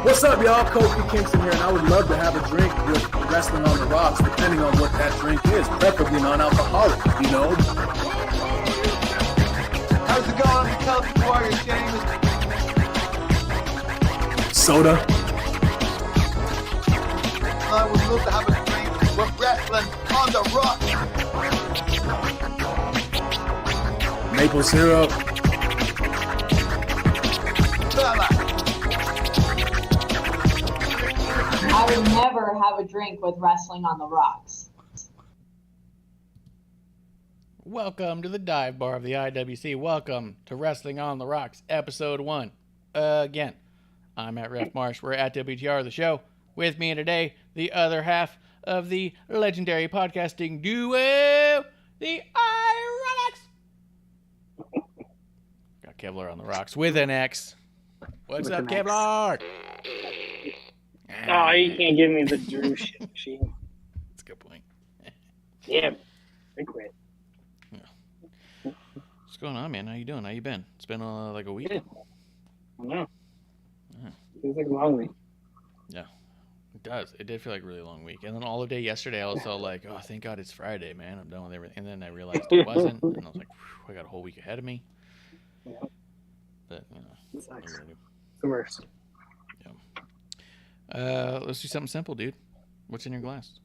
What's up, y'all? Kofi Kingston here, and I would love to have a drink with Wrestling on the Rocks, depending on what that drink is, preferably non-alcoholic, you know? How's it going? Tell the Warriors, James. Soda. I would love to have a drink with Wrestling on the Rocks. Maple syrup. I would never have a drink with Wrestling on the Rocks. Welcome to the dive bar of the IWC. Welcome to Wrestling on the Rocks, episode 1. Again, I'm at Ref Marsh. We're at WTR, the show. With me today, the other half of the legendary podcasting duo, the IIRonics. Got Kevlar on the rocks with an X. What's up, Kevlar? Oh, you can't give me the Drew shit machine. That's a good point. Yeah, I quit. Yeah. What's going on, man? How you doing? How you been? It's been like a week. Yeah. I know. Yeah. Feels like a long week. Yeah, it does. It did feel like a really long week. And then all of day yesterday, I was all like, oh, thank God it's Friday, man. I'm done with everything. And then I realized it wasn't. And I was like, I got a whole week ahead of me. Yeah. But, you know, It sucks. what are you gonna do? It's the worst. Let's do something simple, dude. What's in your glass?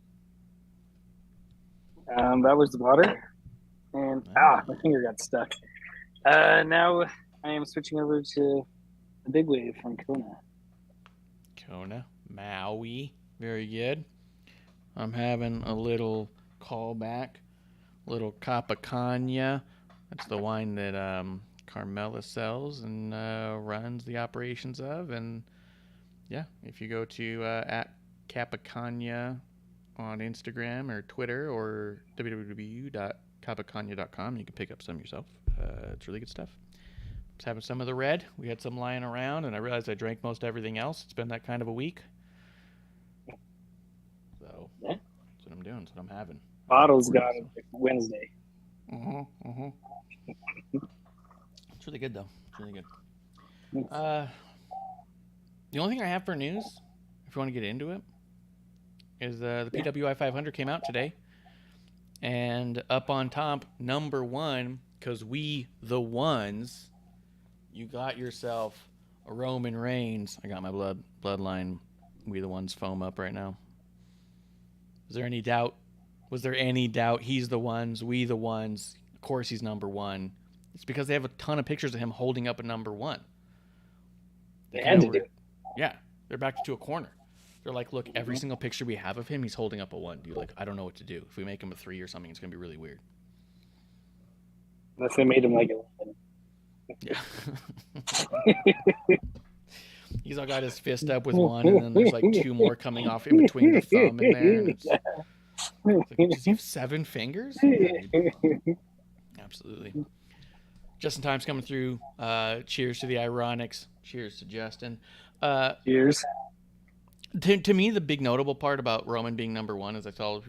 That was the water. And, my finger got stuck. Now I am switching over to the Big Wave from Kona. Kona, Maui. Very good. I'm having a little callback, little Capacana. That's the wine that Carmela sells and runs the operations of. And yeah, if you go to at Capacana on Instagram or Twitter or www.capacana.com, you can pick up some yourself. It's really good stuff. Just having some of the red. We had some lying around, and I realized I drank most everything else. It's been that kind of a week. So Yeah. that's what I'm doing. That's what I'm having. Bottle's gone Wednesday. It's really good, though. It's really good. The only thing I have for news, if you want to get into it, is the PWI 500 came out today. And up on top, number 1, because we the ones, you got yourself a Roman Reigns. I got my bloodline, we the ones foam up right now. Is there any doubt? Was there any doubt he's the ones, we the ones? Of course he's number 1. It's because they have a ton of pictures of him holding up a number 1. They had to do it. Yeah, they're backed to a corner. They're like, look, every single picture we have of him, he's holding up a 1. Dude, like, I don't know what to do. If we make him a 3 or something, it's gonna be really weird. Unless they made him like 11. Yeah. He's all got his fist up with one, and then there's like two more coming off in between the thumb and there. And it's like, does he have 7 fingers? Yeah, absolutely. Justin Time's coming through. Cheers to the IIRonics. Cheers to Justin. Cheers. To me, the big notable part about Roman being number one is I saw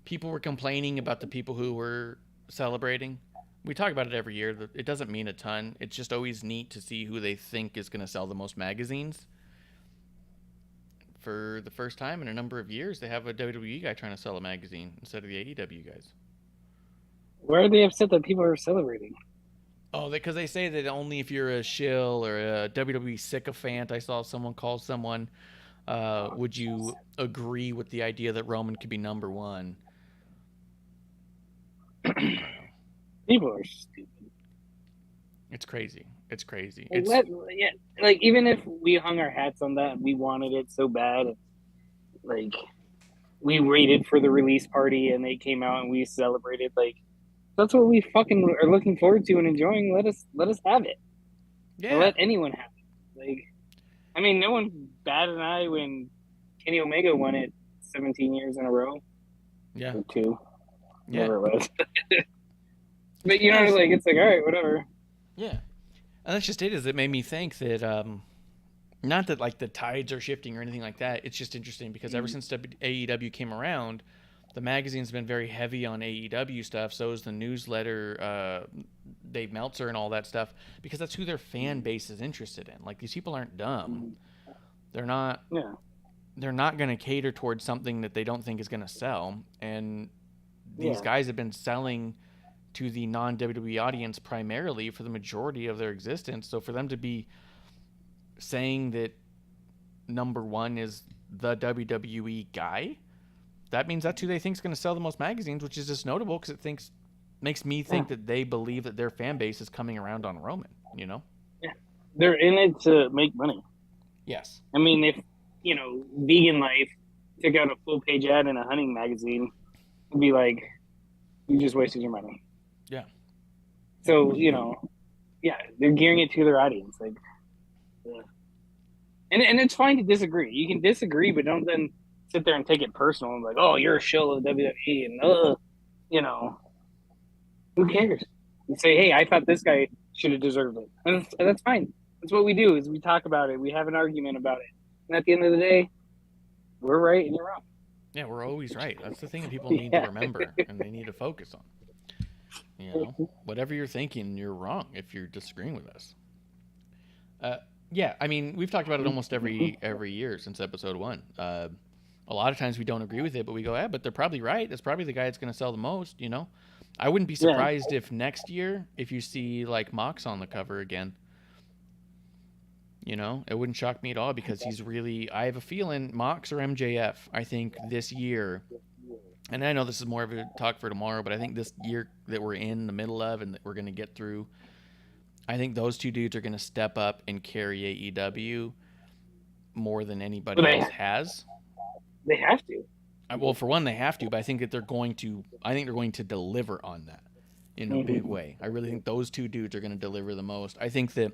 people were complaining about the people who were celebrating. We talk about it every year. It doesn't mean a ton. It's just always neat to see who they think is going to sell the most magazines. For the first time in a number of years, they have a WWE guy trying to sell a magazine instead of the AEW guys. Why are they upset that people are celebrating? Oh, because they say that only if you're a shill or a WWE sycophant, I saw someone call someone, would you agree with the idea that Roman could be number one? People are stupid. It's crazy. It's crazy. Like, even if we hung our hats on that, we wanted it so bad. Like, we waited for the release party and they came out and we celebrated. Like, that's what we fucking are looking forward to and enjoying. Let us have it. Yeah. Let anyone have it. Like, I mean, no one batted an eye when Kenny Omega won it 17 years in a row. Yeah. Or 2. Yeah. Whatever it was. But, you know, like, it's like, all right, whatever. Yeah. And that's just it, is it made me think that, not that, like, the tides are shifting or anything like that. It's just interesting because ever since AEW came around, the magazine's been very heavy on AEW stuff. So is the newsletter, Dave Meltzer and all that stuff, because that's who their fan base is interested in. Like, these people aren't dumb. They're not. Yeah. They're not going to cater towards something that they don't think is going to sell. And these guys have been selling to the non-WWE audience primarily for the majority of their existence. So for them to be saying that number one is the WWE guy, that means that's who they think is going to sell the most magazines, which is just notable because makes me think that they believe that their fan base is coming around on Roman, you know? Yeah. They're in it to make money. Yes. I mean, if, you know, Vegan Life took out a full-page ad in a hunting magazine, it'd be like, you just wasted your money. Yeah. So, you know, yeah, they're gearing it to their audience. Like, and it's fine to disagree. You can disagree, but don't then sit there and take it personal and like, oh, you're a shill of WWE and you know, who cares? You say, hey, I thought this guy should have deserved it, and that's fine. That's what we do. Is we talk about it, we have an argument about it, and at the end of the day, we're right and you're wrong. Yeah, we're always right. That's the thing that people need to remember and they need to focus on. You know, whatever you're thinking, you're wrong if you're disagreeing with us. Yeah, I mean, we've talked about it almost every year since episode 1. A lot of times we don't agree with it, but we go, but they're probably right. That's probably the guy that's going to sell the most, you know? I wouldn't be surprised if next year, if you see, like, Mox on the cover again. You know, it wouldn't shock me at all because he's really, I have a feeling, Mox or MJF, I think this year, and I know this is more of a talk for tomorrow, but I think this year that we're in the middle of and that we're going to get through, I think those two dudes are going to step up and carry AEW more than anybody else has. They have to. Well, for one, they have to, but I think that they're going to deliver on that in a big way. I really think those two dudes are going to deliver the most. I think that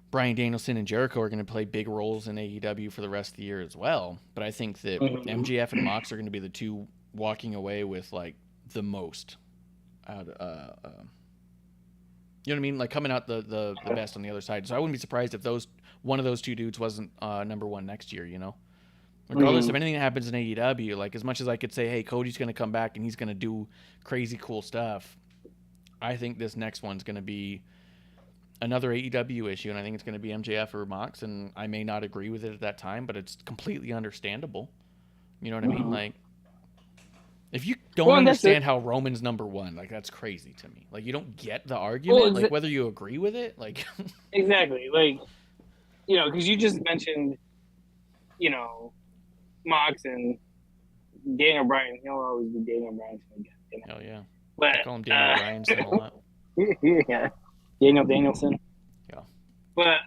Bryan Danielson and Jericho are going to play big roles in AEW for the rest of the year as well. But I think that MJF and Mox are going to be the two walking away with, like, the most out. You know what I mean? Like, coming out the best on the other side. So I wouldn't be surprised if one of those two dudes wasn't number one next year, you know? Regardless of anything that happens in AEW, like, as much as I could say, hey, Cody's going to come back and he's going to do crazy cool stuff, I think this next one's going to be another AEW issue, and I think it's going to be MJF or Mox, and I may not agree with it at that time, but it's completely understandable. You know what I mean? Like, if you don't understand how Roman's number one, like, that's crazy to me. Like, you don't get the argument, like, whether you agree with it, like... Exactly. Like, you know, because you just mentioned, you know, Mox and Daniel Bryan. He'll always be Daniel Bryan. You know? Oh, yeah. But, I call him Daniel Bryan a lot. Yeah. Danielson. Yeah. But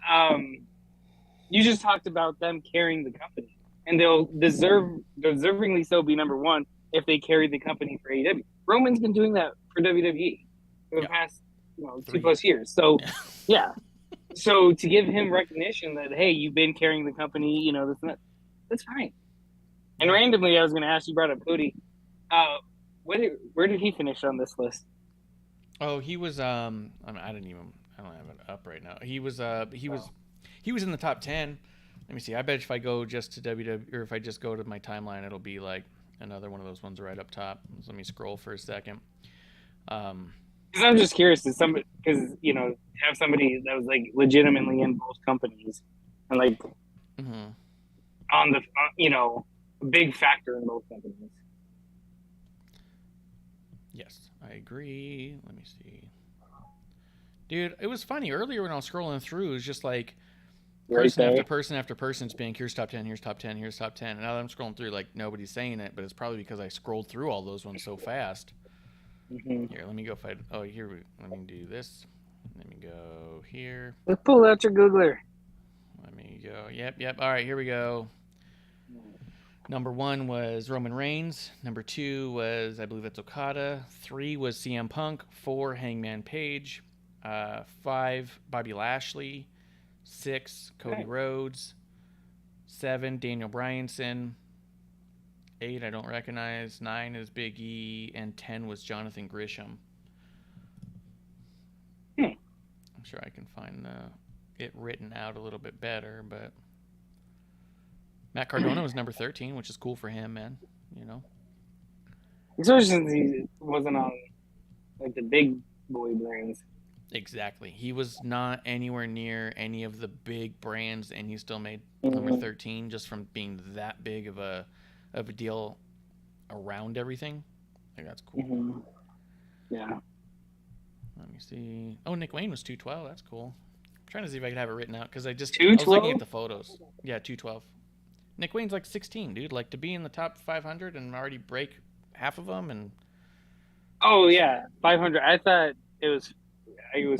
you just talked about them carrying the company, and they'll deservingly so be number one if they carry the company for AEW. Roman's been doing that for WWE for the past 2+ years. So, yeah. So to give him recognition that, hey, you've been carrying the company, that's fine. And randomly, I was going to ask, you brought up Cody. Where did he finish on this list? Oh, he was I don't have it up right now. He was in the top 10. Let me see. I bet if I go just to WWE, or if I just go to my timeline, it'll be like another one of those ones right up top. So let me scroll for a second. Because I'm just curious, have somebody that was like legitimately in both companies and like on the a big factor in both companies. Yes, I agree. Let me see. Dude, it was funny earlier when I was scrolling through. It was just like person after person after person's being, here's top 10, here's top 10, here's top 10. And now that I'm scrolling through, like, nobody's saying it, but it's probably because I scrolled through all those ones so fast. Here, let me go find. Oh, let me do this. Let me go here. Let's pull out your Googler. Let me go. Yep. All right, here we go. Number 1 was Roman Reigns. Number 2 was, I believe that's Okada. 3 was CM Punk. 4, Hangman Page. 5, Bobby Lashley. 6, Cody Rhodes. 7, Daniel Bryanson. 8, I don't recognize. 9 is Big E. And 10 was Jonathan Grisham. I'm sure I can find it written out a little bit better, but Matt Cardona was number 13, which is cool for him, man. Especially since he wasn't on like the big boy brands. Exactly. He was not anywhere near any of the big brands, and he still made number 13 just from being that big of a deal around everything. I think that's cool. Yeah. Let me see. Oh, Nick Wayne was 212. That's cool. I'm trying to see if I could have it written out because I was 212? looking at the photos. Yeah, 212. Nick Wayne's like 16, dude. Like to be in the top 500 and already break half of them and. Oh yeah, 500. I thought it was. For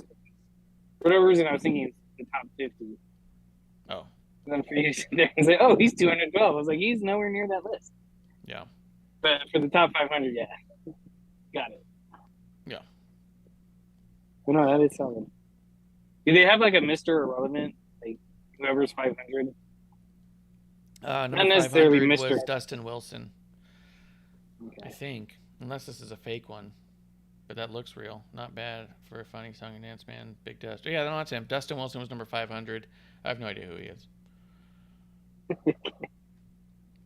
whatever reason, I was thinking the top 50. Oh. And then for you to sit there and say, "Oh, he's 212," I was like, he's nowhere near that list. Yeah. But for the top 500, yeah, got it. Yeah. Well, no, that is solid. Do they have like a Mr. Irrelevant, like whoever's 500? Number Not necessarily 500 Mr. was Dustin Wilson. Okay. I think, unless this is a fake one, but that looks real. Not bad for a funny song and dance man. Big Dust. Yeah, no, that's him. Dustin Wilson was number 500. I have no idea who he is. But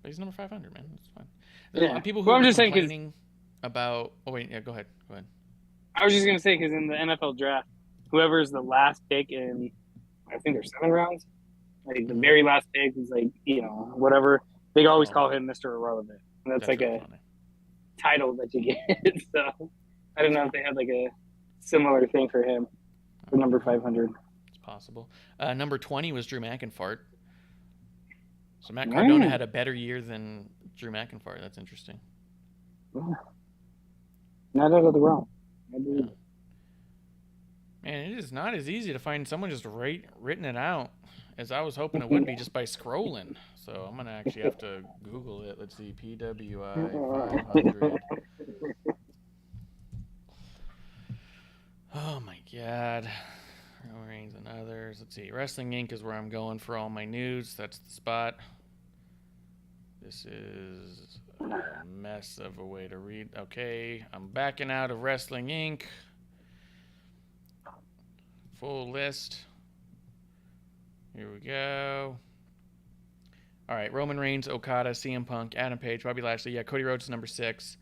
he's number 500, man. That's fine. There's a lot of people who are complaining about. Oh wait, yeah. Go ahead. I was just gonna say because in the NFL draft, whoever's the last pick in, I think there's 7 rounds. Like the very last pick is like whatever. They always call him Mr. Irrelevant, and that's like really a title that you get. So I don't know if they had like a similar thing for him for number 500. It's possible. Number 20 was Drew McIntyre. So Matt Cardona had a better year than Drew McIntyre. That's interesting. Yeah. Not out of the realm. I believe it. Man, it is not as easy to find someone just written it out as I was hoping it would be just by scrolling. So I'm going to actually have to Google it. Let's see. PWI 500. Oh, my God. Reigns and others. Let's see. Wrestling Inc. is where I'm going for all my news. That's the spot. This is a mess of a way to read. Okay. I'm backing out of Wrestling Inc. Full list. Here we go. All right. Roman Reigns, Okada, CM Punk, Adam Page, Bobby Lashley. Yeah, Cody Rhodes is number 6.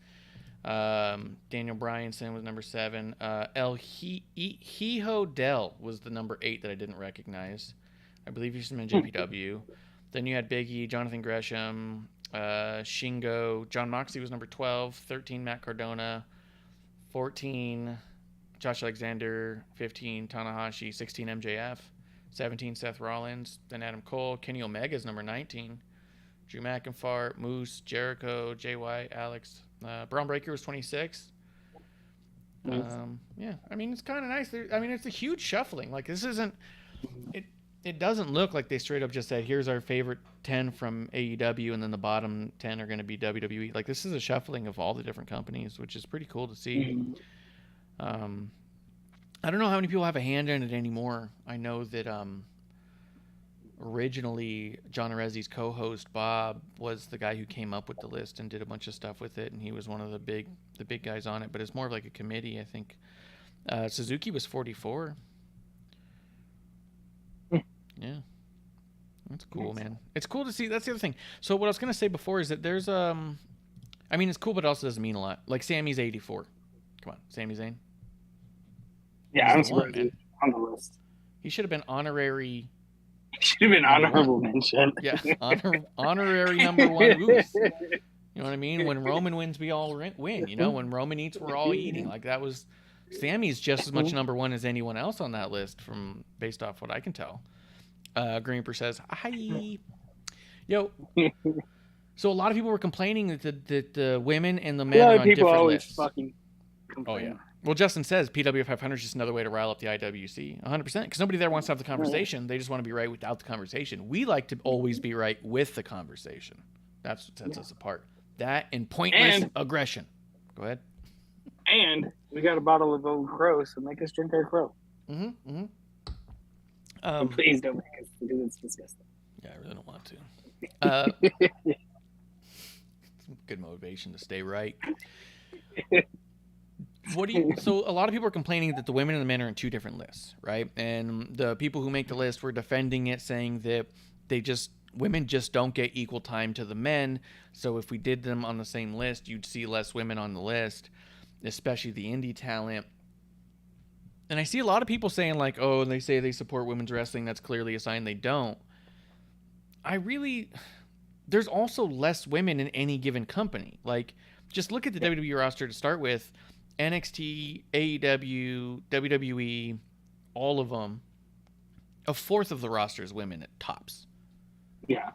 Daniel Bryanson was number 7. El Hijo Del was the number 8 that I didn't recognize. I believe he's from JPW. Then you had Big E, Jonathan Gresham, Shingo. John Moxley was number 12. 13, Matt Cardona. 14, Josh Alexander. 15, Tanahashi. 16, MJF. 17, Seth Rollins. Then Adam Cole. Kenny Omega is number 19. Drew McIntyre, Moose, Jericho, JY, Alex. Braun Breaker was 26. Yeah, I mean, it's kind of nice. It's a huge shuffling. Like, this isn't... It doesn't look like they straight up just said, here's our favorite 10 from AEW, and then the bottom 10 are going to be WWE. Like, this is a shuffling of all the different companies, which is pretty cool to see. I don't know how many people have a hand in it anymore. I know that originally John Arezzi's co-host Bob was the guy who came up with the list and did a bunch of stuff with it, and he was one of the big guys on it. But it's more of like a committee, I think. Suzuki was 44. Yeah, that's cool, man. It's cool to see. That's the other thing. So what I was gonna say before is that there's I mean, it's cool, but it also doesn't mean a lot. Like Sammy's 84. Come on, Sami Zayn. Yeah, He's I'm the one, surprised man. he's on the list. He should have been honorary. Should have been honorable mention. Yeah, honorary number one goose. You know what I mean? When Roman wins, we all win. You know, when Roman eats, we're all eating. Like that was, Sammy's just as much number one as anyone else on that list, from based off what I can tell. Greenper says, "Hi, yo." So a lot of people were complaining that the women and the men are on people different always lists. fucking Oh complain. yeah. Well, Justin says PW 500 is just another way to rile up the IWC. 100%. Because nobody there wants to have the conversation. They just want to be right without the conversation. We like to always be right with the conversation. That's what sets us apart. That and pointless aggression. Go ahead. And we got a bottle of old Kross, so make us drink our Crow. Mm-hmm. Please don't make us, because it's disgusting. Yeah, I really don't want to. Good motivation to stay right. So a lot of people are complaining that the women and the men are in two different lists, right? And the people who make the list were defending it, saying that women just don't get equal time to the men. So if we did them on the same list, you'd see less women on the list, especially the indie talent. And I see a lot of people saying like, oh, they say they support women's wrestling. That's clearly a sign they don't. There's also less women in any given company. Like, just look at the WWE roster to start with. NXT, AEW, WWE, all of them. A fourth of the roster is women at tops. Yeah.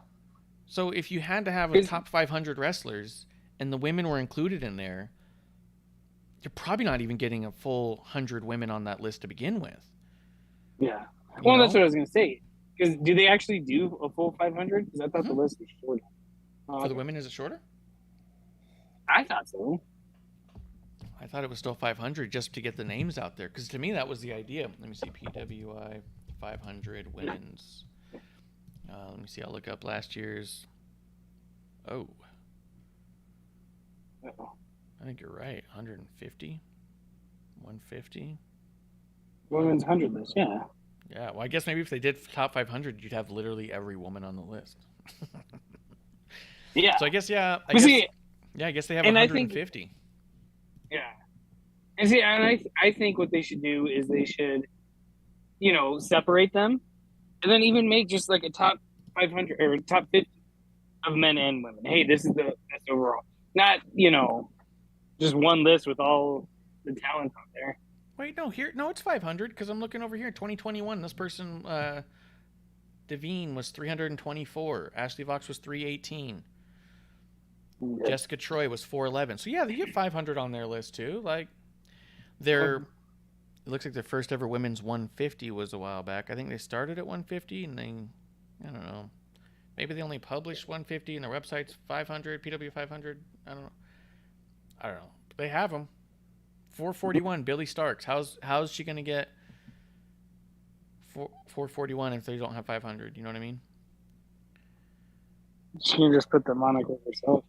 So if you had to have a top 500 wrestlers and the women were included in there, you're probably not even getting a full 100 women on that list to begin with. Yeah. Well, that's what I was going to say. Because do they actually do a full 500? Because I thought the list was shorter. For the women, is it shorter? I thought so. I thought it was still 500 just to get the names out there. Because to me, that was the idea. Let me see. PWI 500 women's. Let me see. I'll look up last year's. Oh. Uh-oh. I think you're right. 150? 150? Women's 100 list, yeah. Yeah, well, I guess maybe if they did top 500, you'd have literally every woman on the list. Yeah. So I guess, I guess they have and 150. Yeah. And see, and I think what they should do is they should, separate them, and then even make just like a top 500 or top 50 of men and women. Hey, this is the best overall. Not, just one list with all the talent out there. Wait, no, it's 500 because I'm looking over here. 2021, this person, Devine, was 324. Ashley Vox was 318. Yeah. Jessica Troy was 411. So, yeah, they get 500 on their list, too. Like, it looks like their first ever women's 150 was a while back. I think they started at 150, and I don't know. Maybe they only published 150, and their website's 500, PW 500. I don't know. But they have them. 441, Billy Starks. How's she going to get 441 if they don't have 500? You know what I mean? She can just put the moniker herself.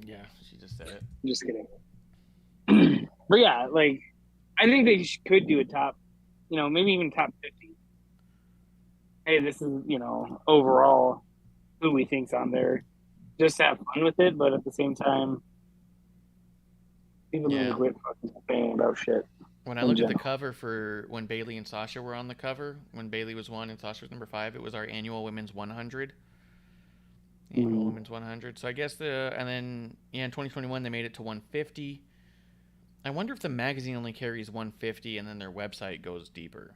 Yeah, she just said it. I'm just kidding. But yeah, like, I think they could do a top, maybe even top 50. Hey, this is, overall who we think's on there. Just have fun with it, but at the same time, people need to quit fucking complaining about shit. When I look at the cover for when Bayley and Sasha were on the cover, when Bayley was 1 and Sasha was number 5, it was our annual women's 100. Annual women's 100. So I guess and then in 2021 they made it to 150. I wonder if the magazine only carries 150 and then their website goes deeper,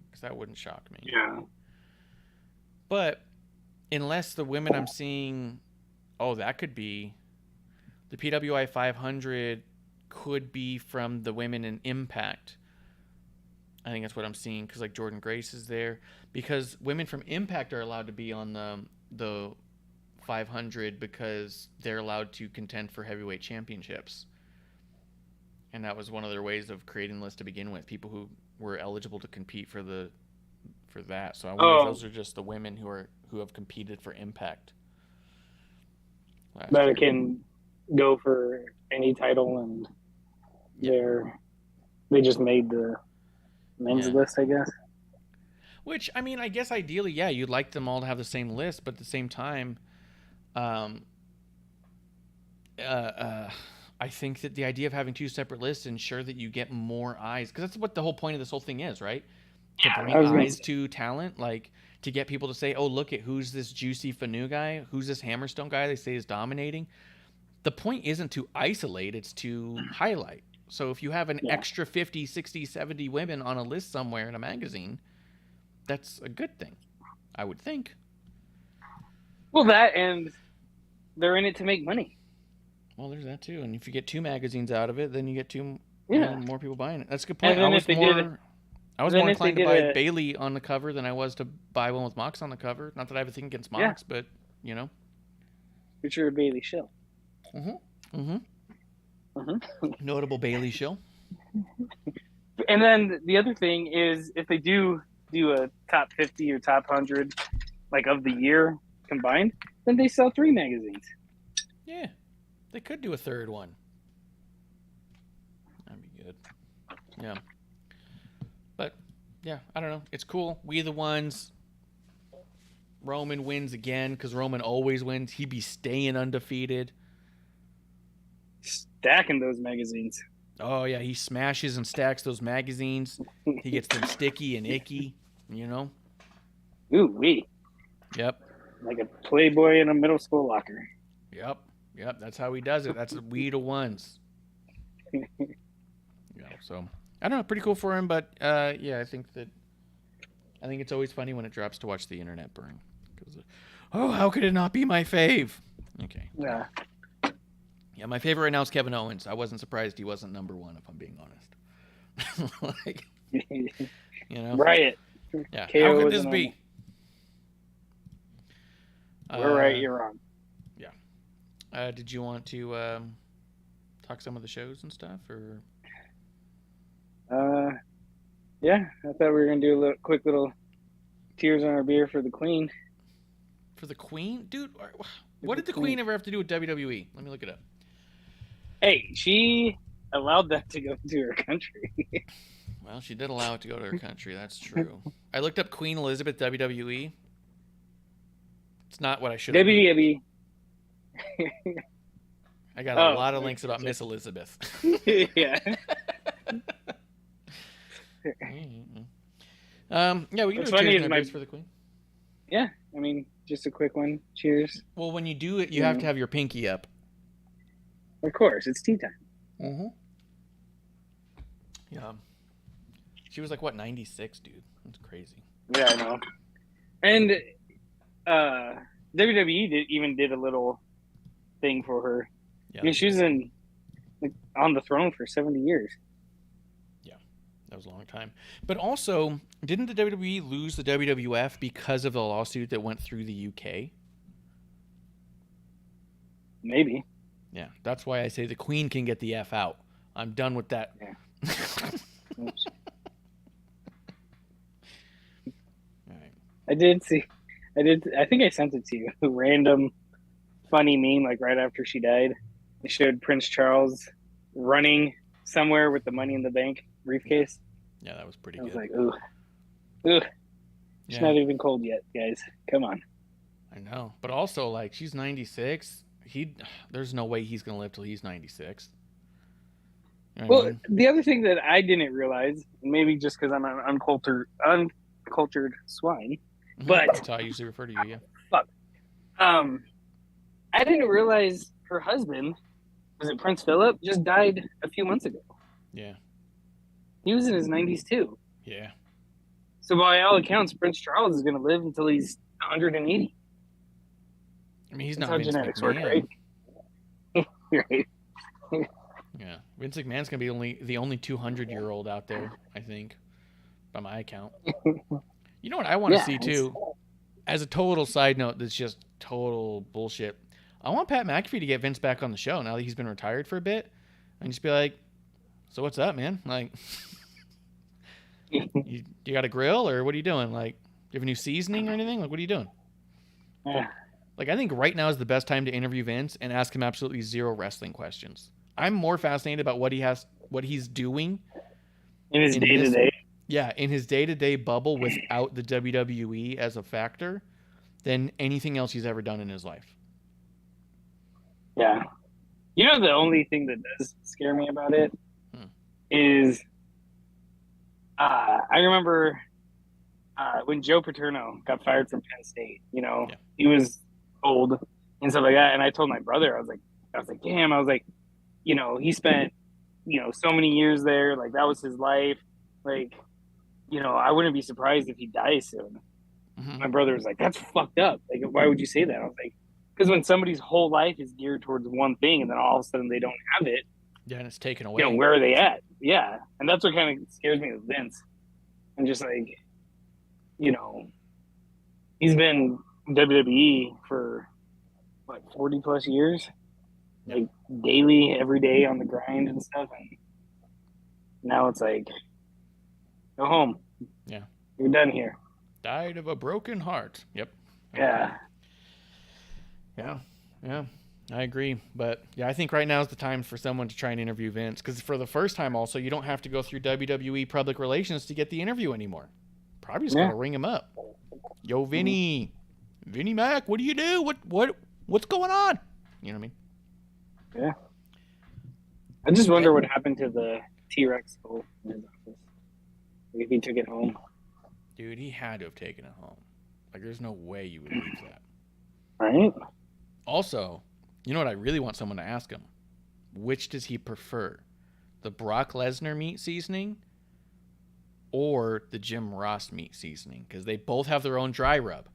because that wouldn't shock me. Yeah. But unless the women I'm seeing, that could be the PWI 500 could be from the women in Impact. I think that's what I'm seeing, because like Jordan Grace is there, because women from Impact are allowed to be on the 500 because they're allowed to contend for heavyweight championships. And that was one of their ways of creating the list to begin with. People who were eligible to compete for that. So I wonder if those are just the women who have competed for Impact. That can go for any title, and they just made the men's list, I guess. Which, I mean, I guess ideally, yeah, you'd like them all to have the same list, but at the same time, I think that the idea of having two separate lists ensure that you get more eyes, because that's what the whole point of this whole thing is, right? To bring eyes to talent, like to get people to say, oh, look at who's this juicy Fanu guy, who's this Hammerstone guy they say is dominating. The point isn't to isolate, it's to highlight. So if you have an extra 50, 60, 70 women on a list somewhere in a magazine, that's a good thing, I would think. Well, that, and they're in it to make money. Well, there's that too. And if you get two magazines out of it, then you get more people buying it. That's a good point. And I was more inclined to buy Bailey on the cover than I was to buy one with Mox on the cover. Not that I have a thing against Mox, but, you know. But you're a Bailey shill. Notable Bailey shill. And then the other thing is, if they do a top 50 or top 100, like of the year combined, then they sell 3 magazines. Yeah. They could do a third one. That'd be good. Yeah. But, yeah, I don't know. It's cool. We the ones. Roman wins again, because Roman always wins. He'd be staying undefeated. Stacking those magazines. Oh, yeah. He smashes and stacks those magazines. He gets them sticky and icky, you know? Ooh-wee. Yep. Like a Playboy in a middle school locker. Yep. That's how he does it. That's we the ones. So I don't know, pretty cool for him, but yeah, I think it's always funny when it drops to watch the internet burn. How could it not be my fave? Okay. Yeah. Yeah, my favorite right now is Kevin Owens. I wasn't surprised he wasn't number one, if I'm being honest. Like, you know, Riot. Yeah. KO How could this be? We're right, you're wrong. Yeah. Did you want to talk some of the shows and stuff, or? Yeah, I thought we were gonna do a quick little tears on our beer for the Queen. For the Queen, dude. What did the Queen ever have to do with WWE? Let me look it up. Hey, she allowed that to go to her country. Well, she did allow it to go to her country. That's true. I looked up Queen Elizabeth WWE. It's not what I should have. WWE. I got a lot of links about Miss Elizabeth. Yeah. Yeah, we can do a cheers and a for the Queen. Yeah, I mean, just a quick one. Cheers. Well, when you do it, you have to have your pinky up. Of course, it's tea time. Mm-hmm. Yeah. She was like, what, 96, dude? That's crazy. Yeah, I know. And WWE even did a little thing for her. Yeah, I mean, she was on the throne for 70 years. Yeah, that was a long time. But also, didn't the WWE lose the WWF because of the lawsuit that went through the UK? Maybe. Yeah, that's why I say the Queen can get the F out. I'm done with that. Yeah. All right. I think I sent it to you. A random funny meme, like right after she died. It showed Prince Charles running somewhere with the Money in the Bank briefcase. Yeah, that was pretty good. I was good. like, ooh. It's not even cold yet, guys. Come on. I know. But also, like, she's 96. There's no way he's going to live till he's 96. You know Well, the other thing that I didn't realize, maybe just because I'm an uncultured swine, but that's how I usually refer to you. Yeah. Fuck. I didn't realize her husband, was it Prince Philip, just died a few months ago. Yeah. He was in his 90s too. Yeah. So by all accounts, Prince Charles is going to live until he's 180. I mean, he's That's not how Vince genetics McMahon. work, right? Right. Yeah, Vince McMahon's gonna be the only 200-year-old out there, I think, by my account. You know what I want to see too, as a total side note, that's just total bullshit. I want Pat McAfee to get Vince back on the show now that he's been retired for a bit, and just be like, So what's up, man? Like, you got a grill or what are you doing? Like, do you have a new seasoning or anything? Like, what are you doing? Like, I think right now is the best time to interview Vince and ask him absolutely zero wrestling questions. I'm more fascinated about what he's doing in his day-to-day. Yeah, in his day-to-day bubble without the WWE as a factor than anything else he's ever done in his life. Yeah. You know, the only thing that does scare me about it is I remember when Joe Paterno got fired from Penn State, you know, he was old and stuff like that. And I told my brother, I was like, damn, you know, he spent, you know, so many years there. Like, that was his life. Like, you know, I wouldn't be surprised if he dies soon. Mm-hmm. My brother was like, that's fucked up. Like, why would you say that? I was like, because when somebody's whole life is geared towards one thing and then all of a sudden they don't have it. Yeah, and it's taken away. You know, where are they at? Yeah. And that's what kind of scares me with Vince. I'm just like, you know, he's been WWE for, what, 40 plus years? Yep. Like, daily, every day on the grind and stuff. And now it's like, go home. Yeah. You're done here. Died of a broken heart. Yep. Yeah. Yeah. I agree. But yeah, I think right now is the time for someone to try and interview Vince. Because for the first time also, you don't have to go through WWE public relations to get the interview anymore. Probably just gotta ring him up. Yo, Vinny. Vinny Mac, what do you do? What's going on? You know what I mean? Yeah. I just wonder what happened to the T-Rex skull in his office. If he took it home. Dude, he had to have taken it home. Like, there's no way you would leave that. Right? Also, you know what I really want someone to ask him? Which does he prefer? The Brock Lesnar meat seasoning or the Jim Ross meat seasoning? Because they both have their own dry rub.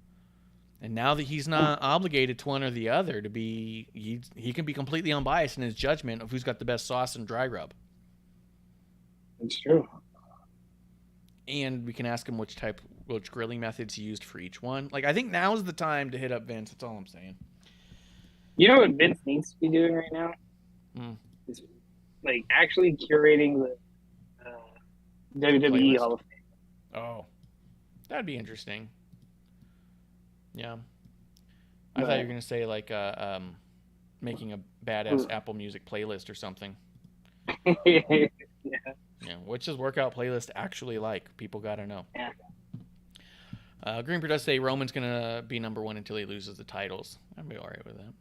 And now that he's not obligated to one or the other to be, he can be completely unbiased in his judgment of who's got the best sauce and dry rub. It's true. And we can ask him which grilling methods he used for each one. Like, I think now's the time to hit up Vince. That's all I'm saying. You know what Vince needs to be doing right now? Is, like, actually curating the WWE Hall of Fame. Oh, that'd be interesting. Yeah. I thought you were going to say, like, making a badass Apple Music playlist or something. Yeah, what's his workout playlist actually like? People got to know. Yeah. Greenberg does say Roman's going to be number one until he loses the titles. I'd be all right with that.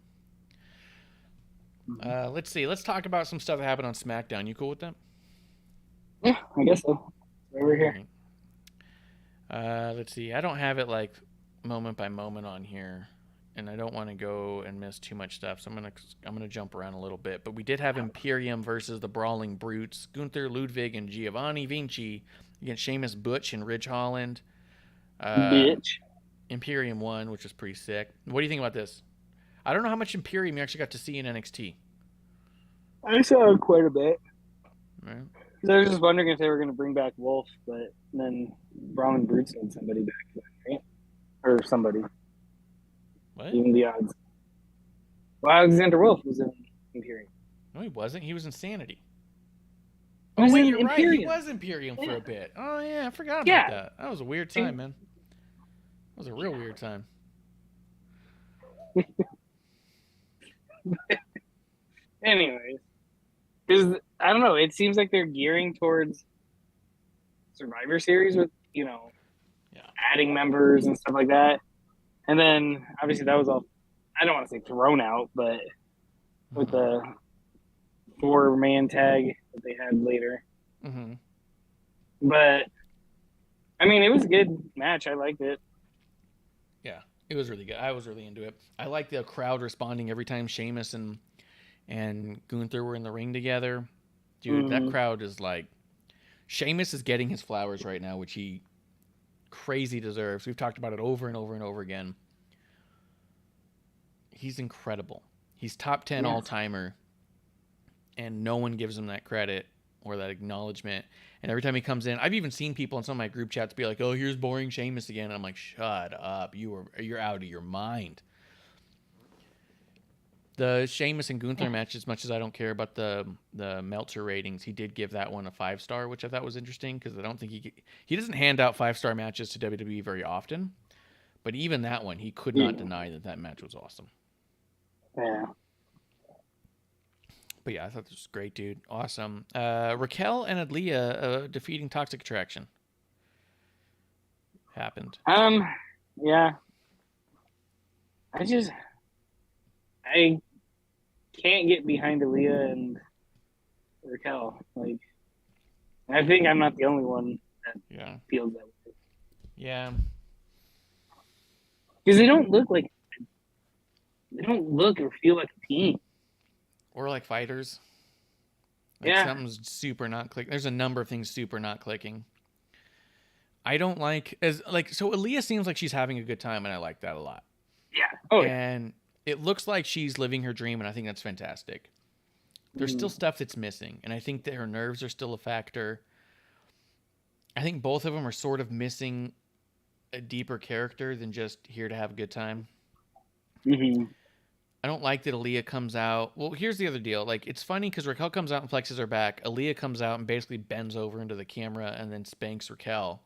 Let's see. Let's talk about some stuff that happened on SmackDown. You cool with that? Yeah, I guess so. Over here. Right. Let's see. I don't have it, like, moment by moment on here, and I don't want to go and miss too much stuff, so I'm gonna jump around a little bit. But we did have Imperium versus the Brawling Brutes, Gunther, Ludwig, and Giovanni Vinci against Sheamus, Butch, and Ridge Holland. Imperium won, which was pretty sick. What do you think about this? I don't know how much Imperium you actually got to see in NXT. I saw quite a bit. Right. So I was just wondering if they were going to bring back Wolf, but then Brawling Brutes need somebody back, right? Or somebody. What? Even the odds. Well, Alexander Wolf was in Imperium. No, he wasn't. He was Insanity. He was wait, in you're Imperium. right. He was Imperium for a bit. Oh, yeah. I forgot about that. That was a weird time, man. That was a real weird time. Anyways. Because, I don't know, it seems like they're gearing towards Survivor Series with, you know, adding members and stuff like that. And then, obviously, that was all, I don't want to say thrown out, but with the 4-man tag that they had later. Mm-hmm. But, I mean, it was a good match. I liked it. Yeah, it was really good. I was really into it. I like the crowd responding every time Sheamus and Gunther were in the ring together. Dude, that crowd is like... Sheamus is getting his flowers right now, which he crazy deserves. We've talked about it over and over and over again. He's incredible. He's top 10 all-timer, and no one gives him that credit or that acknowledgement. And every time he comes in, I've even seen people in some of my group chats be like, "Oh, here's boring Sheamus again." And I'm like, "Shut up. You're out of your mind." The Sheamus and Gunther match, as much as I don't care about the Meltzer ratings, he did give that one a 5-star, which I thought was interesting because I don't think he doesn't hand out 5-star matches to WWE very often. But even that one, he could not deny that match was awesome. Yeah. But yeah, I thought this was great, dude. Awesome. Raquel and Aaliyah defeating Toxic Attraction. Happened. Yeah. I can't get behind Aaliyah and Raquel. Like, I think I'm not the only one that feels that way. Yeah. Because they don't look or feel like a team. Or like fighters. Like something's super not clicking. There's a number of things super not clicking. I don't like so Aaliyah seems like she's having a good time, and I like that a lot. Yeah. Oh, and it looks like she's living her dream, and I think that's fantastic. There's still stuff that's missing, and I think that her nerves are still a factor. I think both of them are sort of missing a deeper character than just here to have a good time. Mm-hmm. I don't like that Aaliyah comes out. Well, here's the other deal. Like, it's funny because Raquel comes out and flexes her back. Aaliyah comes out and basically bends over into the camera and then spanks Raquel.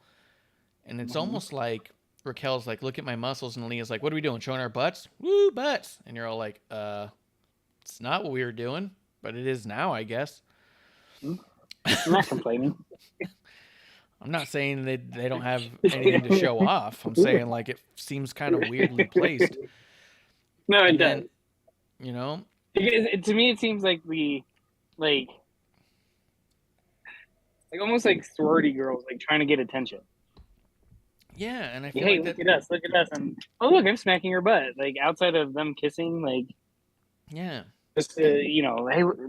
And it's almost like Raquel's like, look at my muscles. And Aaliyah's like, what are we doing? Showing our butts? Woo, butts. And you're all like, it's not what we were doing, but it is now, I guess. I'm not complaining. I'm not saying that they don't have anything to show off. I'm saying, like, it seems kind of weirdly placed. No, it does. You know? To me, it seems like like almost like sorority girls, like trying to get attention. Yeah, and I feel hey, like look at us, and oh look, I'm smacking her butt. Like outside of them kissing, like just hey,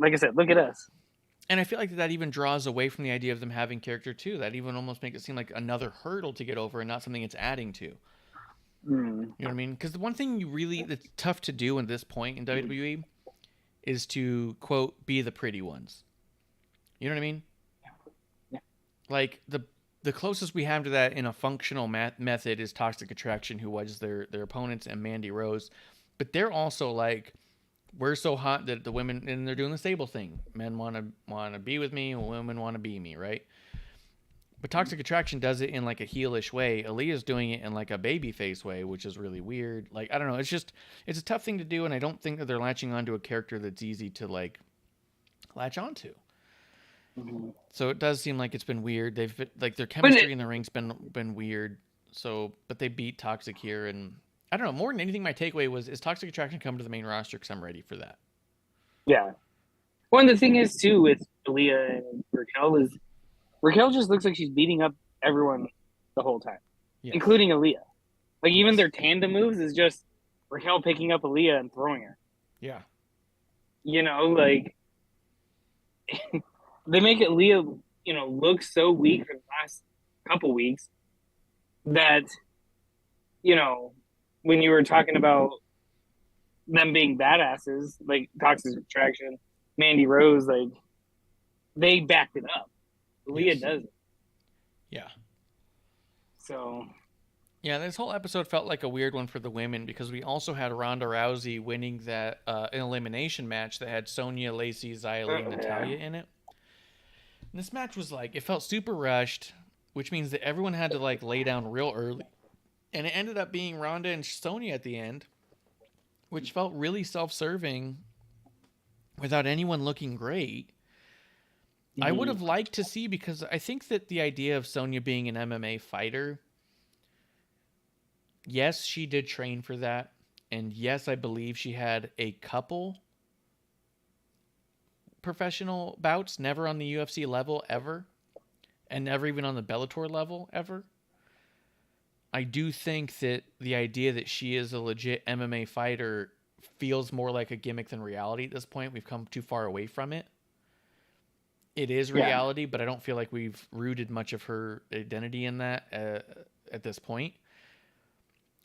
like I said, look at us. And I feel like that even draws away from the idea of them having character too. That even almost makes it seem like another hurdle to get over, and not something it's adding to. You know what I mean? Because the one thing that's tough to do at this point in WWE is to, quote, be the pretty ones. You know what I mean? Yeah. Like, the closest we have to that in a functional method is Toxic Attraction, who was their opponents, and Mandy Rose. But they're also like, we're so hot that the women, and they're doing the stable thing. Men want to be with me, and women want to be me, right? But Toxic Attraction does it in like a heelish way. Aaliyah's doing it in like a babyface way, which is really weird. Like, I don't know. It's a tough thing to do, and I don't think that they're latching onto a character that's easy to like latch onto. Mm-hmm. So it does seem like it's been weird. They've like their chemistry in the ring's been weird. So, but they beat Toxic here, and I don't know. More than anything, my takeaway was, is Toxic Attraction come to the main roster? Because I'm ready for that. Yeah. Well, and the thing is too with Aaliyah and Raquel just looks like she's beating up everyone the whole time, including Aaliyah. Like, even their tandem moves is just Raquel picking up Aaliyah and throwing her. Yeah. You know, like, they make Aaliyah, look so weak for the last couple weeks that, when you were talking about them being badasses, like Toxic Attraction, Mandy Rose, like, they backed it up. Aaliyah doesn't. Yeah. So. Yeah, this whole episode felt like a weird one for the women because we also had Ronda Rousey winning that an elimination match that had Sonya, Lacey, Xia Li, and Natalya in it. And this match was like, it felt super rushed, which means that everyone had to like lay down real early. And it ended up being Ronda and Sonya at the end, which felt really self-serving without anyone looking great. I would have liked to see, because I think that the idea of Sonya being an MMA fighter, yes, she did train for that. And yes, I believe she had a couple professional bouts, never on the UFC level ever, and never even on the Bellator level ever. I do think that the idea that she is a legit MMA fighter feels more like a gimmick than reality at this point. We've come too far away from it. It is reality, but I don't feel like we've rooted much of her identity in that at this point.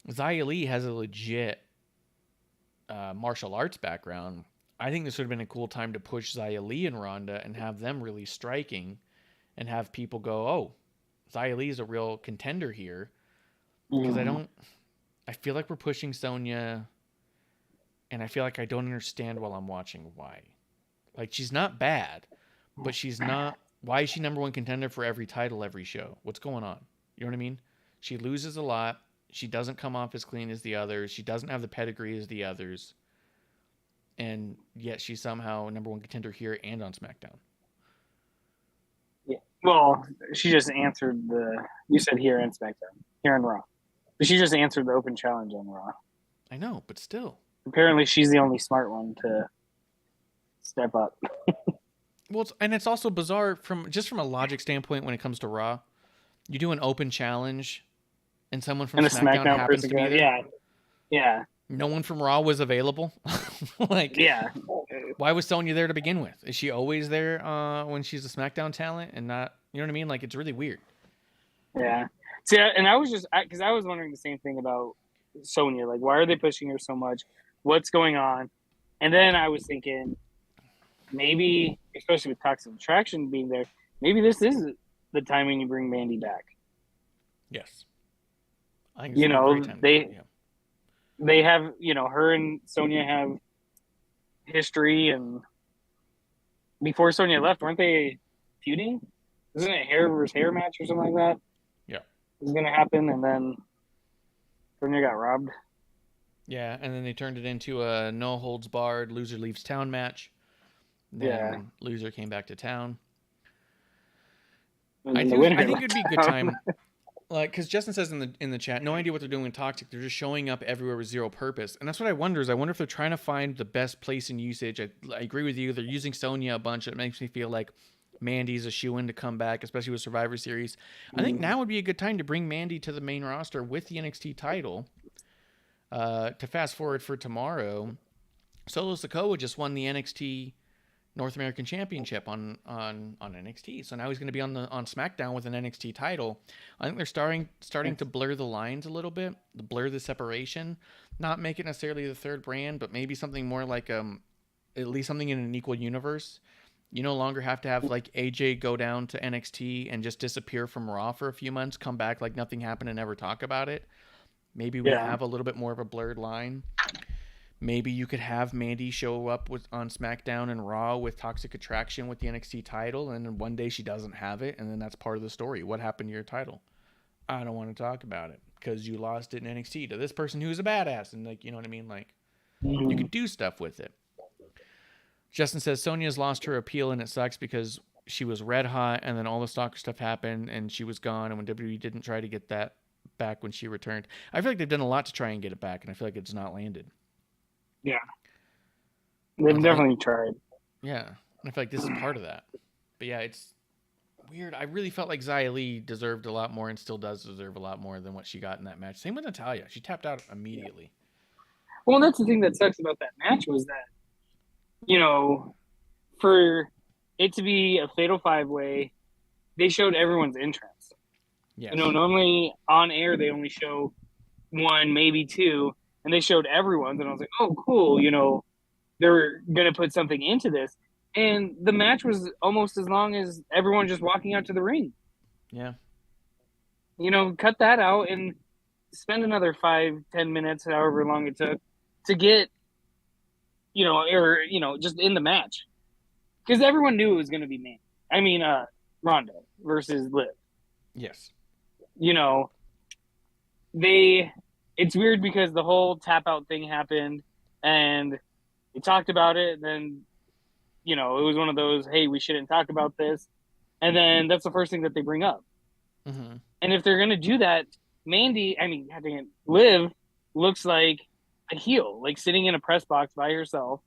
Xia Li has a legit martial arts background. I think this would have been a cool time to push Xia Li and Ronda and have them really striking and have people go, oh, Xia Li is a real contender here. Because I feel like we're pushing Sonya and I feel like I don't understand while I'm watching why. Like, she's not bad, but she's not. Why is she number one contender for every title, every show? What's going on? You know what I mean? She loses a lot. She doesn't come off as clean as the others. She doesn't have the pedigree as the others. And yet she's somehow number one contender here and on SmackDown. Yeah. Well, she just answered you said here and SmackDown, here on Raw. But she just answered the open challenge on Raw. I know, but still. Apparently she's the only smart one to step up. Well, it's also bizarre from a logic standpoint when it comes to Raw. You do an open challenge, and someone from SmackDown happens to be there. Yeah, yeah. No one from Raw was available. Like, yeah. Why was Sonya there to begin with? Is she always there when she's a SmackDown talent and not? You know what I mean? Like, it's really weird. Yeah. See, and I was just because I was wondering the same thing about Sonya. Like, why are they pushing her so much? What's going on? And then I was thinking, maybe, especially with Toxic Attraction being there, maybe this is the time when you bring Mandy back. Yes. I think it's they have, her and Sonya have history, and before Sonya left, weren't they feuding? Isn't it hair versus hair match or something like that? Yeah. It was going to happen, and then Sonya got robbed. Yeah, and then they turned it into a no holds barred loser leaves town match. Then loser came back to town. I think it'd be a good time. Like, because Justin says in the chat, no idea what they're doing with Toxic. They're just showing up everywhere with zero purpose. And that's what I wonder is, I wonder if they're trying to find the best place in usage. I agree with you. They're using Sonya a bunch. It makes me feel like Mandy's a shoo-in to come back, especially with Survivor Series. I think now would be a good time to bring Mandy to the main roster with the NXT title. To fast forward for tomorrow, Solo Sikoa just won the NXT North American Championship on NXT. So now he's going to be on SmackDown with an NXT title. I think they're starting to blur the lines a little bit, to blur the separation, not make it necessarily the third brand, but maybe something more like at least something in an equal universe. You no longer have to have like AJ go down to NXT and just disappear from Raw for a few months, come back like nothing happened and never talk about it. Maybe we have a little bit more of a blurred line. Maybe you could have Mandy show up on SmackDown and Raw with Toxic Attraction with the NXT title, and then one day she doesn't have it, and then that's part of the story. What happened to your title? I don't want to talk about it because you lost it in NXT to this person who's a badass, and like, you know what I mean? Like, you could do stuff with it. Justin says Sonya's lost her appeal, and it sucks because she was red hot, and then all the stalker stuff happened, and she was gone, and when WWE didn't try to get that back when she returned. I feel like they've done a lot to try and get it back, and I feel like it's not landed. Yeah. They've definitely tried. Yeah. And I feel like this is part of that. But yeah, it's weird. I really felt like Xia Li deserved a lot more and still does deserve a lot more than what she got in that match. Same with Natalya. She tapped out immediately. Well, that's the thing that sucks about that match was that, for it to be a Fatal 5-Way, they showed everyone's entrance. Yes. Normally on air they only show one, maybe two, and they showed everyone's, and I was like, oh, cool, they're going to put something into this. And the match was almost as long as everyone just walking out to the ring. Yeah. Cut that out and spend another 5-10 minutes, however long it took, to get, just in the match. Because everyone knew it was going to be me. I mean, Ronda versus Liv. Yes. It's weird because the whole tap out thing happened and we talked about it. And then, it was one of those, hey, we shouldn't talk about this. And then that's the first thing that they bring up. Mm-hmm. And if they're going to do that, Liv looks like a heel, like sitting in a press box by herself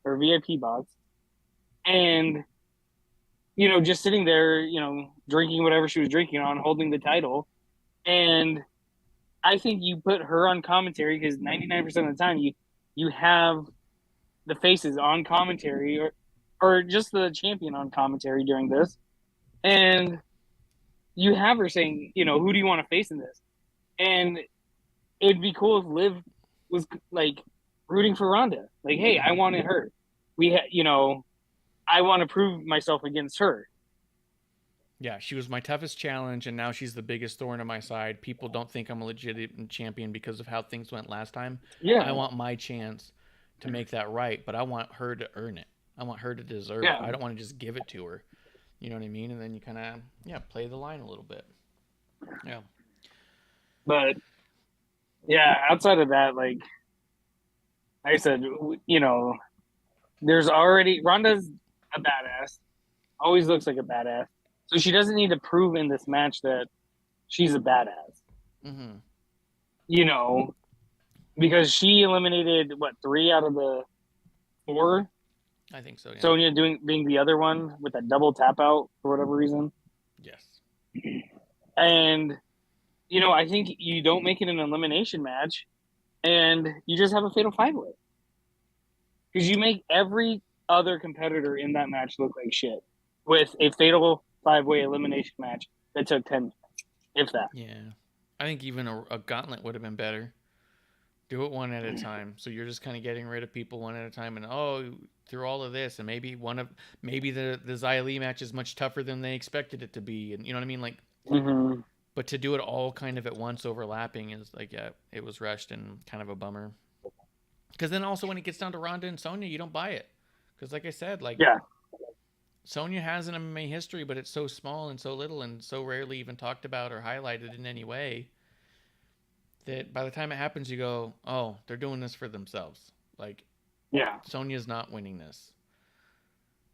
or VIP box. And, just sitting there, drinking whatever she was drinking on, holding the title. And I think you put her on commentary because 99% of the time you have the faces on commentary or just the champion on commentary during this. And you have her saying, who do you want to face in this? And it'd be cool if Liv was like rooting for Ronda. Like, hey, I wanted her. I want to prove myself against her. Yeah, she was my toughest challenge, and now she's the biggest thorn in my side. People don't think I'm a legitimate champion because of how things went last time. Yeah. I want my chance to make that right, but I want her to earn it. I want her to deserve Yeah. it. I don't want to just give it to her. You know what I mean? And then you kind of, play the line a little bit. Yeah. But yeah, outside of that, like I said, there's already Ronda's a badass. Always looks like a badass. So she doesn't need to prove in this match that she's a badass. Mm-hmm. Because she eliminated 3 out of the 4. I think so. Yeah. Sonya being the other one with that double tap out for whatever reason. Yes. And I think you don't make it an elimination match, and you just have a fatal 5-way. Because you make every other competitor in that match look like shit with a fatal 5-way elimination match that took 10 minutes, if that. Yeah. I think even a gauntlet would have been better. Do it one at a time. So you're just kind of getting rid of people one at a time, and through all of this, and maybe the Xia Li match is much tougher than they expected it to be, and you know what I mean, like. Mm-hmm. But to do it all kind of at once, overlapping, is like, it was rushed and kind of a bummer. Because then also when it gets down to Ronda and Sonya, you don't buy it. Because like I said, Sonya has an MMA history, but it's so small and so little and so rarely even talked about or highlighted in any way that by the time it happens, you go, oh, they're doing this for themselves. Like, Sonya's not winning this.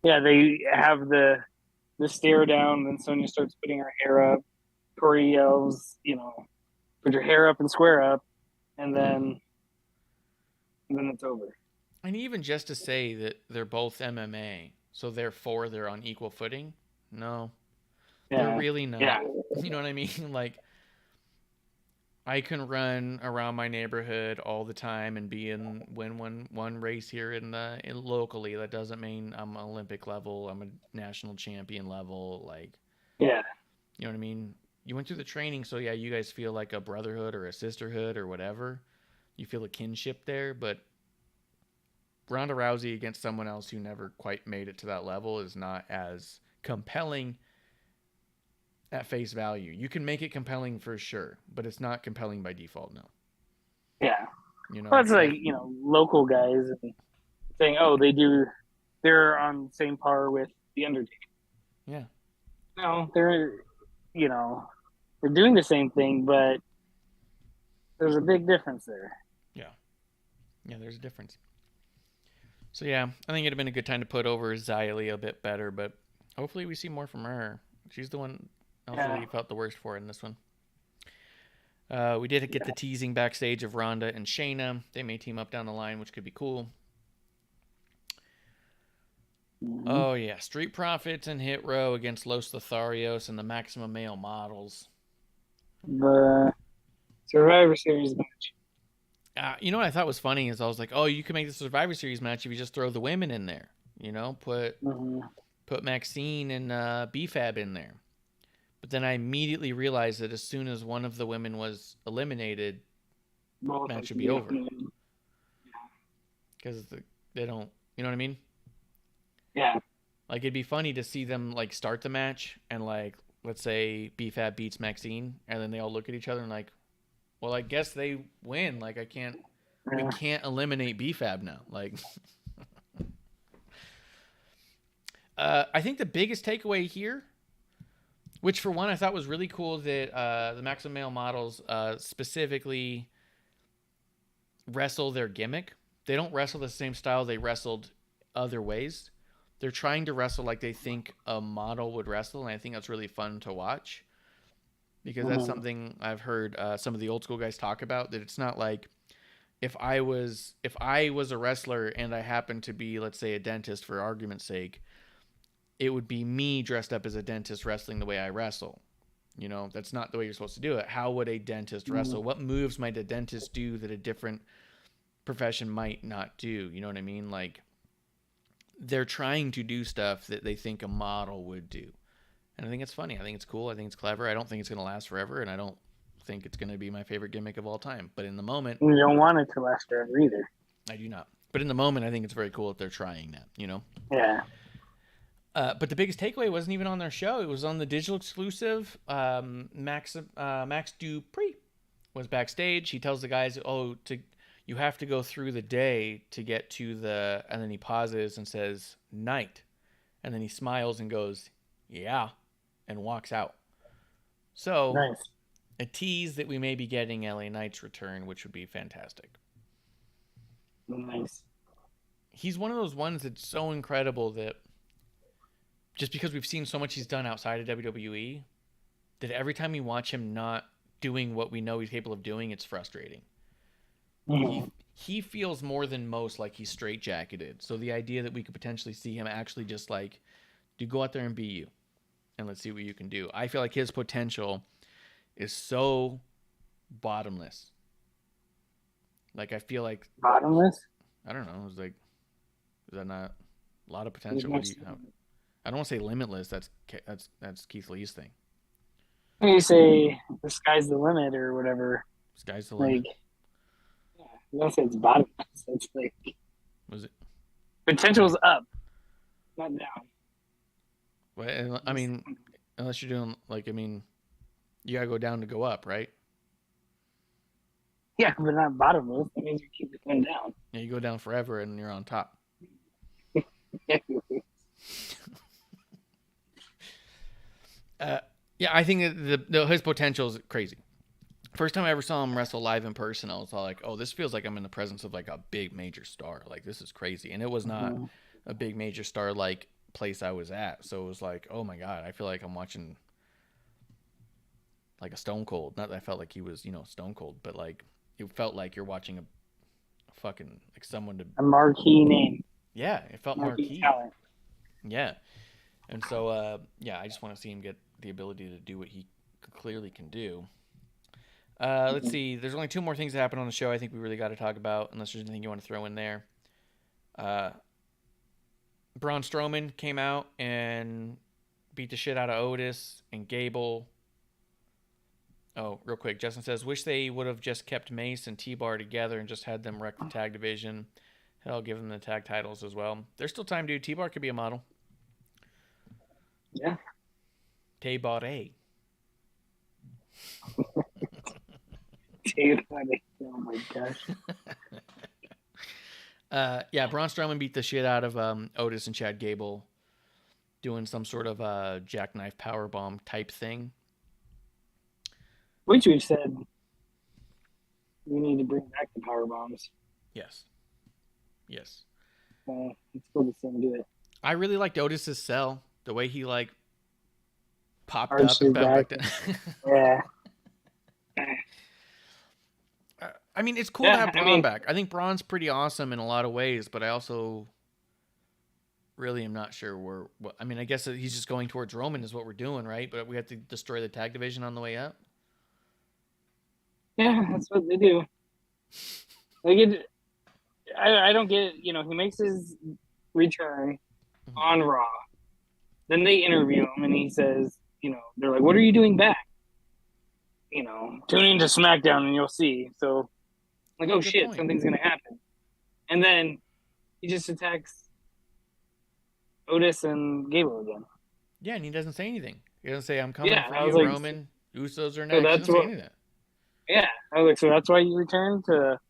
Yeah, they have the stare down, and Sonya starts putting her hair up. Corey yells, put your hair up and square up, and then it's over. And even just to say that they're both MMA, so therefore they're on equal footing, no. Yeah. They're really not. Yeah. You know what I mean? Like, I can run around my neighborhood all the time and win one race here in locally. That doesn't mean I'm Olympic level. I'm a national champion level. Like, yeah, you know what I mean? You went through the training, so yeah, you guys feel like a brotherhood or a sisterhood or whatever. You feel a kinship there, but Ronda Rousey against someone else who never quite made it to that level is not as compelling at face value. You can make it compelling for sure, but it's not compelling by default, no. Yeah. Well, it's like, local guys saying, oh, they're on the same par with The Undertaker. Yeah. No, they're doing the same thing, but there's a big difference there. Yeah. Yeah, there's a difference. So, yeah, I think it'd have been a good time to put over Xia Li a bit better, but hopefully we see more from her. She's the one also we felt the worst for in this one. We did get the teasing backstage of Ronda and Shayna. They may team up down the line, which could be cool. Mm-hmm. Oh, yeah. Street Profits and Hit Row against Los Lotharios and the Maximum Male Models. The Survivor Series match. You know what I thought was funny is I was like, oh, you can make the Survivor Series match if you just throw the women in there. Put Maxine and BFAB in there. But then I immediately realized that as soon as one of the women was eliminated, match should be over. Because they don't, you know what I mean? Yeah. Like, it'd be funny to see them, like, start the match and, like, let's say BFAB beats Maxine, and then they all look at each other and, like, well, I guess they win. Like, we can't eliminate BFAB now. Like, I think the biggest takeaway here, which for one I thought was really cool, that the Maximum Male Models specifically wrestle their gimmick. They don't wrestle the same style they wrestled other ways. They're trying to wrestle like they think a model would wrestle, and I think that's really fun to watch. Because that's something I've heard some of the old school guys talk about, that it's not like if I was a wrestler and I happened to be, let's say, a dentist for argument's sake, it would be me dressed up as a dentist wrestling the way I wrestle. That's not the way you're supposed to do it. How would a dentist wrestle? What moves might a dentist do that a different profession might not do? You know what I mean? Like, they're trying to do stuff that they think a model would do. And I think it's funny. I think it's cool. I think it's clever. I don't think it's going to last forever, and I don't think it's going to be my favorite gimmick of all time. But in the moment... You don't want it to last forever either. I do not. But in the moment, I think it's very cool that they're trying that, Yeah. But the biggest takeaway wasn't even on their show. It was on the digital exclusive. Max Dupree was backstage. He tells the guys, you have to go through the day to get to the, and then he pauses and says, night. And then he smiles and goes, yeah, and walks out. So, Nice. a tease that we may be getting LA Knight's return, which would be fantastic. Nice. He's one of those ones that's so incredible that just because we've seen so much he's done outside of WWE, that every time we watch him not doing what we know he's capable of doing, it's frustrating. Mm-hmm. He feels more than most like he's straitjacketed. So the idea that we could potentially see him actually just like, dude, go out there and be you, and let's see what you can do. I feel like his potential is so bottomless. Like, I feel like Bottomless? I don't know. It's like, is that not a lot of potential? What do you have? I don't want to say limitless. That's Keith Lee's thing. You say the sky's the limit or whatever. Sky's the limit. Like, yeah, I don't say it's bottomless. It's like Was it? potential's up, not down. Well, I mean, unless you're doing like, I mean, you gotta go down to go up, right? Yeah, but not bottomless. That means you keep going down. Yeah, you go down forever and you're on top. Yeah, I think that his potential is crazy. First time I ever saw him wrestle live in person, I was all like, "Oh, this feels like I'm in the presence of like a big major star. Like, this is crazy." And it was not a big major star like place I was at, so it was like, "Oh my god, I feel like I'm watching like a Stone Cold." Not that I felt like he was, Stone Cold, but like it felt like you're watching a fucking like someone to A marquee name. Yeah, it felt marquee. Talent. Yeah. And so, I just want to see him get the ability to do what he clearly can do. Let's see. There's only two more things that happen on the show I think we really got to talk about, unless there's anything you want to throw in there. Braun Strowman came out and beat the shit out of Otis and Gable. Oh, real quick. Justin says, wish they would have just kept Mace and T-Bar together and just had them wreck the tag division. Hell, give them the tag titles as well. There's still time, dude. T-Bar could be a model. Yeah. T-Bar. Oh my gosh. Braun Strowman beat the shit out of Otis and Chad Gable, doing some sort of jackknife powerbomb type thing. Which we've said we need to bring back the power bombs. Yes. Let's go to them do it. I really liked Otis's sell. The way he like popped Arched up and his back. Yeah. I mean, it's cool to have Braun back. I think Braun's pretty awesome in a lot of ways, but I also really am not sure I guess he's just going towards Roman is what we're doing, right? But we have to destroy the tag division on the way up. Yeah, that's what they do. Like I don't get it. He makes his return on Raw. Then they interview him, and he says, they're like, "What are you doing back?" Tune into Smackdown, and you'll see. So, like, oh shit, something's gonna happen. And then he just attacks Otis and Gable again. Yeah, and he doesn't say anything. He doesn't say, "I'm coming for you, like, Roman. Usos are next." So he doesn't say any of that. Yeah, I was like, so that's why you returned to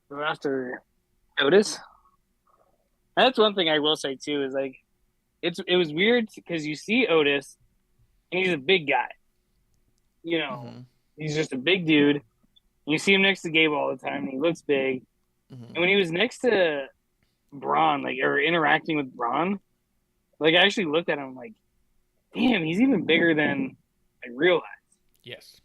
go after Otis? That's one thing I will say too is like, it was weird because you see Otis and he's a big guy. He's just a big dude. You see him next to Gable all the time and he looks big. And when he was next to Braun, or interacting with Braun, I actually looked at him like, damn, he's even bigger than I realized. Yes.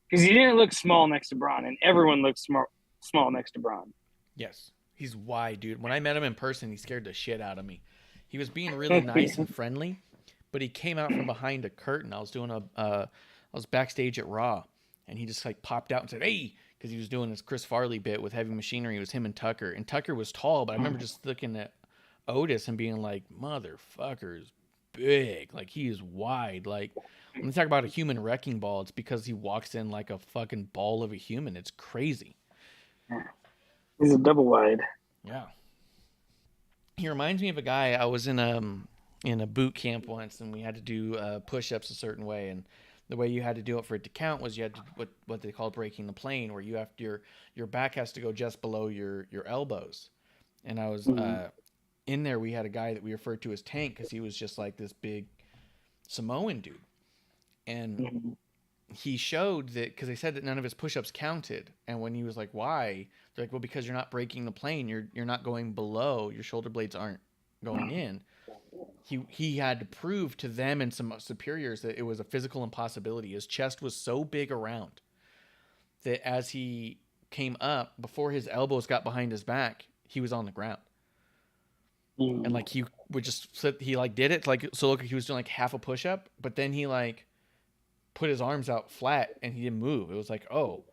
Because he didn't look small next to Braun, and everyone looked small next to Braun. Yes. He's wide, dude. When I met him in person, he scared the shit out of me. He was being really nice and friendly, but he came out from behind a curtain. I was backstage at Raw, and he just popped out and said, "Hey," because he was doing this Chris Farley bit with Heavy Machinery. It was him and Tucker. And Tucker was tall, but I remember just looking at Otis and being like, motherfucker's big. Like, he is wide. Like, when you talk about a human wrecking ball, it's because he walks in like a fucking ball of a human. It's crazy. He's a double wide. Yeah. He reminds me of a guy. I was in a boot camp once, and we had to do push-ups a certain way, and the way you had to do it for it to count was you had to what they call breaking the plane, where you have your back has to go just below your elbows. And I was in there. We had a guy that we referred to as Tank because he was just like this big Samoan dude, and he showed that because they said that none of his push-ups counted. And when he was like, "Why?" They're like, "Well, because you're not breaking the plane. You're not going below. Your shoulder blades aren't going in." He had to prove to them and some superiors that it was a physical impossibility. His chest was so big around that as he came up, before his elbows got behind his back, he was on the ground. And like he would just sit, he like did it like so look he was doing like half a push-up, but then he like put his arms out flat and he didn't move. It was like, oh,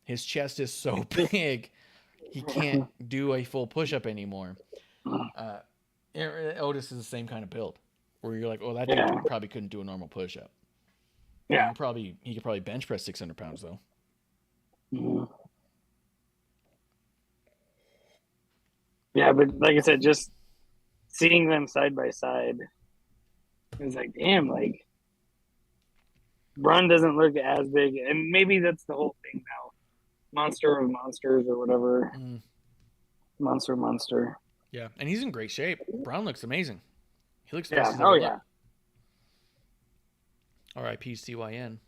his chest is so big he can't do a full push-up anymore. Otis is the same kind of build, where you're like, oh, that dude probably couldn't do a normal push-up. Yeah, he could probably bench press 600 pounds though. Yeah, but like I said, just seeing them side by side, it was like, damn, like Braun doesn't look as big, and maybe that's the whole thing now. Monster of monsters or whatever. Monster. Yeah, and he's in great shape. Braun looks amazing. He looks Yeah. fast as Oh ever yeah. looked. R.I.P. CYN.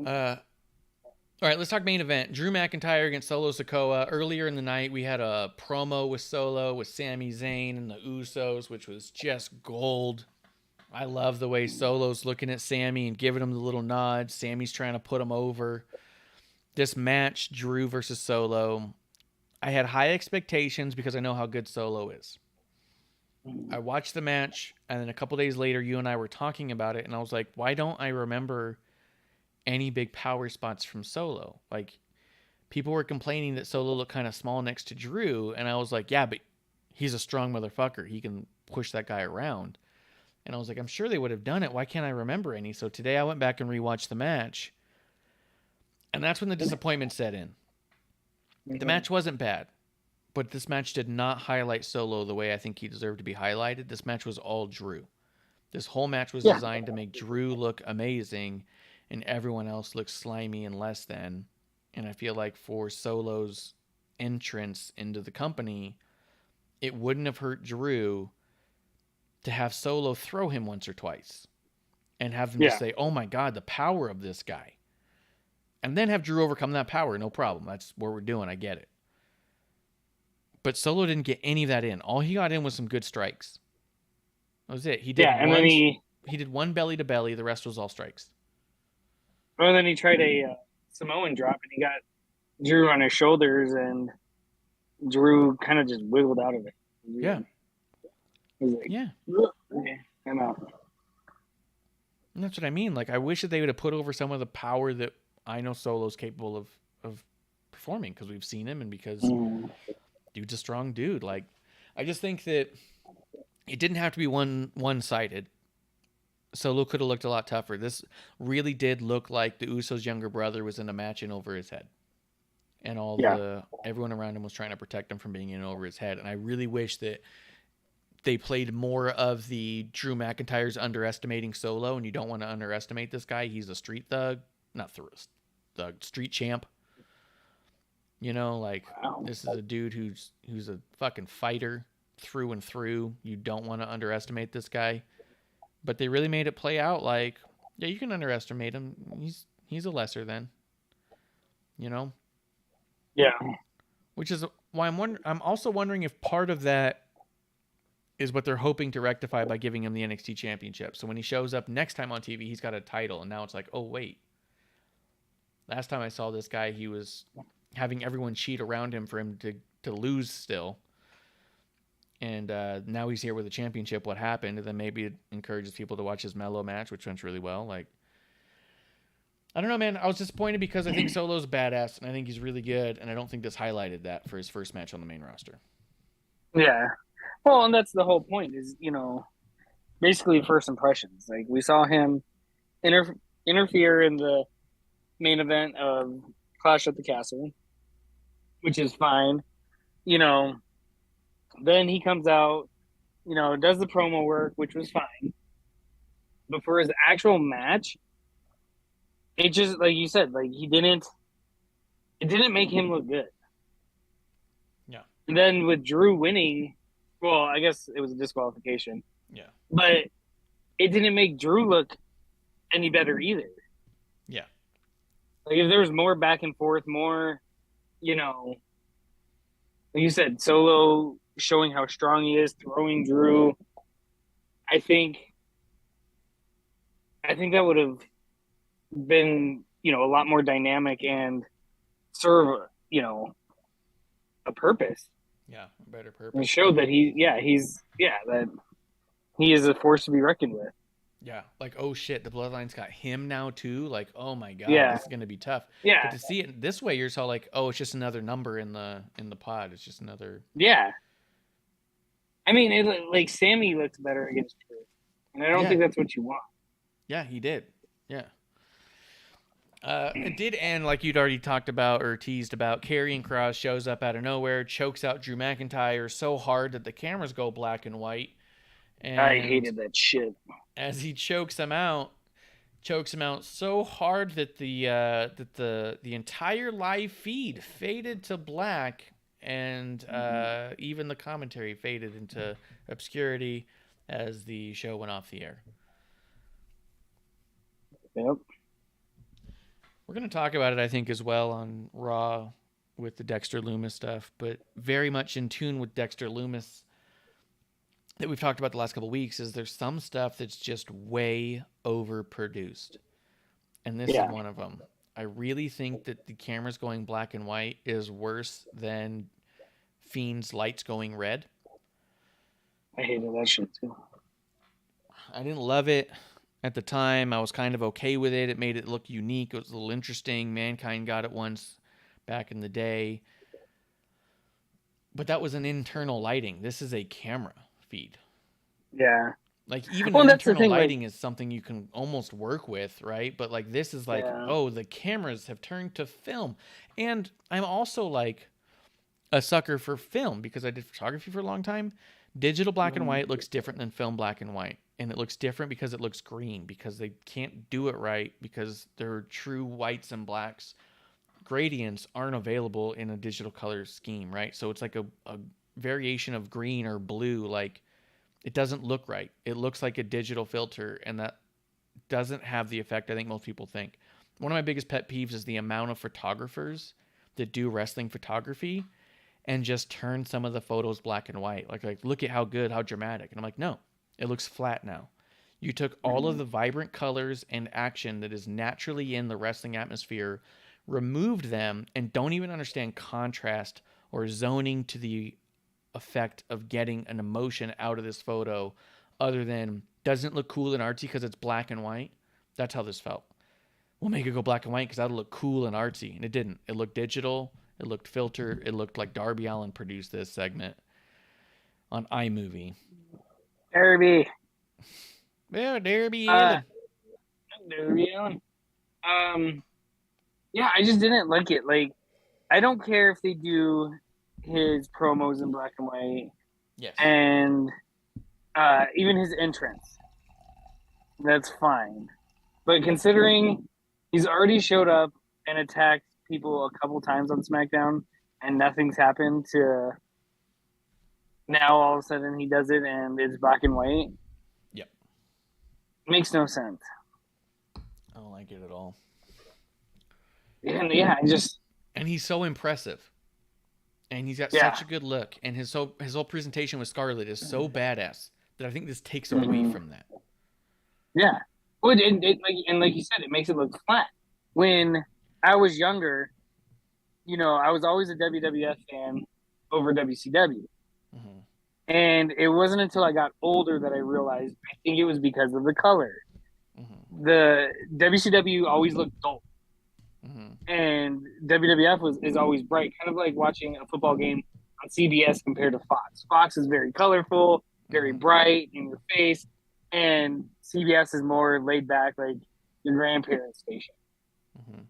All right, let's talk main event. Drew McIntyre against Solo Sikoa. Earlier in the night, we had a promo with Solo, with Sami Zayn and the Usos, which was just gold. I love the way Solo's looking at Sami and giving him the little nod. Sami's trying to put him over. This match, Drew versus Solo, I had high expectations because I know how good Solo is. I watched the match, and then a couple days later, you and I were talking about it, and I was like, why don't I remember any big power spots from Solo? Like, people were complaining that Solo looked kind of small next to Drew, and I was like, yeah, but he's a strong motherfucker. He can push that guy around. And I was like, I'm sure they would have done it. Why can't I remember any? So today I went back and rewatched the match, and that's when the disappointment set in. The match wasn't bad, but this match did not highlight Solo the way I think he deserved to be highlighted. This match was all Drew. This whole match was designed to make Drew look amazing and everyone else look slimy and less than. And I feel like for Solo's entrance into the company, it wouldn't have hurt Drew to have Solo throw him once or twice and have him just say, oh my God, the power of this guy. And then have Drew overcome that power. No problem. That's what we're doing. I get it. But Solo didn't get any of that in. All he got in was some good strikes. That was it. He did then he did one belly to belly. The rest was all strikes. Well, then he tried a Samoan drop, and he got Drew on his shoulders, and Drew kind of just wiggled out of it. Yeah. He was like, okay, I'm out. And that's what I mean. Like, I wish that they would have put over some of the power that I know Solo's capable of performing, because we've seen him and because dude's a strong dude. Like, I just think that it didn't have to be one-sided. Solo could have looked a lot tougher. This really did look like the Usos' younger brother was in a match in over his head. And everyone around him was trying to protect him from being in over his head. And I really wish that they played more of the Drew McIntyre's underestimating Solo, and you don't want to underestimate this guy. He's a street thug. Not thug, street champ. You know, like, this is a dude who's a fucking fighter through and through. You don't want to underestimate this guy. But they really made it play out like, yeah, you can underestimate him. He's a lesser than. You know? Yeah. Which is why I'm also wondering if part of that is what they're hoping to rectify by giving him the NXT championship. So when he shows up next time on TV, he's got a title, and now it's like, oh wait. Last time I saw this guy, he was having everyone cheat around him for him to lose still. And now he's here with a championship. What happened? And then maybe it encourages people to watch his Mello match, which went really well. Like, I don't know, man. I was disappointed because I think Solo's badass, and I think he's really good, and I don't think this highlighted that for his first match on the main roster. Yeah. Well, and that's the whole point is, basically first impressions. Like, we saw him interfere in the main event of Clash at the Castle, which is fine. Then he comes out, does the promo work, which was fine. But for his actual match, it just, like you said, like it didn't make him look good. Yeah. And then with Drew winning, well, I guess it was a disqualification. Yeah. But it didn't make Drew look any better either. Yeah. Like if there was more back and forth, more, like you said, Solo showing how strong he is, throwing Drew, I think that would have been, a lot more dynamic and serve, a purpose. Yeah, a better purpose. And showed that that he is a force to be reckoned with. Yeah, like, oh shit, the Bloodline's got him now too. Like, oh my god, Yeah. this is gonna be tough. Yeah. But to see it this way, you're so like, oh, it's just another number in the pod. It's just another. Yeah. I mean, like Sammy looks better against Drew, and I don't think that's what you want. Yeah, he did. Yeah. It did end like you'd already talked about or teased about. Karrion Kross shows up out of nowhere, chokes out Drew McIntyre so hard that the cameras go black and white. And I hated that shit. As he chokes him out so hard that the entire live feed faded to black, and even the commentary faded into obscurity as the show went off the air. Yep. We're going to talk about it, I think, as well on Raw with the Dexter Lumis stuff, but very much in tune with Dexter Lumis that we've talked about the last couple of weeks is there's some stuff that's just way overproduced. And this is one of them. I really think that the cameras going black and white is worse than Fiend's lights going red. I hated that shit too. I didn't love it. At the time, I was kind of okay with it. It made it look unique. It was a little interesting. Mankind got it once back in the day. But that was an internal lighting. This is a camera feed. Yeah. Like, even that's the internal thing, lighting is something you can almost work with, right? But, like, this is like, oh, the cameras have turned to film. And I'm also, like, a sucker for film because I did photography for a long time. Digital black and white looks different than film black and white. And it looks different because it looks green, because they can't do it right, because they're true whites and blacks. Gradients aren't available in a digital color scheme, right? So it's like a variation of green or blue. Like, it doesn't look right. It looks like a digital filter, and that doesn't have the effect I think most people think. One of my biggest pet peeves is the amount of photographers that do wrestling photography and just turn some of the photos black and white. Like look at how good, how dramatic. And I'm like, no. It looks flat now. You took all of the vibrant colors and action that is naturally in the wrestling atmosphere, removed them, and don't even understand contrast or zoning to the effect of getting an emotion out of this photo other than doesn't look cool and artsy because it's black and white. That's how this felt. We'll make it go black and white because that'll look cool and artsy. And it didn't. It looked digital. It looked filtered. It looked like Darby Allin produced this segment on iMovie. Derby. Yeah, Darby Allin. Derby Allin. Yeah, I just didn't like it. Like, I don't care if they do his promos in black and white. Yes. And even his entrance. That's fine. But considering he's already showed up and attacked people a couple times on SmackDown and nothing's happened to now all of a sudden he does it and it's black and white. Yep. Makes no sense. I don't like it at all. And yeah, and he's so impressive. And he's got such a good look. And his whole presentation with Scarlett is so badass that I think this takes away from that. Yeah. Well, like you said, it makes it look flat. When I was younger, I was always a WWF fan over WCW. Mm-hmm. And it wasn't until I got older that I realized I think it was because of the color. Mm-hmm. The WCW always looked dull. Mm-hmm. And WWF is always bright, kind of like watching a football game on CBS compared to Fox. Fox is very colorful, very bright in your face, and CBS is more laid back, like your grandparents' station. Mm-hmm.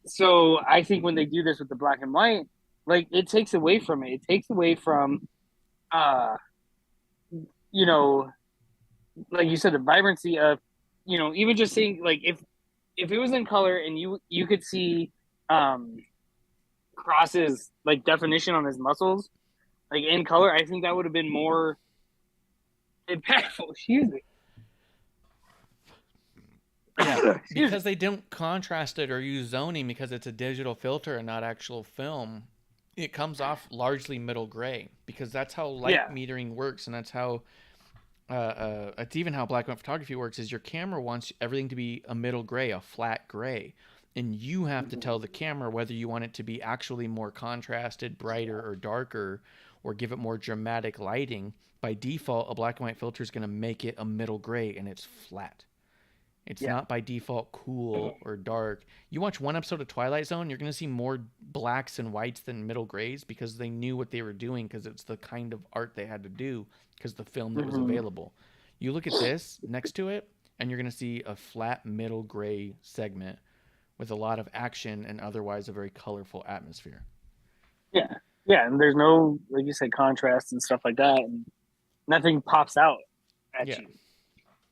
So I think when they do this with the black and white, like it takes away from it. It takes away from, like you said, the vibrancy of even just seeing like if it was in color and you could see Kross's like definition on his muscles, like in color, I think that would have been more impactful. Excuse me. Yeah, because they don't contrast it or use zoning because it's a digital filter and not actual film. It comes off largely middle gray because that's how light metering works, and that's how it's even how black and white photography works. Is your camera wants everything to be a middle gray, a flat gray, and you have to tell the camera whether you want it to be actually more contrasted, brighter, or darker, or give it more dramatic lighting. By default, a black and white filter is going to make it a middle gray, and it's flat. It's not by default cool or dark. You watch one episode of Twilight Zone, you're going to see more blacks and whites than middle grays because they knew what they were doing because it's the kind of art they had to do because the film that was available. You look at this next to it, and you're going to see a flat middle gray segment with a lot of action and otherwise a very colorful atmosphere. Yeah. Yeah, and there's no, like you said, contrast and stuff like that, and nothing pops out at you.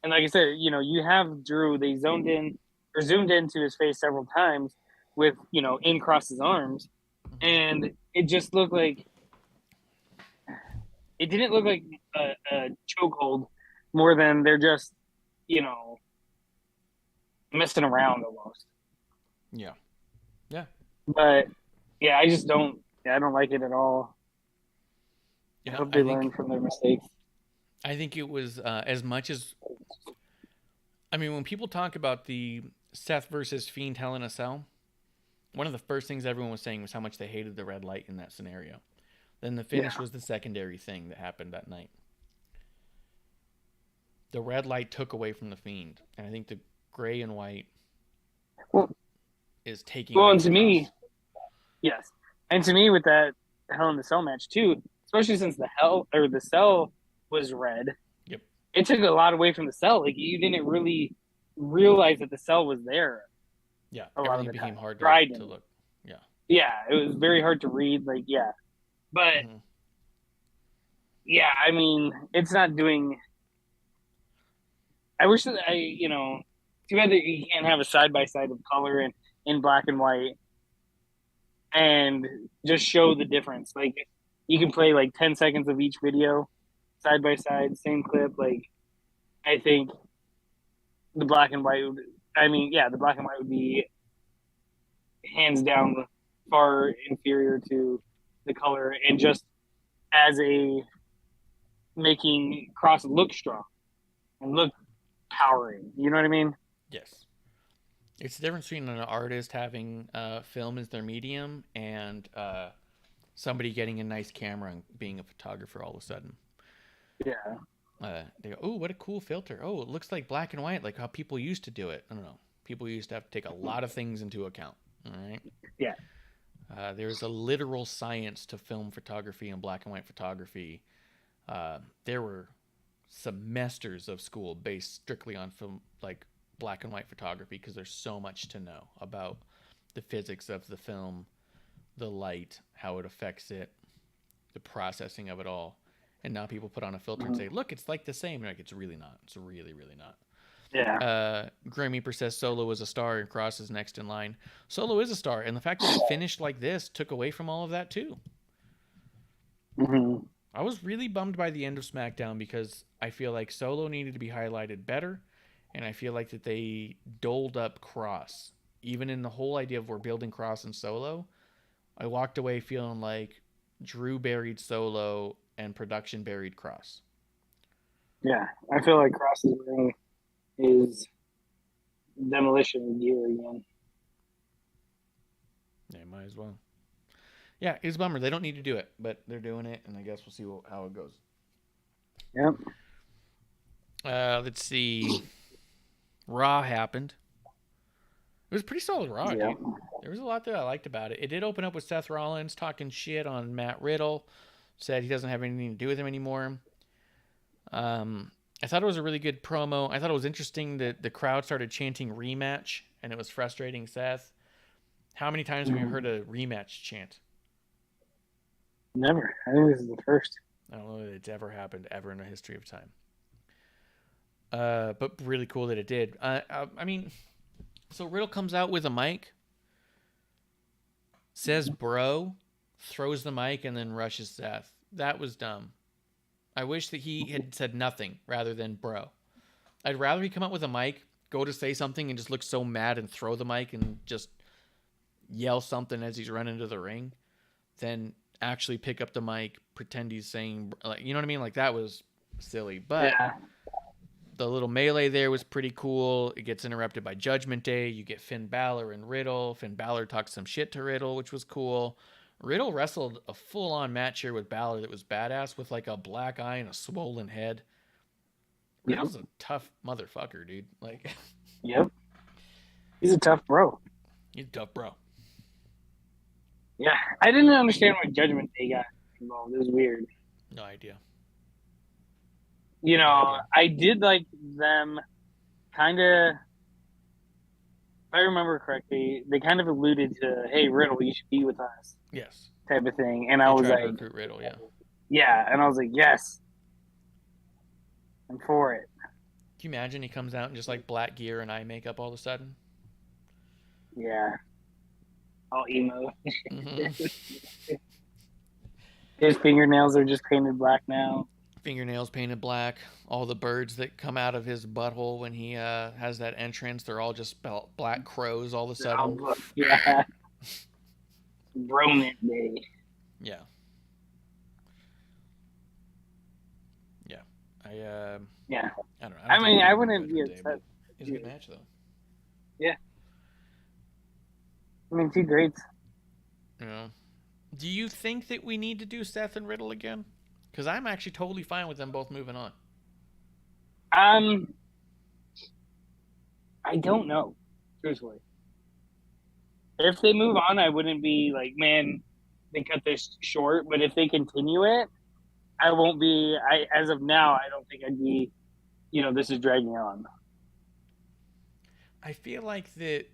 And like I said, you have Drew, they zoomed into his face several times with, in Kross's arms. And it just looked like, it didn't look like a chokehold more than they're just, messing around almost. Yeah. Yeah. But yeah, I just don't like it at all. I hope they learn from their mistakes. I think it was as much as, when people talk about the Seth versus Fiend Hell in a Cell, one of the first things everyone was saying was how much they hated the red light in that scenario. Then the finish was the secondary thing that happened that night. The red light took away from the Fiend, and I think the gray and white is taking. Well, and to me, yes, and to me with that Hell in the Cell match too, especially since the cell was red. Yep. It took a lot away from the cell. Like you didn't really realize that the cell was there. Yeah. Everything became hard to look. Yeah. Yeah, it was very hard to read. Like, yeah, but yeah, it's not doing. I wish that too bad that you can't have a side by side of color and in black and white, and just show the difference. Like, you can play like 10 seconds of each video side by side, same clip. Like, I think the black and white the black and white would be hands down far inferior to the color, and just as a making Kross look strong and look powering. You know what I mean? Yes. It's the difference between an artist having film as their medium and somebody getting a nice camera and being a photographer all of a sudden. Yeah. They go, oh, what a cool filter. Oh, it looks like black and white, like how people used to do it. I don't know. People used to have to take a lot of things into account. All right. Yeah. There's a literal science to film photography and black and white photography. There were semesters of school based strictly on film, like black and white photography, because there's so much to know about the physics of the film, the light, how it affects it, the processing of it all. And now people put on a filter and say, look, it's like the same. Like, it's really not. It's really, really not. Yeah. Grim Reaper says Solo is a star and Kross is next in line. Solo is a star, and the fact that it finished like this took away from all of that too. I was really bummed by the end of Smackdown because I feel like Solo needed to be highlighted better, and I feel like that they doled up Kross. Even in the whole idea of we're building Kross and Solo, I walked away feeling like Drew buried Solo and production buried Kross. Yeah, I feel like Kross is wearing his demolition gear again. Yeah, might as well. Yeah, it's a bummer. They don't need to do it, but they're doing it, and I guess we'll see how it goes. Yep. Let's see. Raw happened. It was a pretty solid Raw, dude. There was a lot that I liked about it. It did open up with Seth Rollins talking shit on Matt Riddle. Said he doesn't have anything to do with him anymore. I thought it was a really good promo. I thought it was interesting that the crowd started chanting rematch, and it was frustrating Seth. How many times have you heard a rematch chant? Never. I think this is the first. I don't know that it's ever happened ever in the history of time. But really cool that it did. I mean, so Riddle comes out with a mic, says bro, throws the mic, and then rushes Seth. That was dumb. I wish that he had said nothing rather than bro. I'd rather he come out with a mic, go to say something, and just look so mad and throw the mic and just yell something as he's running to the ring than actually pick up the mic, pretend he's saying, like, you know what I mean? Like, that was silly. But Yeah. the little melee there was pretty cool. It gets interrupted by Judgment Day. You get Finn Balor and Riddle. Finn Balor talks some shit to Riddle, which was cool. Riddle wrestled a full-on match here with Balor that was badass with like a black eye and a swollen head. Riddle's a tough motherfucker, dude. Like, Yep. He's a tough bro. he's a tough bro. Yeah. I didn't understand why Judgment Day got involved. It was weird. No idea. You know, I did like them kind of, if I remember correctly, they kind of alluded to, hey, Riddle, you should be with us, Yes. type of thing. And I They was tried to like, recruit Riddle, yeah. yeah. And I was like, yes. I'm for it. Can you imagine he comes out in just like black gear and eye makeup all of a sudden? Yeah. All emo. Mm-hmm. His fingernails are just painted black now. Fingernails painted black. All the birds that come out of his butthole when he has that entrance, they're all just black crows all of a sudden. Yeah. Roman Day. Yeah. Yeah. Yeah. I don't know. I mean, I wouldn't wouldn't be upset. It was a good match, though. Yeah. I mean, two greats. Yeah. Do you think that we need to do Seth and Riddle again? Because I'm actually totally fine with them both moving on. I don't know, truthfully. If they move on, I wouldn't be like, man, they cut this short. But if they continue it, I won't be. As of now, I don't think I'd be. This is dragging on. I feel like that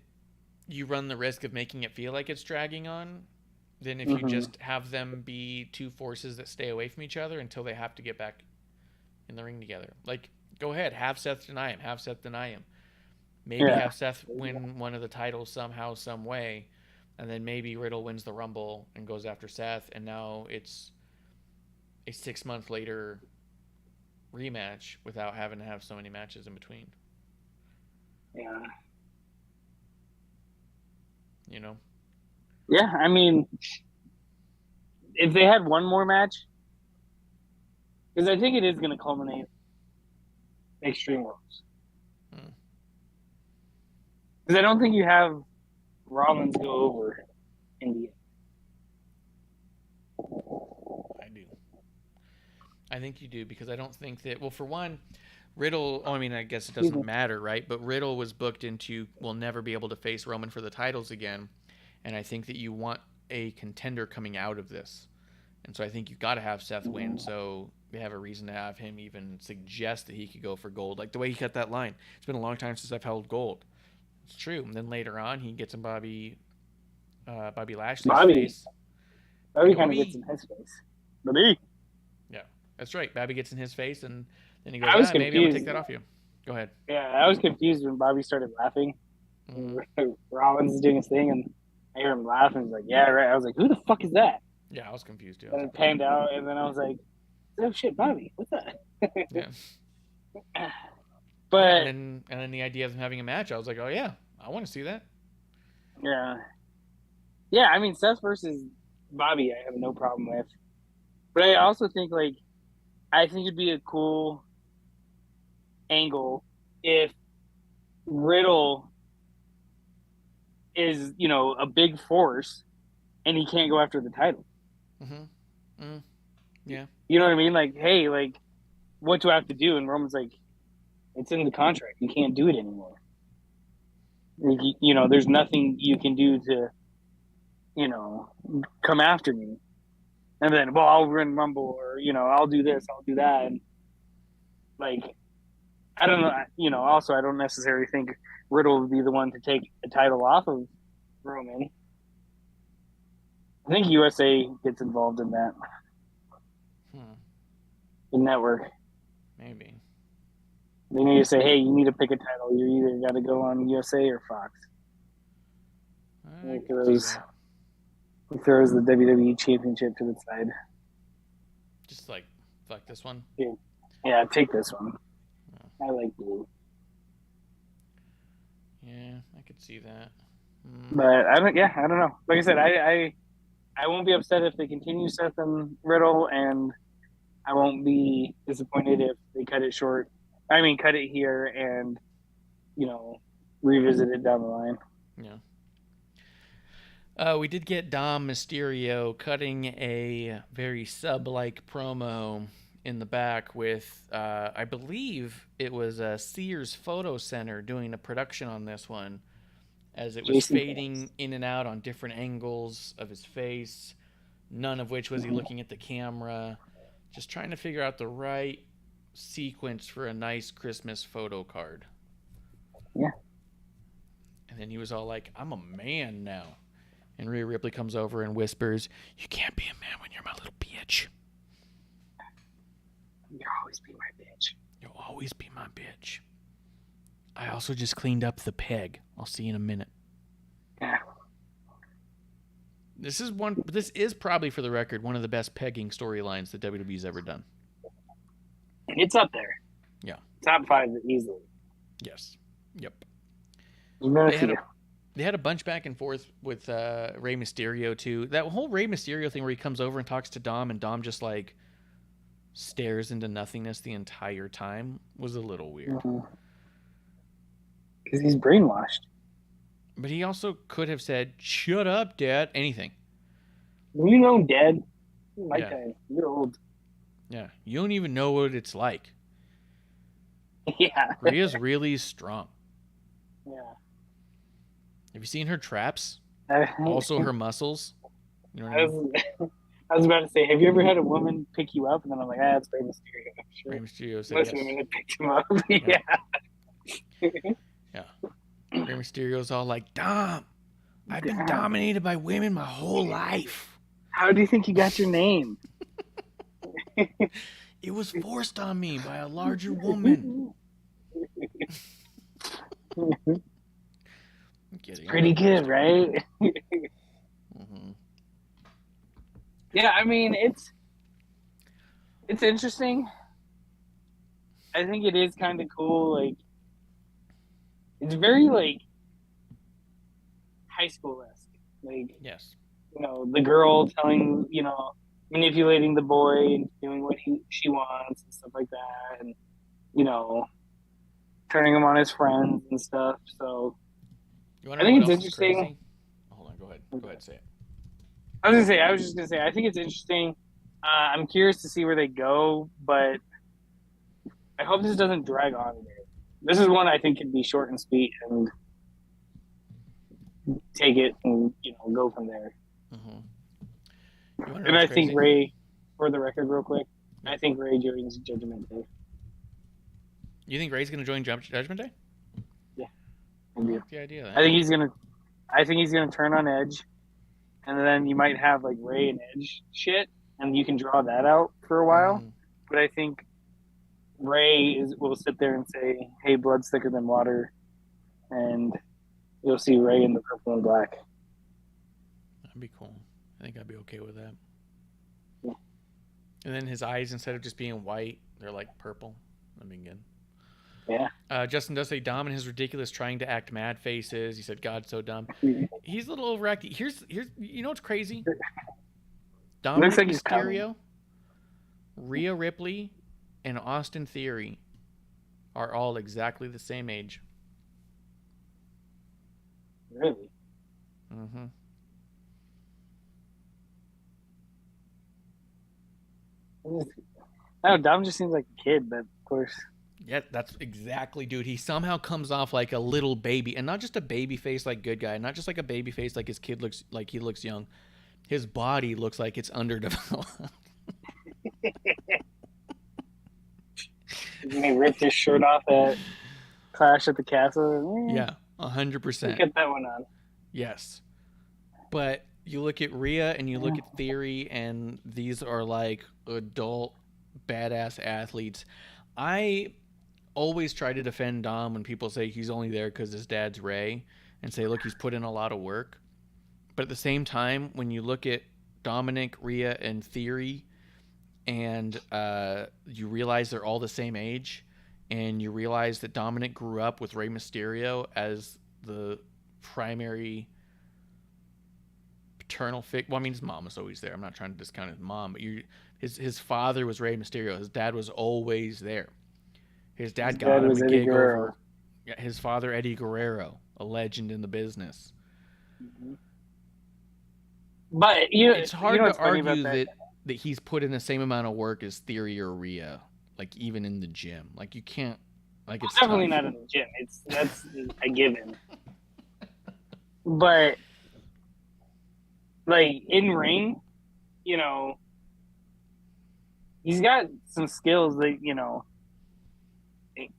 you run the risk of making it feel like it's dragging on than if you just have them be two forces that stay away from each other until they have to get back in the ring together. Like, go ahead, have Seth deny him. Have Seth deny him. Maybe have Seth win one of the titles somehow, some way, and then maybe Riddle wins the Rumble and goes after Seth, and now it's a 6 month later rematch without having to have so many matches in between. Yeah. You know? Yeah, I mean, if they had one more match, because I think it is going to culminate Extreme Rules. Because I don't think you have Rollins go over India. I do. I think you do, because I don't think that, well, for one, Riddle, I mean, I guess it doesn't matter, right? But Riddle was booked into, will never be able to face Roman for the titles again. And I think that you want a contender coming out of this. And so I think you've got to have Seth win, so they have a reason to have him even suggest that he could go for gold. Like the way he cut that line. It's been a long time since I've held gold. It's true. And then later on, he gets in Bobby Lashley's face. Bobby kind of gets in his face. Bobby. Yeah, that's right. Bobby gets in his face, and then he goes, maybe I'm going to take that off you. Go ahead. Yeah, I was confused when Bobby started laughing. Rollins is doing his thing, and I hear him laugh, and he's like, yeah, right. I was like, who the fuck is that? Yeah, I was confused, too. And it panned out, and then I was like, oh, shit, Bobby. What's that? Yeah. But and then the idea of him having a match, I was like, oh yeah, I want to see that. Yeah. I mean, Seth versus Bobby, I have no problem with. But I also think I think it'd be a cool angle if Riddle is a big force and he can't go after the title. Yeah. You know what I mean? Like, hey, what do I have to do? And Roman's like, it's in the contract. You can't do it anymore. There's nothing you can do to, come after me. And then, well, I'll win Rumble, or, I'll do this, I'll do that. And, I don't know. Also, I don't necessarily think Riddle would be the one to take the title off of Roman. I think USA gets involved in that. The network. Maybe. They need to say, hey, you need to pick a title. You either got to go on USA or Fox. I It can see throws that. the WWE Championship to the side. Just like, fuck this one. Yeah, take this one. I like blue. Yeah, I could see that. But I don't know. Like I said, I won't be upset if they continue Seth and Riddle, and I won't be disappointed if they cut it short. I mean, cut it here and, revisit it down the line. Yeah. We did get Dom Mysterio cutting a very sub-like promo in the back with, I believe it was Sears Photo Center doing a production on this one, as it was Jason fading in and out on different angles of his face, none of which was he looking at the camera, just trying to figure out the right sequence for a nice Christmas photo card. Yeah. And then he was all like, I'm a man now. And Rhea Ripley comes over and whispers, you can't be a man when you're my little bitch. You'll always be my bitch. You'll always be my bitch. I also just cleaned up the peg. I'll see you in a minute. Yeah. This is probably, for the record, one of the best pegging storylines that WWE's ever done. It's up there. Yeah. Top 5 easily. Yes. Yep. They had a bunch back and forth with Rey Mysterio, too. That whole Rey Mysterio thing where he comes over and talks to Dom, and Dom just, like, stares into nothingness the entire time was a little weird. Because he's brainwashed. But he also could have said, shut up, Dad. Anything. Dad. My time. You're old. Yeah. You don't even know what it's like. Yeah. Rhea's really strong. Yeah. Have you seen her traps? Also her muscles? You know what I mean? I was about to say, have you ever had a woman pick you up? And then I'm like, that's Rey Mysterio. Sure. Rey Mysterio said Most yes. women have picked him up. Yeah. Yeah. Rey Mysterio's all like, Dom, I've been dominated by women my whole life. How do you think you got your name? It was forced on me by a larger woman. Pretty good, right? Mm-hmm. Yeah, I mean, it's interesting. I think it is kind of cool. Like, it's very, like, high school-esque. Like, yes. The girl telling, manipulating the boy and doing what she wants and stuff like that. And, turning him on his friends and stuff. So, I think it's interesting. Crazy? Hold on, go ahead. Go ahead, say it. I was just going to say, I think it's interesting. I'm curious to see where they go, but I hope this doesn't drag on. This is one I think could be short and sweet and take it and, go from there. Mm-hmm. And I think Ray, for the record real quick, I think Ray joins Judgment Day. You think Ray's going to join Judgment Day? Yeah. I like the idea of that. I think he's gonna turn on Edge, and then you might have like Ray and Edge shit, and you can draw that out for a while. But I think Ray will sit there and say, "Hey, blood's thicker than water," and you'll see Ray in the purple and black. That'd be cool. I think I'd be okay with that. Yeah. And then his eyes, instead of just being white, they're like purple. That'd be good. Yeah. Justin does say Dom and his ridiculous trying to act mad faces. He said, "God's so dumb." He's a little overacting. Here's you know what's crazy? Dominic like he's Mysterio, Rhea Ripley, and Austin Theory are all exactly the same age. Really? Mm-hmm. No, Dom just seems like a kid, but of course. Yeah, that's exactly, dude. He somehow comes off like a little baby, and not just a baby face like good guy, not just like a baby face like his kid looks like he looks young. His body looks like it's underdeveloped. He ripped his shirt off at Clash at the Castle. Yeah, 100%. Get that one on. Yes, but you look at Rhea and you look at Theory, and these are like adult badass athletes. I always try to defend Dom when people say he's only there because his dad's Ray, and say, look, he's put in a lot of work. But at the same time, when you look at Dominic, Rhea, and Theory, and you realize they're all the same age, and you realize that Dominic grew up with Rey Mysterio as the primary paternal figure. Well, I mean, his mom was always there. I'm not trying to discount his mom, but his father was Rey Mysterio. His dad was always there. His dad got him a gig over. Yeah, his father, Eddie Guerrero, a legend in the business. Mm-hmm. But it's hard to argue that he's put in the same amount of work as Theory or Rhea, like even in the gym. Like you can't, like it's definitely not in the gym. That's a given. But like in ring, you know, he's got some skills that, you know,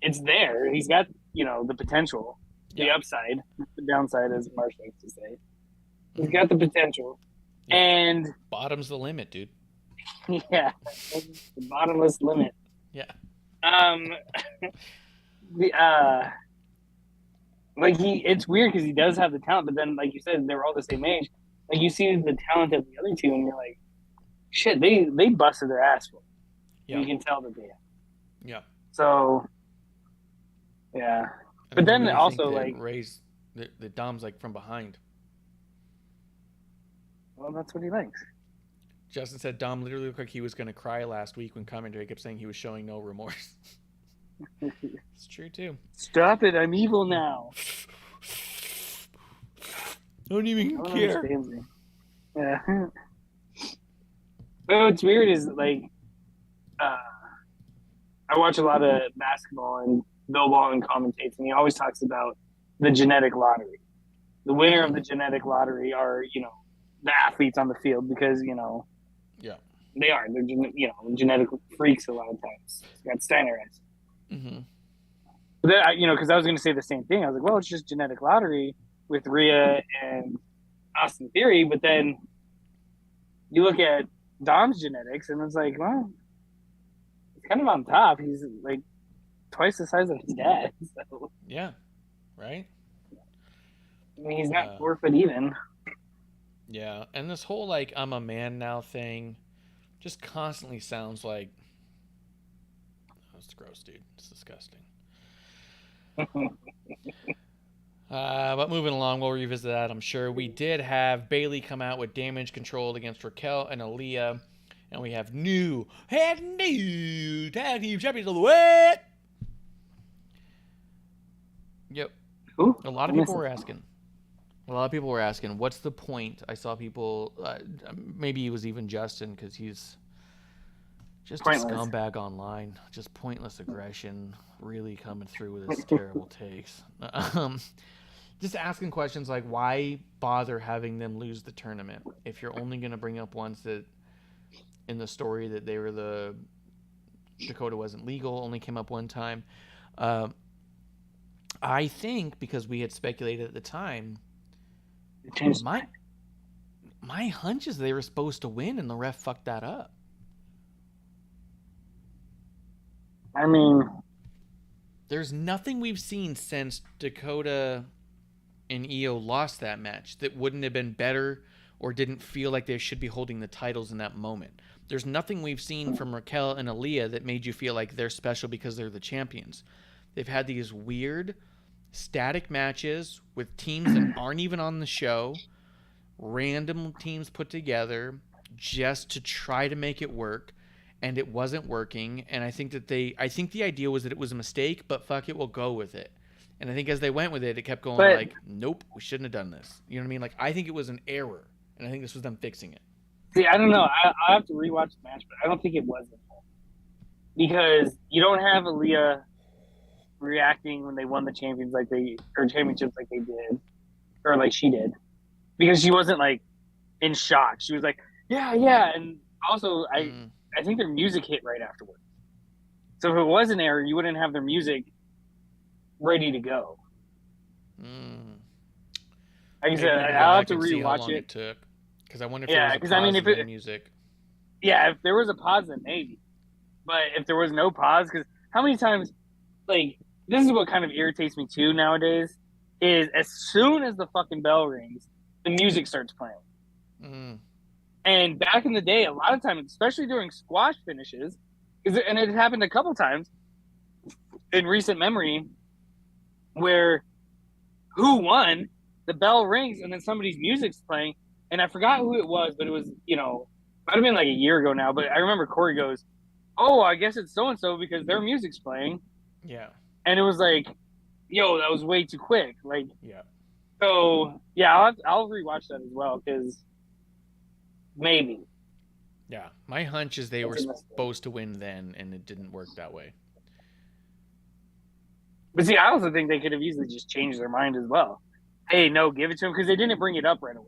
it's there. He's got, you know, the potential, the upside, the downside, as Marsh likes to say. He's got the potential. Yeah. And bottom's the limit, dude. Yeah, the bottomless limit. Yeah. It's weird because he does have the talent, but then, like you said, they were all the same age. Like you see the talent of the other two, and you're like, shit, they busted their ass for it. Yeah. You can tell that they have. Yeah. So, yeah, but then really also like Ray's the Dom's like from behind. Well, that's what he likes. Justin said Dom literally looked like he was going to cry last week when commentary kept saying he was showing no remorse. It's true, too. Stop it. I'm evil now. Don't even care. Yeah. But what's weird is, like, I watch a lot of basketball, and Bill Walton commentates, and he always talks about the genetic lottery. The winner of the genetic lottery are, you know, the athletes on the field because, you know, they are. They're, you know, genetic freaks a lot of times. Got Steiner eyes. Mm-hmm. But then, you know, because I was going to say the same thing. I was like, well, it's just genetic lottery with Rhea and Austin Theory. But then you look at Dom's genetics, and it's like, well, he's kind of on top. He's like twice the size of his dad. So. Yeah, right? I mean, he's not 4 foot even. Yeah, and this whole, like, I'm a man now thing just constantly sounds like... Oh, it's gross, dude. It's disgusting. But moving along, we'll revisit that, I'm sure. We did have Bayley come out with damage control against Raquel and Aaliyah, and we have new tag team champions of the week! Yep. Ooh, A lot of people were asking, what's the point? I saw people, maybe it was even Justin, because he's just pointless. A scumbag online. Just pointless aggression, really coming through with his terrible takes. Just asking questions like, why bother having them lose the tournament if you're only going to bring up ones that, in the story that they were Dakota wasn't legal, only came up one time. I think because we had speculated at the time, my hunch is they were supposed to win and the ref fucked that up. I mean, there's nothing we've seen since Dakota and Io lost that match that wouldn't have been better or didn't feel like they should be holding the titles in that moment. There's nothing we've seen from Raquel and Aaliyah that made you feel like they're special because they're the champions. They've had these weird static matches with teams that aren't even on the show, random teams put together just to try to make it work, and it wasn't working. And I think the idea was that it was a mistake, but fuck it, we'll go with it. And I think as they went with it, it kept going like, nope, we shouldn't have done this. You know what I mean? Like, I think it was an error, and I think this was them fixing it. See, I don't know. I have to rewatch the match, but I don't think it was an error. Because you don't have Aaliyah reacting when they won the championships like they did, or like she did, because she wasn't like in shock. She was like, yeah, and also I think their music hit right afterwards. So if it was an error, you wouldn't have their music ready to go. Like I said, I'll have to rewatch it. Because I wonder if there was a pause in the music. Yeah, if there was a pause, then maybe. But if there was no pause, because how many times like, this is what kind of irritates me too nowadays, is as soon as the fucking bell rings, the music starts playing. Mm. And back in the day, a lot of times, especially during squash finishes, and it happened a couple times in recent memory, where who won, the bell rings, and then somebody's music's playing, and I forgot who it was, but it was, might have been like a year ago now, but I remember Corey goes, "Oh, I guess it's so-and-so because their music's playing." Yeah. And it was like, yo, that was way too quick. Like, Yeah. so, yeah, I'll rewatch that as well, because maybe. Yeah. My hunch is they were That's a mistake. supposed to win then, and it didn't work that way. But see, I also think they could have easily just changed their mind as well. Hey, no, give it to him, because they didn't bring it up right away.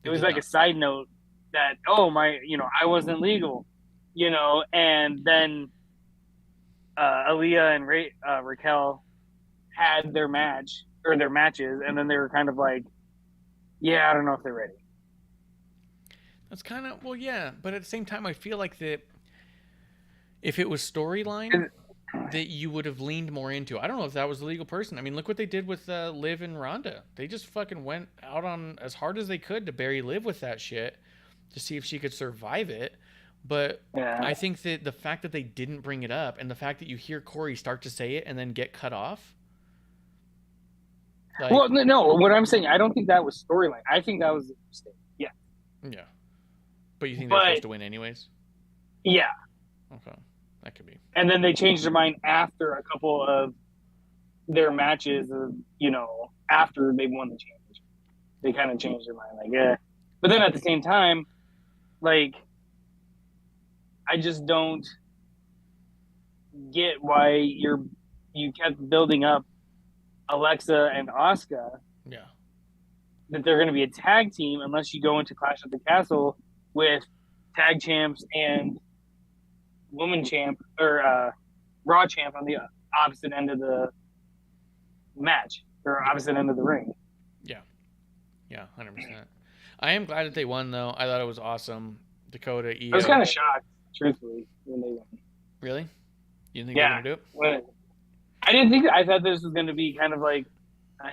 It was like a side note that, oh, I wasn't legal, and then Aaliyah and Raquel had their matches, and then they were kind of like, yeah, I don't know if they're ready. That's kind of, well, yeah, but at the same time, I feel like that if it was storyline, that you would have leaned more into. I don't know if that was the legal person. I mean, look what they did with Liv and Ronda. They just fucking went out on as hard as they could to bury Liv with that shit to see if she could survive it. But Yeah. I think that the fact that they didn't bring it up and the fact that you hear Corey start to say it and then get cut off. Like, Well, no, what I'm saying, I don't think that was storyline. I think that was a mistake. Yeah. yeah. But you think they're supposed to win anyways? Yeah. Okay. That could be. And then they changed their mind after a couple of their matches, after they won the championship. They kind of changed their mind, like, yeah. But then at the same time, like, I just don't get why you kept building up Alexa and Asuka, Yeah. that they're going to be a tag team unless you go into Clash at the Castle with tag champs and woman champ, or Raw champ on the opposite end of the match, or opposite end of the ring. Yeah, 100%. I am glad that they won, though. I thought it was awesome. Dakota, Io. I was kind of shocked, truthfully, when they won. Really? You didn't think they were going to do it? When, I thought this was going to be kind of like,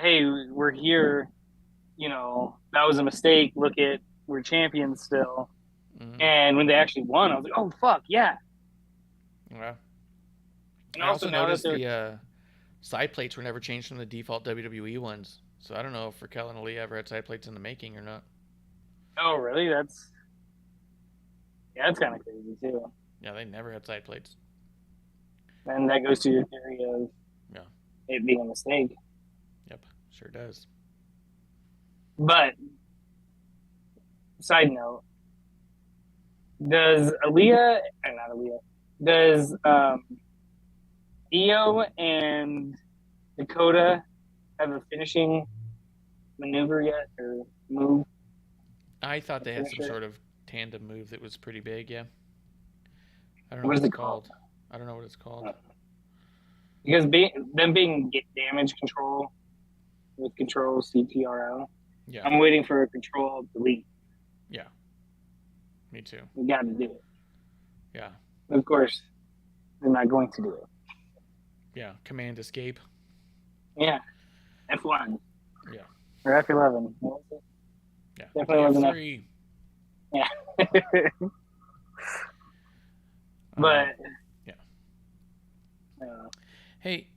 hey, we're here, that was a mistake. We're champions still. Mm-hmm. And when they actually won, I was like, oh, fuck, yeah. Yeah. And I also now noticed that the side plates were never changed from the default WWE ones. So I don't know if Raquel and Aaliyah ever had side plates in the making or not. Oh, really? That's kind of crazy, too. Yeah, they never had side plates. And that goes to your theory of it being a mistake. Yep, sure does. But, side note, does Io and Dakota have a finishing maneuver yet, or move? I thought they had some sort of tandem move that was pretty big, yeah. I don't know What is what it it's called. I don't know what it's called. Because them being damage control with control CTRL, Yeah. I'm waiting for a control delete. Yeah. Me too. We got to do it. Yeah. Of course, they're not going to do it. Yeah. Command escape. Yeah. F1. Yeah. Or F11. What was it? Yeah. Definitely wasn't F. F3. Yeah. But yeah. Uh, Hey,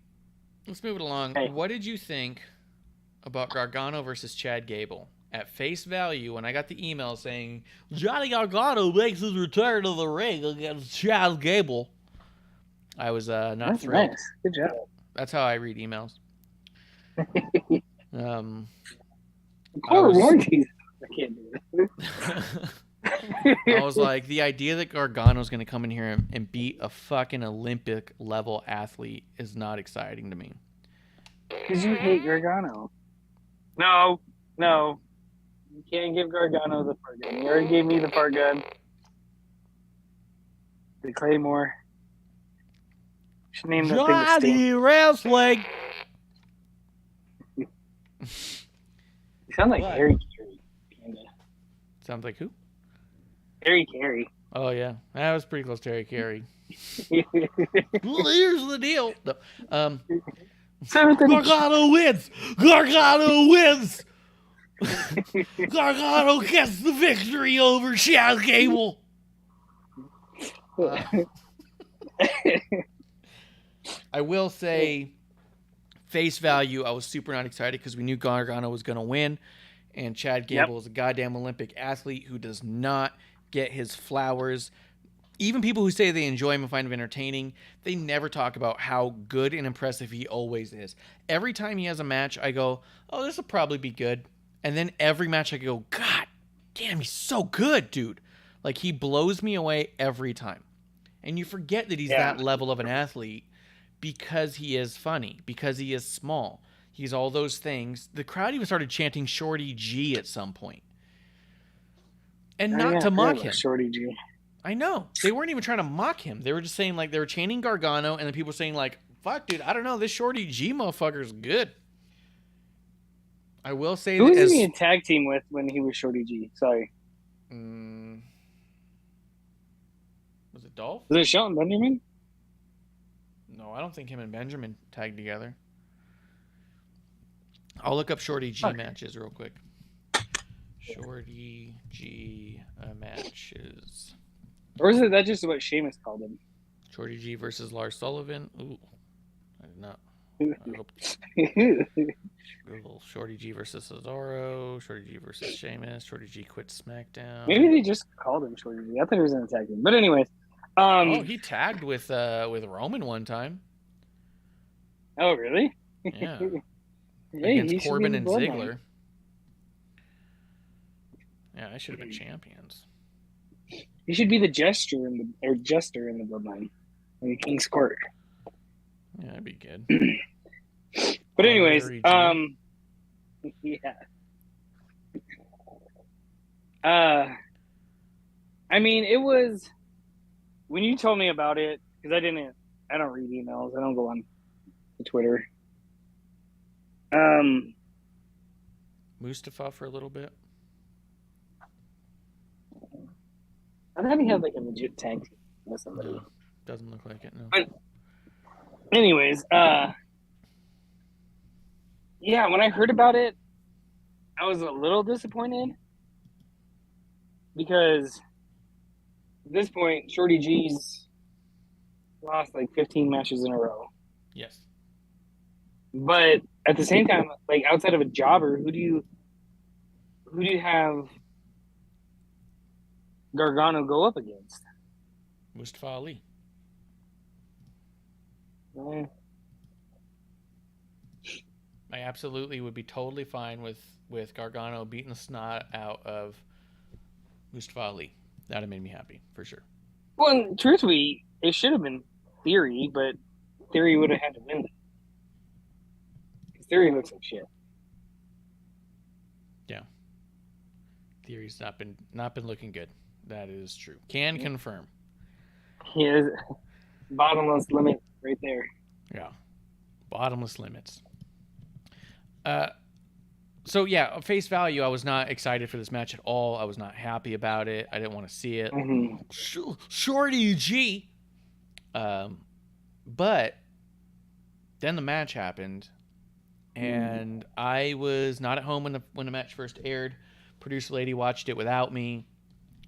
let's move it along. Hey. What did you think about Gargano versus Chad Gable? At face value, when I got the email saying Johnny Gargano makes his return to the ring against Chad Gable, I was not that's thrilled. nice. Good job. That's how I read emails. Poor warranties. I can't do it. I was like, the idea that Gargano's going to come in here and beat a fucking Olympic level athlete is not exciting to me. Because you hate Gargano. No. You can't give Gargano the fart gun. You already gave me the fart gun. The Claymore. Should name that thing the Johnny Wrestling. You sound like What? Harry Carey. Kinda. Sounds like who? Harry Carey. Oh yeah, that was pretty close to Harry Carey. Well, here's the deal. No. Gargano. Gargano wins. Gargano wins. Gargano gets the victory over Chad Gable. I will say, face value, I was super not excited because we knew Gargano was going to win, and Chad Gable is a goddamn Olympic athlete who does not get his flowers. Even people who say they enjoy him and find him entertaining, they never talk about how good and impressive he always is. Every time he has a match, I go, oh, this will probably be good. And then every match I go, God damn, he's so good, dude. Like, he blows me away every time. And you forget that he's that level of an athlete because he is funny, because he is small. He's all those things. The crowd even started chanting Shorty G at some point. And not to mock him. Shorty G. I know. They weren't even trying to mock him. They were just saying, like, they were chanting Gargano, and then people were saying, like, fuck, dude, I don't know. This Shorty G motherfucker's good. I will say Who that was he in tag team with when he was Shorty G? Sorry. Was it Dolph? Was it Shelton Benjamin? No, I don't think him and Benjamin tagged together. I'll look up Shorty G matches real quick. Shorty G matches. Or is it that just what Sheamus called him? Shorty G versus Lars Sullivan. Ooh, I did not. I hope. Google Shorty G versus Cesaro. Shorty G versus Sheamus. Shorty G quit SmackDown. Maybe they just called him Shorty G. I thought he was in a tag team. But anyways. He tagged with Roman one time. Oh, really? Yeah. Hey, against Corbin and Ziggler. Yeah, I should have been champions. He should be the jester in the bloodline, in the King's Court. Yeah, that'd be good. But anyways, yeah. I mean, it was when you told me about it, because I don't read emails. I don't go on Twitter. Mustafa for a little bit. I thought he had like a legit tag team with somebody. No, doesn't look like it. No. But anyways, yeah, when I heard about it, I was a little disappointed because at this point, Shorty G's lost like 15 matches in a row. Yes. But at the same time, like outside of a jobber, who do you have Gargano go up against? Mustafa Ali. Yeah. I absolutely would be totally fine with Gargano beating the snot out of Mustafa Ali. That would have made me happy, for sure. Well, truthfully, it should have been Theory, but Theory would have had to win. Because Theory looks like shit. Yeah. Theory's not been looking good. That is true. Can confirm. He is bottomless limit right there. Yeah. Bottomless limits. So yeah, face value, I was not excited for this match at all. I was not happy about it. I didn't want to see it. Mm-hmm. Shorty G. But then the match happened, and I was not at home when the match first aired. Producer lady watched it without me.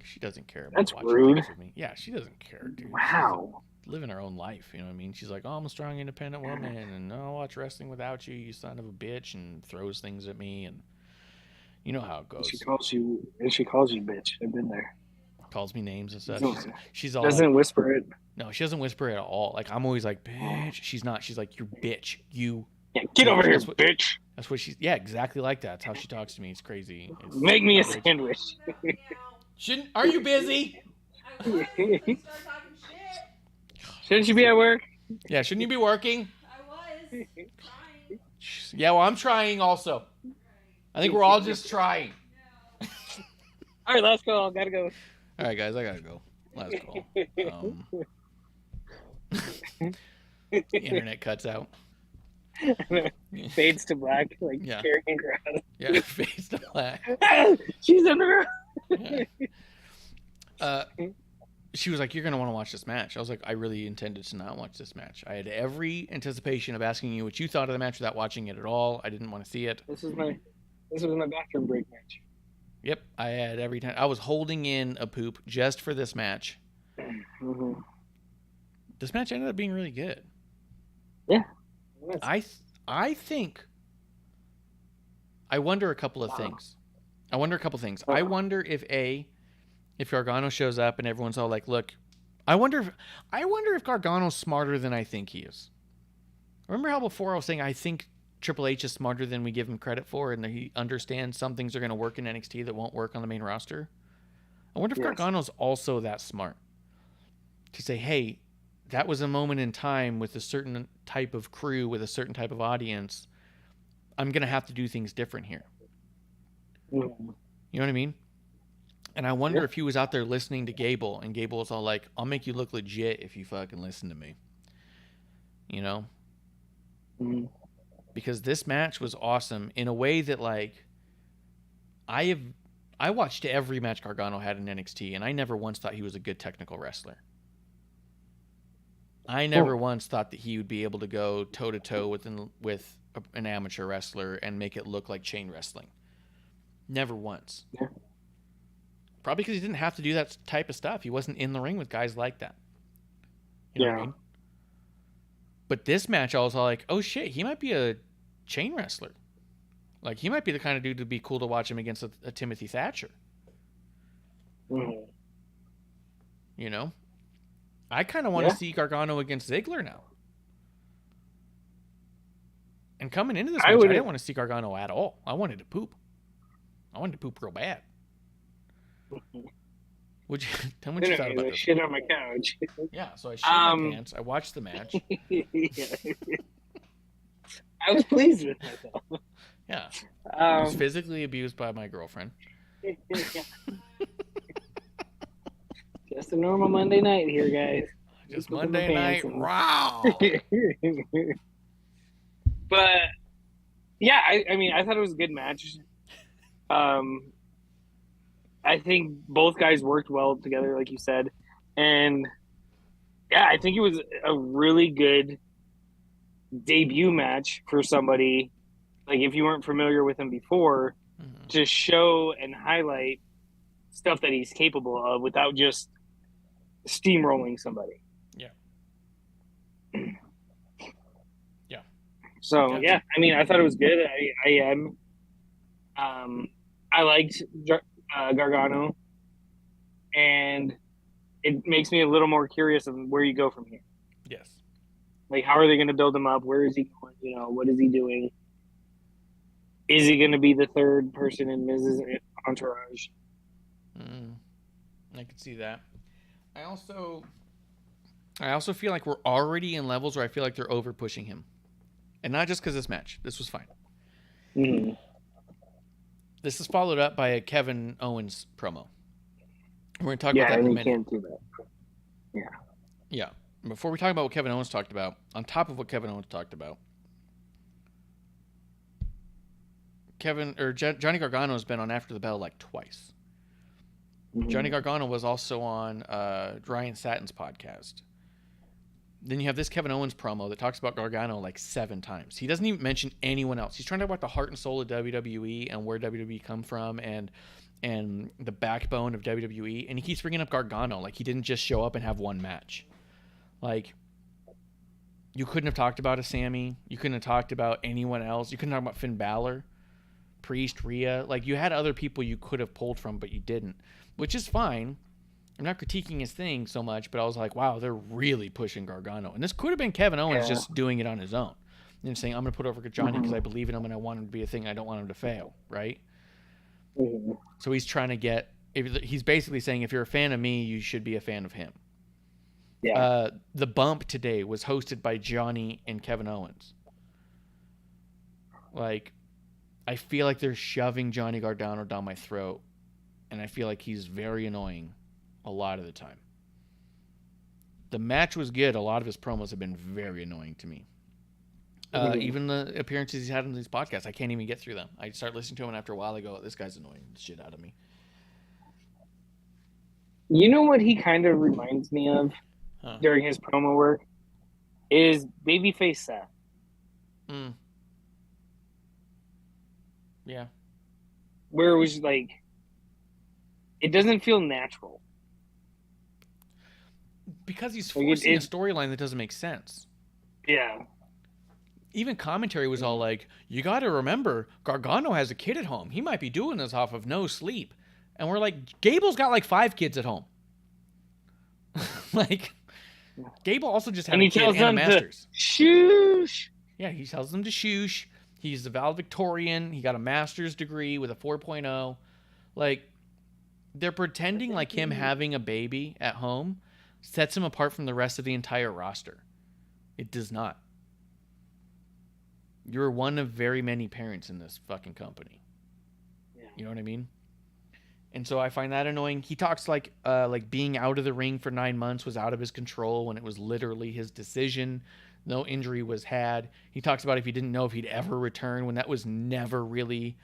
She doesn't care about That's watching rude. things with me. Yeah, she doesn't care, dude. Wow. She's living her own life, you know what I mean? She's like, oh, I'm a strong, independent woman, and I'll watch wrestling without you, you son of a bitch, and throws things at me, and you know how it goes. She calls you bitch. I've been there. Calls me names and stuff. She's all Doesn't like, whisper it. no, she doesn't whisper it at all. Like, I'm always like, bitch. She's not. She's like, you bitch. You. Yeah, get over here, That's what- bitch. That's what she's. Yeah, exactly like that. That's how she talks to me. It's crazy. It's Make me a outrageous. sandwich. Are you busy? Shouldn't you be at work? Yeah, shouldn't you be working? I was trying. Yeah, well, I'm trying also. I think we're all just trying. All right, let's go. Gotta go. All right, guys, I gotta go. Last call. The internet cuts out. Fades to black, like Yeah. Karrion Kross. Yeah, face to black. She's in the room. Yeah. she was like, "You're gonna want to watch this match." I was like, "I really intended to not watch this match. I had every anticipation of asking you what you thought of the match without watching it at all. I didn't want to see it." This was my bathroom break match. Yep, I had every time. I was holding in a poop just for this match. Mm-hmm. This match ended up being really good. Yeah. I think. I wonder a couple of things. I wonder if Gargano shows up and everyone's all like, "Look," I wonder if Gargano's smarter than I think he is. Remember how before I was saying I think Triple H is smarter than we give him credit for, and that he understands some things are going to work in NXT that won't work on the main roster? I wonder if Gargano's also that smart to say, "Hey, that was a moment in time with a certain type of crew, with a certain type of audience. I'm going to have to do things different here." Mm-hmm. You know what I mean? And I wonder if he was out there listening to Gable, and Gable was all like, "I'll make you look legit if you fucking listen to me." You know? Mm-hmm. Because this match was awesome in a way that, like, I watched every match Gargano had in NXT, and I never once thought he was a good technical wrestler. I never once thought that he would be able to go toe-to-toe with an amateur wrestler and make it look like chain wrestling. Never once. Yeah. Probably because he didn't have to do that type of stuff. He wasn't in the ring with guys like that. You know what I mean? But this match, I was all like, "Oh shit, he might be a chain wrestler. Like, he might be the kind of dude to be cool to watch him against a Timothy Thatcher." Mm-hmm. You know? I kind of want to see Gargano against Ziggler now. And coming into this match, I didn't want to see Gargano at all. I wanted to poop. I wanted to poop real bad. Tell me what you thought about this? Shit on my couch. Yeah, so I shit my pants. I watched the match. I was pleased with myself. Yeah. I was physically abused by my girlfriend. Just a normal Monday night here, guys. Just Monday night. Wow. But yeah, I mean, I thought it was a good match. I think both guys worked well together, like you said, and yeah, I think it was a really good debut match for somebody. Like, if you weren't familiar with him before, to show and highlight stuff that he's capable of without just steamrolling somebody. Yeah. Yeah. So yeah, I mean, I thought it was good. I liked Gargano, and it makes me a little more curious of where you go from here. Yes. Like, how are they going to build him up? Where is he going? You know, what is he doing? Is he going to be the third person in Miz's entourage? I can see that. I also feel like we're already in levels where I feel like they're over pushing him, and not just because this match. This was fine. Mm-hmm. This is followed up by a Kevin Owens promo. We're going to talk about that in a minute. Yeah, can't do that. Yeah. Yeah. Before we talk about what Kevin Owens talked about, on top of what Kevin Owens talked about, Johnny Gargano has been on After the Bell like twice. Mm-hmm. Johnny Gargano was also on Ryan Satin's podcast. Then you have this Kevin Owens promo that talks about Gargano like 7 times. He doesn't even mention anyone else. He's trying to talk about the heart and soul of WWE and where WWE come from and the backbone of WWE. And he keeps bringing up Gargano like he didn't just show up and have one match. Like, you couldn't have talked about a Sammy. You couldn't have talked about anyone else. You couldn't talk about Finn Balor, Priest, Rhea. Like, you had other people you could have pulled from, but you didn't, which is fine. I'm not critiquing his thing so much, but I was like, wow, they're really pushing Gargano. And this could have been Kevin Owens just doing it on his own. And saying, I'm going to put over Johnny because I believe in him and I want him to be a thing. I don't want him to fail, right? Mm-hmm. So he's trying to get... He's basically saying, if you're a fan of me, you should be a fan of him. Yeah. The bump today was hosted by Johnny and Kevin Owens. Like, I feel like they're shoving Johnny Gargano down my throat. And I feel like he's very annoying a lot of the time. The match was good. A lot of his promos have been very annoying to me. Even the appearances he's had on these podcasts, I can't even get through them. I start listening to him, and after a while, I go, this guy's annoying the shit out of me. You know what he kind of reminds me of Huh. during his promo work is babyface Seth. Mm. Yeah. Where it was like, it doesn't feel natural. Because he's Like, forcing a storyline that doesn't make sense. Yeah. Even commentary was all like, you got to remember, Gargano has a kid at home. He might be doing this off of no sleep. And we're like, Gable's got like 5 kids at home. Like, Gable also just had And a he kid tells and a them master's. to shoosh. Yeah, he tells them to shoosh. He's the valedictorian. He got a master's degree with a 4.0. Like, they're pretending like him having a baby at home sets him apart from the rest of the entire roster. It does not. You're one of very many parents in this fucking company. Yeah. You know what I mean? And so I find that annoying. He talks like being out of the ring for 9 months was out of his control when it was literally his decision. No injury was had. He talks about if he didn't know if he'd ever return when that was never really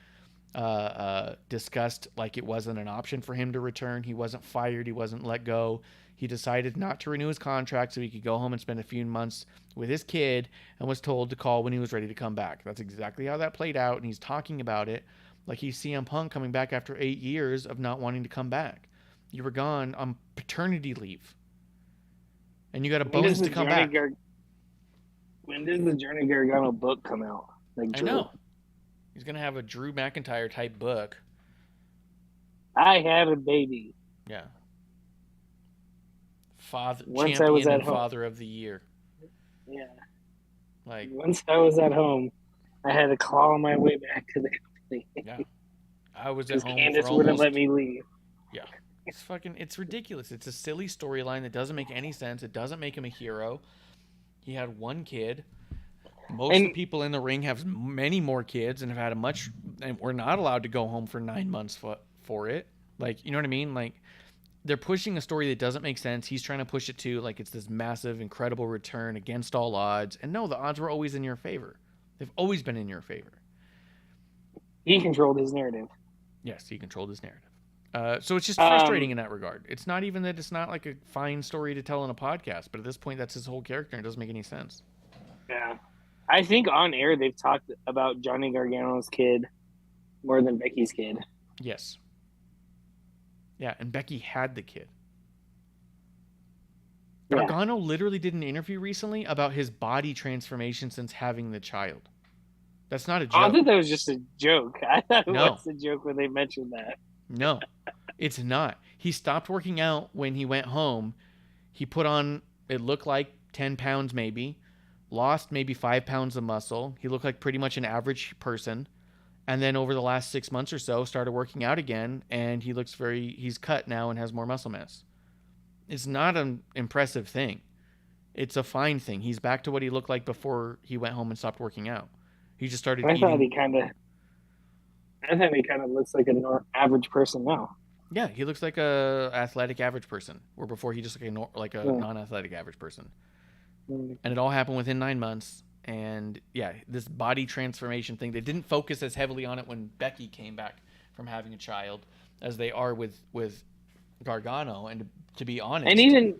discussed, like it wasn't an option for him to return. He wasn't fired. He wasn't let go. He decided not to renew his contract so he could go home and spend a few months with his kid and was told to call when he was ready to come back. That's exactly how that played out, and he's talking about it like he's CM Punk coming back after 8 years of not wanting to come back. You were gone on paternity leave, and you got a bonus to come back. When does the Johnny Gargano book come out? Like, I know. He's going to have a Drew McIntyre type book. I had a baby. Yeah. Father, Once I was champion at and home. father of the year. Yeah. Like, Once I was at home, I had to claw my way back to the company. yeah. I was at Because home Candace for wouldn't almost... let me leave. Yeah. It's ridiculous. It's a silly storyline that doesn't make any sense. It doesn't make him a hero. He had 1 kid. Most of the people in the ring have many more kids and have had and we're not allowed to go home for 9 months for it. Like, you know what I mean? Like, they're pushing a story that doesn't make sense. He's trying to push it to like it's this massive, incredible return against all odds. And no, the odds were always in your favor. They've always been in your favor. He controlled his narrative. Yes, he controlled his narrative. So it's just frustrating in that regard. It's not even that it's not like a fine story to tell in a podcast, but at this point, that's his whole character and it doesn't make any sense. Yeah. I think on air they've talked about Johnny Gargano's kid more than Becky's kid. Yes. Yeah, and Becky had the kid. Yeah. Gargano literally did an interview recently about his body transformation since having the child. That's not a joke. I thought that was just a joke. I thought it No. was a joke when they mentioned that. No, it's not. He stopped working out when he went home. He put on, it looked like 10 pounds maybe, lost maybe 5 pounds of muscle. He looked like pretty much an average person. And then over the last 6 months or so, started working out again, and he's cut now and has more muscle mass. It's not an impressive thing. It's a fine thing. He's back to what he looked like before he went home and stopped working out. He just started I thought eating. he kind of looks like an average person now. Yeah, he looks like a athletic average person, where before he just like a non-athletic average person. And it all happened within 9 months. And yeah, this body transformation thing, they didn't focus as heavily on it when Becky came back from having a child as they are with Gargano. And to be honest, And even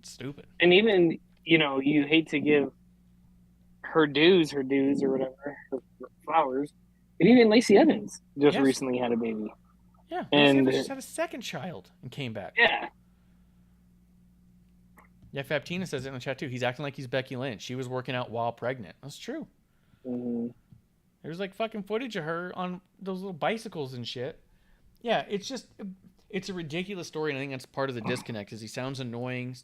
it's stupid. And even, you hate to give her dues or whatever, her flowers. But even Lacey Evans just Yes. recently had a baby. Yeah, And Lacey just had a second child and came back. yeah, Yeah, Fabtina says it in the chat too. He's acting like he's Becky Lynch. She was working out while pregnant. That's true. Mhm. There's like fucking footage of her on those little bicycles and shit. Yeah, it's a ridiculous story, and I think that's part of the disconnect. Is he sounds annoying,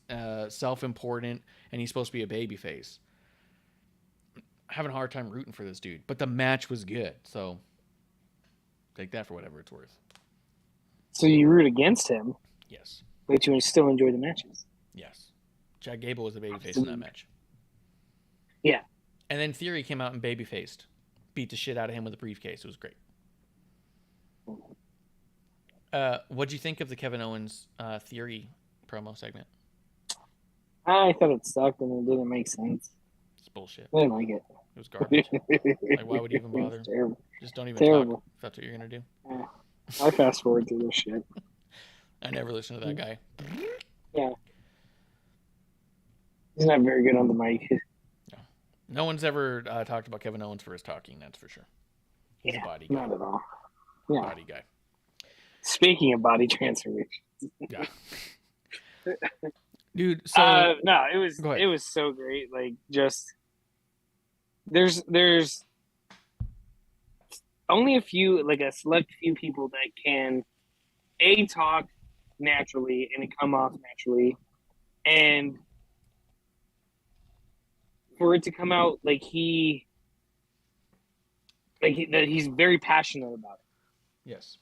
self-important, and he's supposed to be a babyface. Having a hard time rooting for this dude, but the match was good, so take that for whatever it's worth. So you root against him, Yes, but you still enjoy the matches. yes. Chad Gable was the babyface in that match. Yeah. And then Theory came out and babyfaced, beat the shit out of him with a briefcase. It was great. What'd you think of the Kevin Owens Theory promo segment? I thought it sucked and it didn't make sense. It's bullshit. I didn't like it. It was garbage. Like, why would you even bother? It's terrible. Just don't even Terrible. talk if that's what you're gonna do. I fast forward through this shit. I never listened to that guy. Yeah. He's not very good on the mic. No one's ever talked about Kevin Owens for his talking, that's for sure. He's a body guy. Not at all. Yeah. Body guy. Speaking of body transformation. Yeah. Dude, so no, it Go ahead. was so great. Like, just there's only a few, like a select few people that can talk naturally and come off naturally, and for it to come out that he's very passionate about it. yes.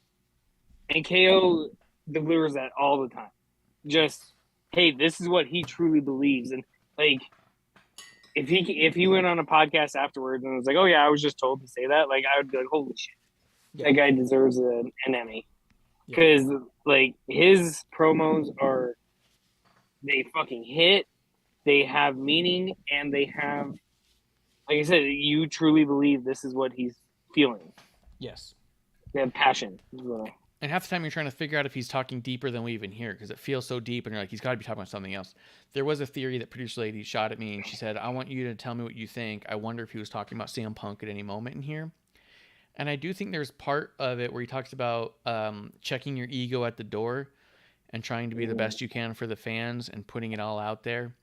And KO delivers that all the time. Just, hey, this is what he truly believes. And like, if he went on a podcast afterwards and was like, oh yeah, I was just told to say that, like, I would be like, holy shit, that guy deserves an Emmy. Because like, his promos they fucking hit, they have meaning, and they have, like I said, you truly believe this is what he's feeling. Yes. They have passion. And half the time you're trying to figure out if he's talking deeper than we even hear, because it feels so deep and you're like, he's got to be talking about something else. There was a theory that producer lady shot at me and she said, I want you to tell me what you think. I wonder if he was talking about CM Punk at any moment in here. And I do think there's part of it where he talks about checking your ego at the door and trying to be the best you can for the fans and putting it all out there.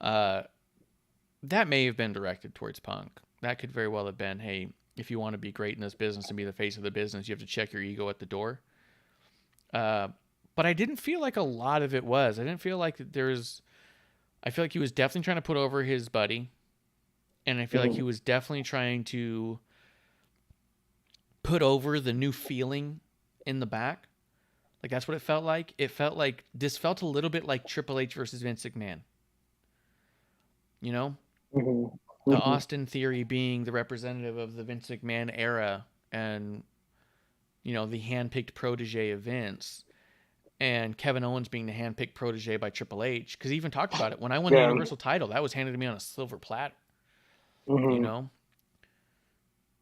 That may have been directed towards Punk. That could very well have been, hey, if you want to be great in this business and be the face of the business, you have to check your ego at the door. But I didn't feel like a lot of it was. I didn't feel like I feel like he was definitely trying to put over his buddy. And I feel like he was definitely trying to put over the new feeling in the back. Like, that's what it felt like. It felt like, this felt a little bit like Triple H versus Vince McMahon. You know? The Austin Theory being the representative of the Vince McMahon era and, you know, the hand-picked protege of Vince, and Kevin Owens being the hand-picked protege by Triple H. Because he even talked about it. When I won the Universal title, that was handed to me on a silver platter. You know?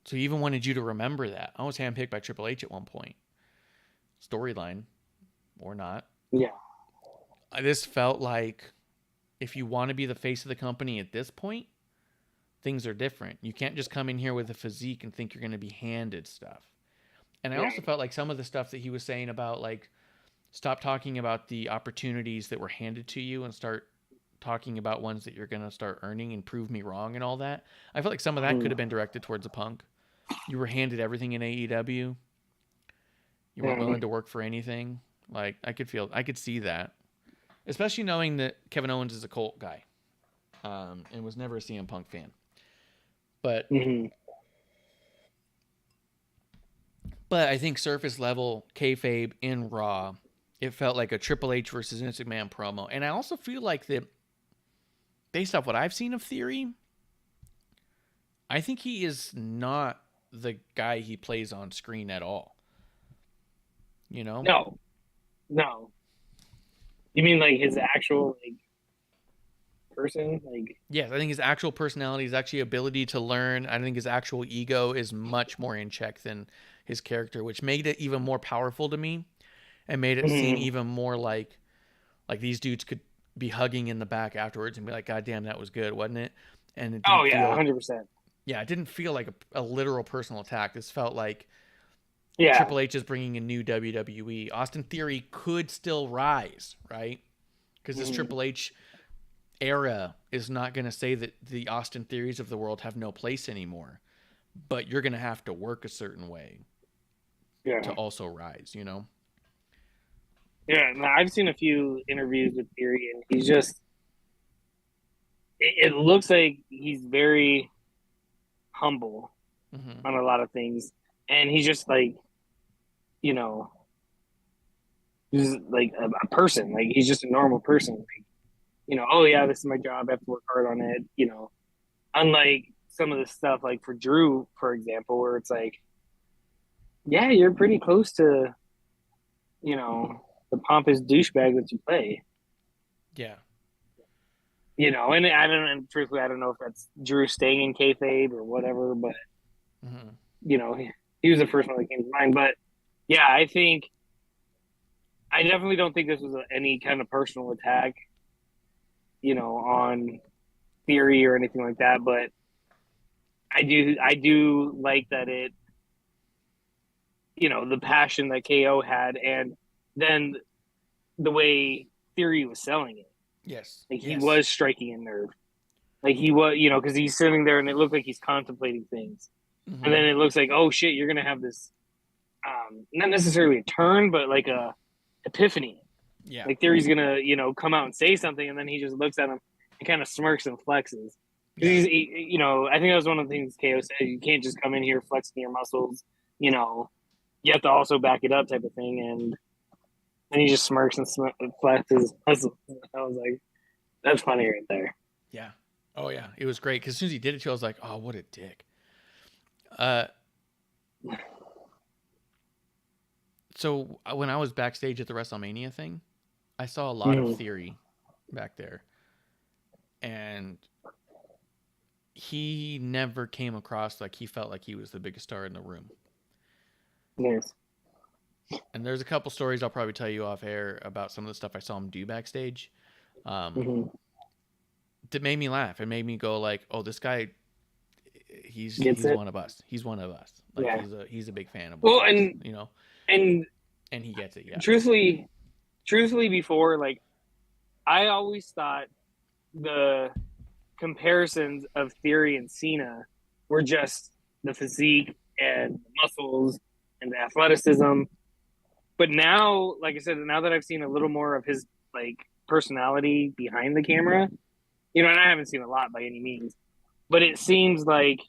So he even wanted you to remember that. I was handpicked by Triple H at one point. Storyline. Or not. Yeah. This felt like, if you want to be the face of the company at this point, things are different. You can't just come in here with a physique and think you're going to be handed stuff. And I also felt like some of the stuff that he was saying about, like, stop talking about the opportunities that were handed to you and start talking about ones that you're going to start earning and prove me wrong and all that. I felt like some of that could have been directed towards a Punk. You were handed everything in AEW. You weren't willing to work for anything. Like, I could see that. Especially knowing that Kevin Owens is a Colt guy. And was never a CM Punk fan. But but I think surface level kayfabe in Raw, it felt like a Triple H versus Vince McMahon promo. And I also feel like that, based off what I've seen of Theory, I think he is not the guy he plays on screen at all. You know? No. You mean like his actual person? Like, yes, I think his actual personality, his actual ability to learn, I think his actual ego is much more in check than his character, which made it even more powerful to me and made it seem even more like these dudes could be hugging in the back afterwards and be like, God damn, that was good, wasn't it? And it didn't feel, 100%. Yeah, it didn't feel like a literal personal attack. This felt like Yeah. Triple H is bringing a new WWE. Austin Theory could still rise, right? Because this Triple H era is not going to say that the Austin Theories of the world have no place anymore. But you're going to have to work a certain way to also rise, you know? Yeah, no, I've seen a few interviews with Theory, and he's just... It looks like he's very humble on a lot of things. And he's just like, you know, he's like a person. Like, he's just a normal person. Like, you know, oh yeah, this is my job. I have to work hard on it. You know, unlike some of the stuff like for Drew, for example, where it's like, yeah, you're pretty close to, you know, the pompous douchebag that you play. Yeah. You know, and truthfully, I don't know if that's Drew staying in kayfabe or whatever, but you know, he was the first one that came to mind. But yeah, I think I definitely don't think this was any kind of personal attack, on Theory or anything like that. But I do like that the passion that KO had, and then the way Theory was selling it. Yes. Like, he yes. was striking a nerve. Like, he was, because he's sitting there and it looked like he's contemplating things. Mhm. And then it looks like, oh shit, you're going to have this, not necessarily a turn, but like a epiphany. Yeah. Like, Theory's going to, come out and say something, and then he just looks at him and kind of smirks and flexes. Yeah. I think that was one of the things KO said. You can't just come in here flexing your muscles, you have to also back it up, type of thing. And he just smirks and flexes. I was like, that's funny right there. Yeah. Oh yeah, it was great because as soon as he did it, I was like, oh, what a dick. So when I was backstage at the WrestleMania thing, I saw a lot of Theory back there, and he never came across like he felt like he was the biggest star in the room. Yes. And there's a couple stories I'll probably tell you off air about some of the stuff I saw him do backstage. That made me laugh. It made me go like, "Oh, this guy, he's one of us. He's one of us. Like, Yeah. he's a big fan of Well, us, and he gets it. Yeah. truthfully, before, like, I always thought the comparisons of Theory and Cena were just the physique and the muscles and the athleticism. But now, like I said, now that I've seen a little more of his like personality behind the camera, and I haven't seen a lot by any means, but it seems like,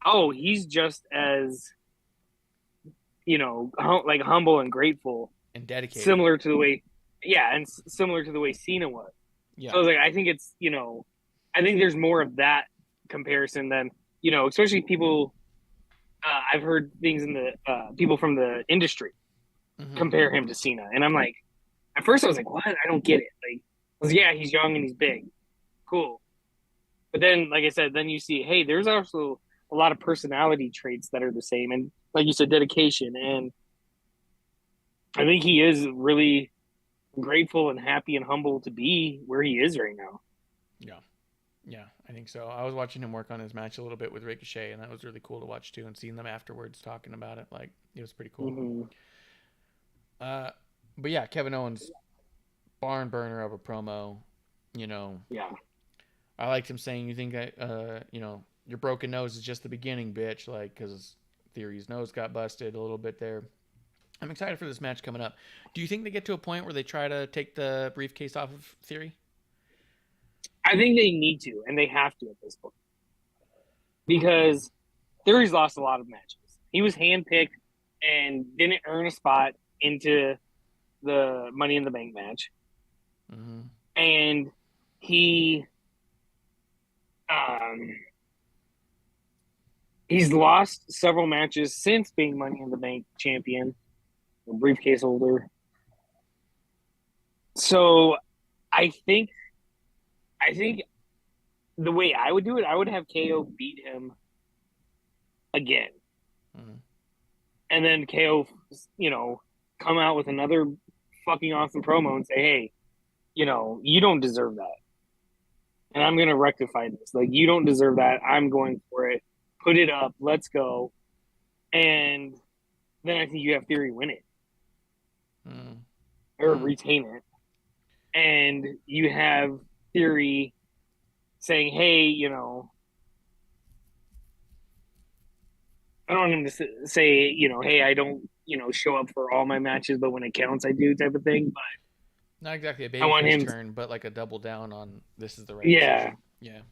oh, he's just as, like humble and grateful And dedicated. similar to the way Cena was. Yeah. So I was like, I think it's, I think there's more of that comparison than, especially people. I've heard things in the people from the industry compare him to Cena, and I'm like, at first I was like, what? I don't get it. Like, I was, yeah, he's young and he's big, cool. But then, like I said, then you see, hey, there's also a lot of personality traits that are the same, and like you said, dedication, and I think he is really grateful and happy and humble to be where he is right now. Yeah, I think so. I was watching him work on his match a little bit with Ricochet, and that was really cool to watch too, and seeing them afterwards talking about it. Like, it was pretty cool. But yeah, Kevin Owens, barn burner of a promo. Yeah. I liked him saying, "You think your broken nose is just the beginning, bitch." Like, because Theory's nose got busted a little bit there. I'm excited for this match coming up. Do you think they get to a point where they try to take the briefcase off of Theory? I think they need to, and they have to at this point. Because Theory's lost a lot of matches. He was handpicked and didn't earn a spot into the Money in the Bank match. And he's lost several matches since being Money in the Bank champion, or briefcase holder. So I think the way I would do it, I would have KO beat him again. And then KO, come out with another fucking awesome promo and say, hey, you don't deserve that. And I'm going to rectify this. Like, you don't deserve that. I'm going for it. Put it up. Let's go. And then I think you have Theory win it. Or retain it. And you have Theory saying, hey, I don't want him to say, hey, I don't, show up for all my matches, but when it counts, I do, type of thing. But not exactly a babyface turn, but like a double down on this is the right decision. Yeah.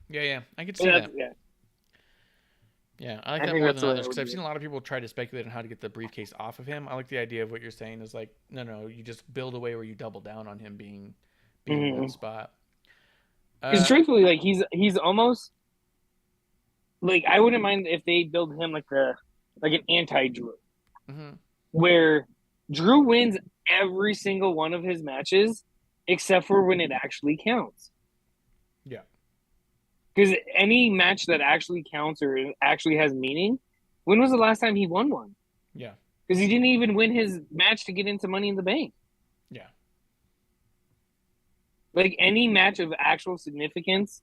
Yeah, I could see that. Yeah, I like that more than others because I've seen a lot of people try to speculate on how to get the briefcase off of him. I like the idea of what you're saying is like, no, you just build a way where you double down on him being in that spot. Because truthfully, like, he's almost like, I wouldn't mind if they build him like an anti-Drew, where Drew wins every single one of his matches except for when it actually counts. Yeah. Because any match that actually counts or actually has meaning, When was the last time he won one? Yeah. Because he didn't even win his match to get into Money in the Bank. Yeah. Like any match of actual significance,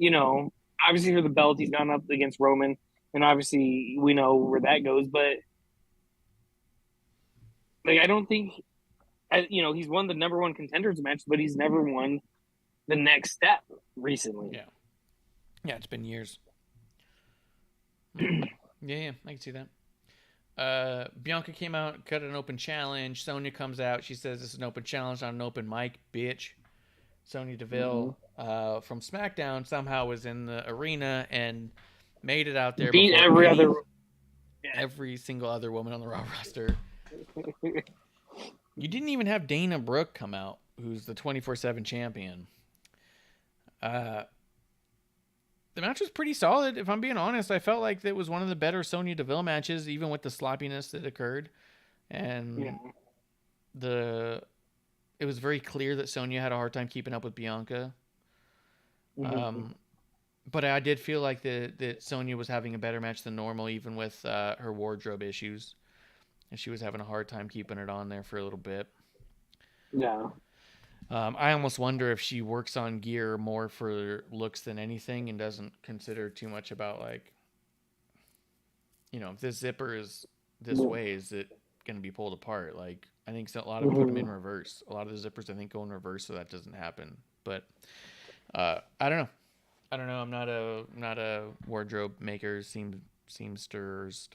obviously for the belt, he's gone up against Roman, and obviously we know where that goes. But like, I don't think, he's won the number one contenders match, but he's never won the next step recently. Yeah. Yeah, it's been years. Yeah, I can see that. Bianca came out, cut an open challenge. Sonya comes out. She says it's an open challenge, not an open mic, bitch. Sonya Deville from SmackDown somehow was in the arena and made it out there. Beat before every single other woman on the Raw roster. You didn't even have Dana Brooke come out, who's the 24/7 champion. The match was pretty solid. If I'm being honest, I felt like it was one of the better Sonya Deville matches, even with the sloppiness that occurred. And it was very clear that Sonya had a hard time keeping up with Bianca. But I did feel like that Sonya was having a better match than normal, even with her wardrobe issues. And she was having a hard time keeping it on there for a little bit. Yeah. I almost wonder if she works on gear more for looks than anything and doesn't consider too much about, like, if this zipper is this way, is it going to be pulled apart? Like, I think a lot of them put them in reverse. A lot of the zippers, I think, go in reverse, so that doesn't happen. But I don't know. I'm not a wardrobe maker, seamsters,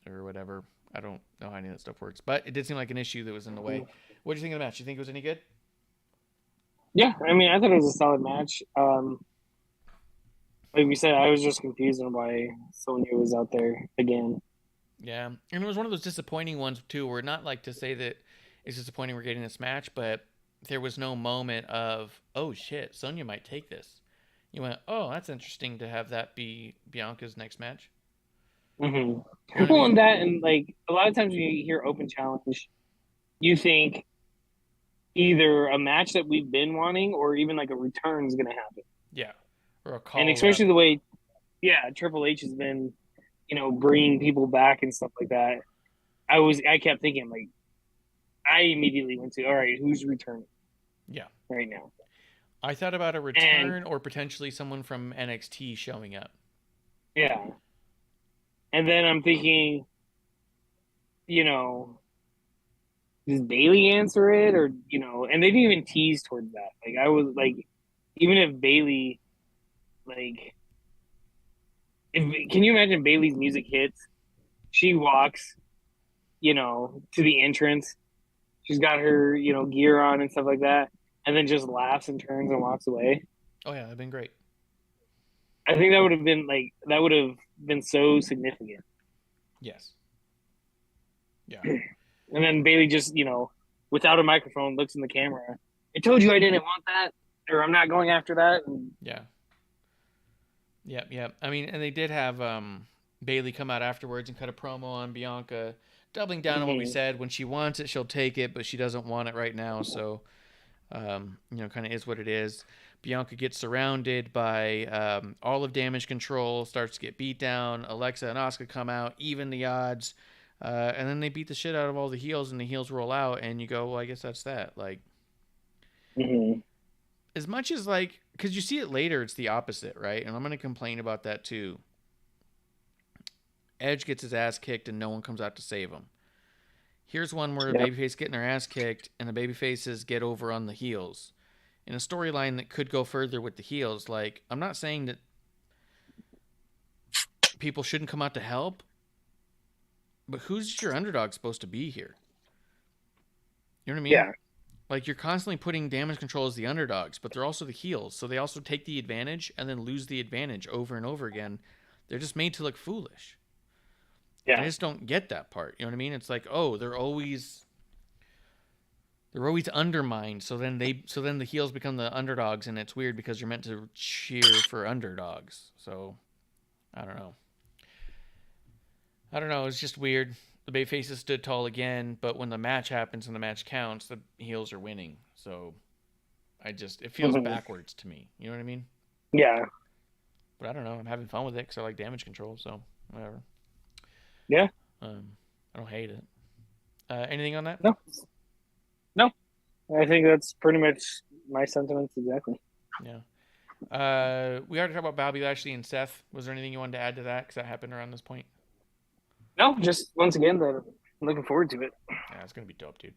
or whatever. I don't know how any of that stuff works. But it did seem like an issue that was in the way. What do you think of the match? You think it was any good? Yeah, I mean, I thought it was a solid match. Like we said, I was just confused on why Sonya was out there again. Yeah, and it was one of those disappointing ones, too, where not like to say that it's disappointing we're getting this match, but there was no moment of, oh, shit, Sonya might take this. You went, oh, that's interesting to have that be Bianca's next match. Mm-hmm. Well, and that, and like a lot of times when you hear open challenge, you think either a match that we've been wanting or even like a return is going to happen. Yeah. Or a call. And especially the way, Triple H has been, bringing people back and stuff like that. I kept thinking, like, I immediately went to, all right, who's returning? Yeah. Right now. I thought about a return or potentially someone from NXT showing up. Yeah. And then I'm thinking, does Bayley answer it, or and they didn't even tease towards that. Like, I was like, even if Bayley, like, can you imagine Bayley's music hits? She walks, to the entrance. She's got her, gear on and stuff like that, and then just laughs and turns and walks away. Oh yeah, that'd been great. I think that would have been so significant. Yes. Yeah. And then Bayley just, without a microphone, looks in the camera. I told you I didn't want that, or I'm not going after that. And... Yeah. Yeah. I mean, and they did have Bayley come out afterwards and cut a promo on Bianca, doubling down on what we said. When she wants it, she'll take it, but she doesn't want it right now. So, kind of is what it is. Bianca gets surrounded by all of Damage Control, starts to get beat down. Alexa and Asuka come out, even the odds. And then they beat the shit out of all the heels, and the heels roll out, and you go, well, I guess that's that. Like, as much as, like, because you see it later, it's the opposite, right? And I'm going to complain about that, too. Edge gets his ass kicked, and no one comes out to save him. Here's one where a babyface getting her ass kicked, and the babyfaces get over on the heels. In a storyline that could go further with the heels, like, I'm not saying that people shouldn't come out to help, but who's your underdog supposed to be here? You know what I mean? Yeah. Like, you're constantly putting Damage Control as the underdogs, but they're also the heels, so they also take the advantage and then lose the advantage over and over again. They're just made to look foolish. Yeah. I just don't get that part. You know what I mean? It's like, oh, they're always undermined, so then the heels become the underdogs, and it's weird because you're meant to cheer for underdogs. So I don't know. It's just weird. The babyfaces stood tall again, but when the match happens and the match counts, the heels are winning. So it feels backwards to me. You know what I mean? Yeah. But I don't know. I'm having fun with it because I like Damage Control, so whatever. Yeah. I don't hate it. Anything on that? No. I think that's pretty much my sentiments exactly. Yeah. We already talked about Bobby Lashley and Seth. Was there anything you wanted to add to that? Because that happened around this point. No, just once again, that I'm looking forward to it. Yeah, it's gonna be dope, dude.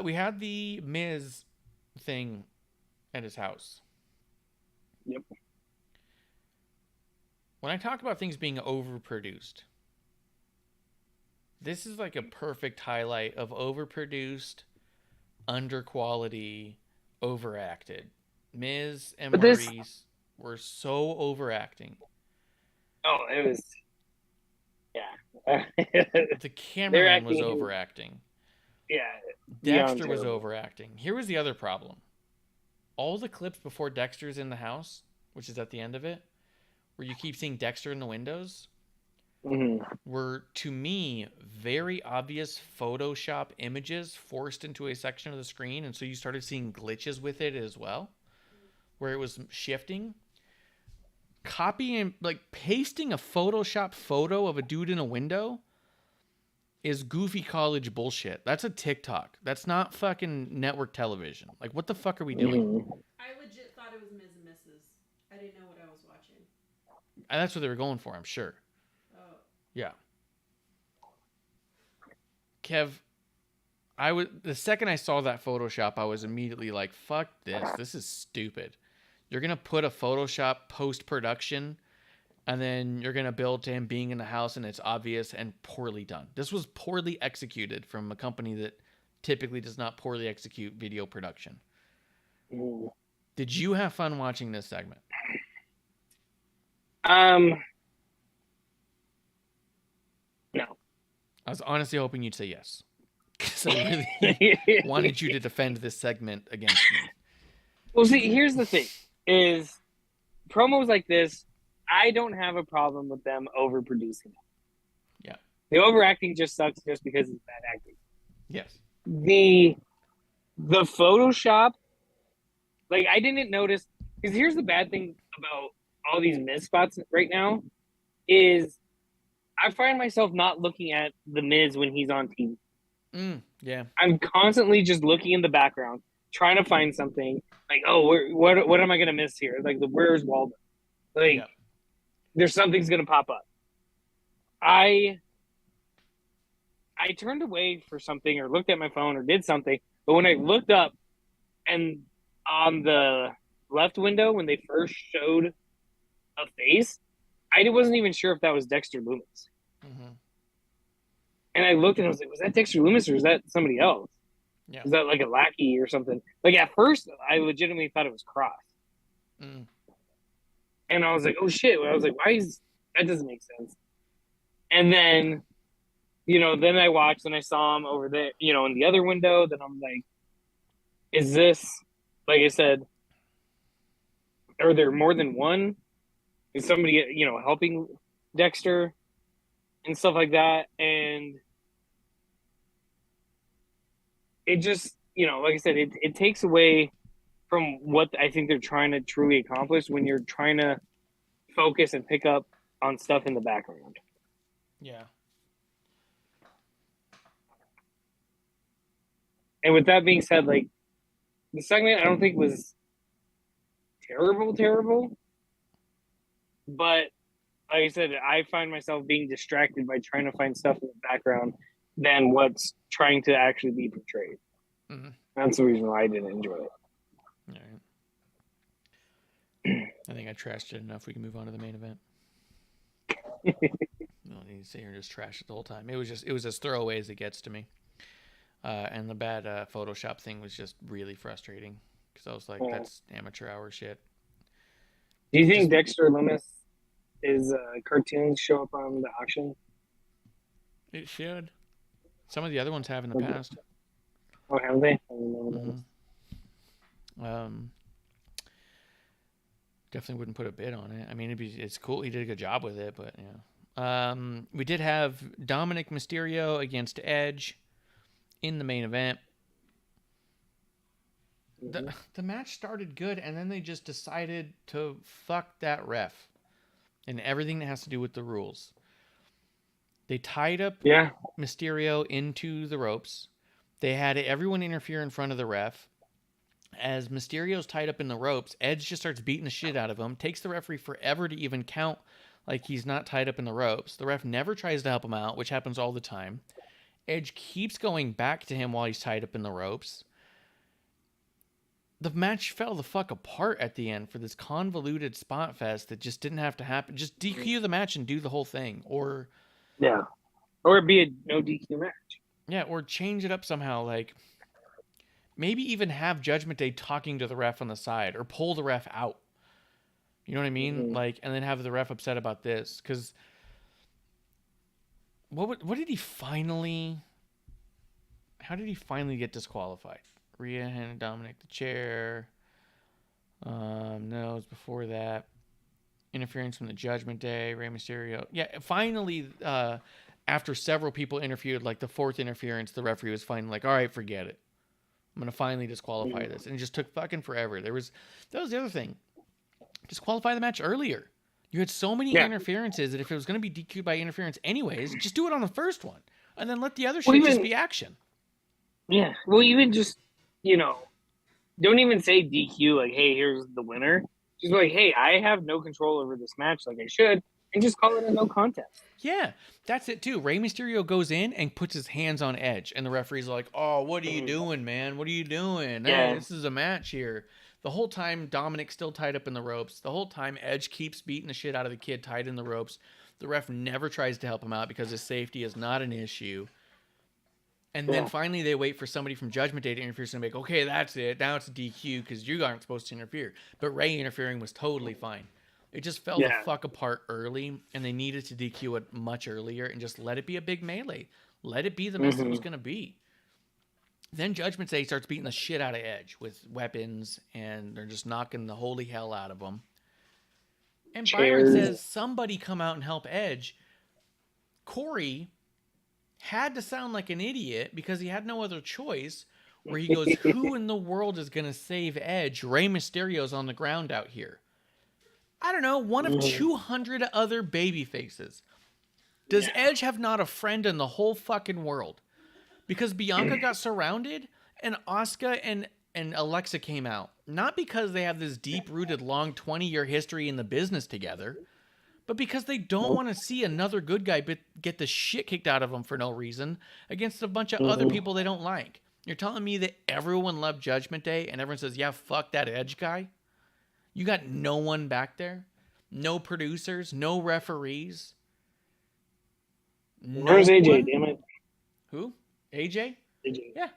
We had the Miz thing at his house. Yep. When I talk about things being overproduced, this is like a perfect highlight of overproduced, under quality, overacted. Miz and Maurice were so overacting. Oh, it was. Yeah. The cameraman was overacting. Yeah. Dexter was overacting. Here was the other problem. All the clips before Dexter's in the house, which is at the end of it, where you keep seeing Dexter in the windows, were, to me, very obvious Photoshop images forced into a section of the screen, and so you started seeing glitches with it as well, where it was shifting. Copying, like, pasting a Photoshop photo of a dude in a window is goofy college bullshit. That's a TikTok. That's not fucking network television. Like, what the fuck are we doing? I legit thought it was Ms. and Mrs. I didn't know what I was watching. And that's what they were going for, I'm sure. Oh. Yeah. Kev, the second I saw that Photoshop, I was immediately like, fuck this. This is stupid. You're going to put a Photoshop post-production, and then you're going to build to him being in the house, and it's obvious and poorly done. This was poorly executed from a company that typically does not poorly execute video production. Did you have fun watching this segment? No. I was honestly hoping you'd say yes. Because I really wanted you to defend this segment against me. Well, see, here's the thing, is promos like this, I don't have a problem with them overproducing them. Yeah. The overacting just sucks just because it's bad acting. Yes. The Photoshop, like, I didn't notice, because here's the bad thing about all these Miz spots right now, is I find myself not looking at the Miz when he's on TV. Yeah. I'm constantly just looking in the background, trying to find something, like, oh, what am I going to miss here? Like, where's Waldo? Like, there's something's going to pop up. I turned away for something or looked at my phone or did something, but when I looked up and on the left window, when they first showed a face, I wasn't even sure if that was Dexter Lumis. And I looked and I was like, was that Dexter Lumis or is that somebody else? Yeah. Is that like a lackey or something? Like, at first, I legitimately thought it was Kross. And I was like, oh shit. I was like, that doesn't make sense. And then, then I watched and I saw him over there, in the other window. Then I'm like, is this, like I said, are there more than one? Is somebody, helping Dexter and stuff like that? And it just, like I said, it takes away from what I think they're trying to truly accomplish when you're trying to focus and pick up on stuff in the background. Yeah. And with that being said, like, the segment I don't think was terrible. But like I said, I find myself being distracted by trying to find stuff in the background than what's trying to actually be portrayed. That's the reason why I didn't enjoy it. All right. I think I trashed it enough. We can move on to the main event. I don't need to sit here and just trash it the whole time. It was as throwaway as it gets to me. And the bad Photoshop thing was just really frustrating because I was like, that's amateur hour shit. Do you think Dexter Lumis is cartoons show up on the auction? It should. Some of the other ones have in the past. Oh, have they? Definitely wouldn't put a bid on it. I mean, it's cool. He did a good job with it, but yeah. We did have Dominic Mysterio against Edge in the main event. The match started good, and then they just decided to fuck that ref and everything that has to do with the rules. They tied up Yeah. Mysterio into the ropes. They had everyone interfere in front of the ref. As Mysterio's tied up in the ropes, Edge just starts beating the shit out of him. Takes the referee forever to even count like he's not tied up in the ropes. The ref never tries to help him out, which happens all the time. Edge keeps going back to him while he's tied up in the ropes. The match fell the fuck apart at the end for this convoluted spot fest that just didn't have to happen. Just DQ the match and do the whole thing. Or it'd be a no DQ match. Yeah, or change it up somehow, like maybe even have Judgment Day talking to the ref on the side, or pull the ref out. You know what I mean? Like, and then have the ref upset about this, because what did he finally? How did he finally get disqualified? Rhea handed Dominic the chair. No, it was before that. Interference from the Judgment Day, Rey Mysterio. Yeah, finally, after several people interfered, like the fourth interference, the referee was finally like, all right, forget it. I'm going to finally disqualify this. And it just took fucking forever. That was the other thing. Disqualify the match earlier. You had so many interferences that if it was going to be DQ'd by interference anyways, just do it on the first one. And then let the other shit just be action. Yeah. Well, even just, don't even say DQ, like, hey, here's the winner. Just like, hey, I have no control over this match like I should, and just call it a no contest. Yeah, that's it too. Rey Mysterio goes in and puts his hands on Edge, and the referee's like, oh, what are you doing, man? What are you doing? Yeah. Hey, this is a match here. The whole time, Dominic's still tied up in the ropes. The whole time, Edge keeps beating the shit out of the kid tied in the ropes. The ref never tries to help him out because his safety is not an issue. And then finally they wait for somebody from Judgment Day to interfere and make, okay, that's it. Now it's a DQ because you aren't supposed to interfere. But Rey interfering was totally fine. It just fell the fuck apart early, and they needed to DQ it much earlier and just let it be a big melee. Let it be the mess it was going to be. Then Judgment Day starts beating the shit out of Edge with weapons, and they're just knocking the holy hell out of him. And Byron says, somebody come out and help Edge. Corey had to sound like an idiot because he had no other choice, where he goes, who in the world is going to save Edge? Rey Mysterio's on the ground out here. I don't know, one of 200 other baby faces. Does Edge have not a friend in the whole fucking world? Because Bianca got surrounded and Asuka and Alexa came out. Not because they have this deep-rooted, long 20-year history in the business together, but because they don't want to see another good guy get the shit kicked out of them for no reason against a bunch of other people they don't like. You're telling me that everyone loved Judgment Day and everyone says, yeah, fuck that Edge guy? You got no one back there? No producers? No referees? Where's AJ, damn it? Who? AJ? AJ. Yeah.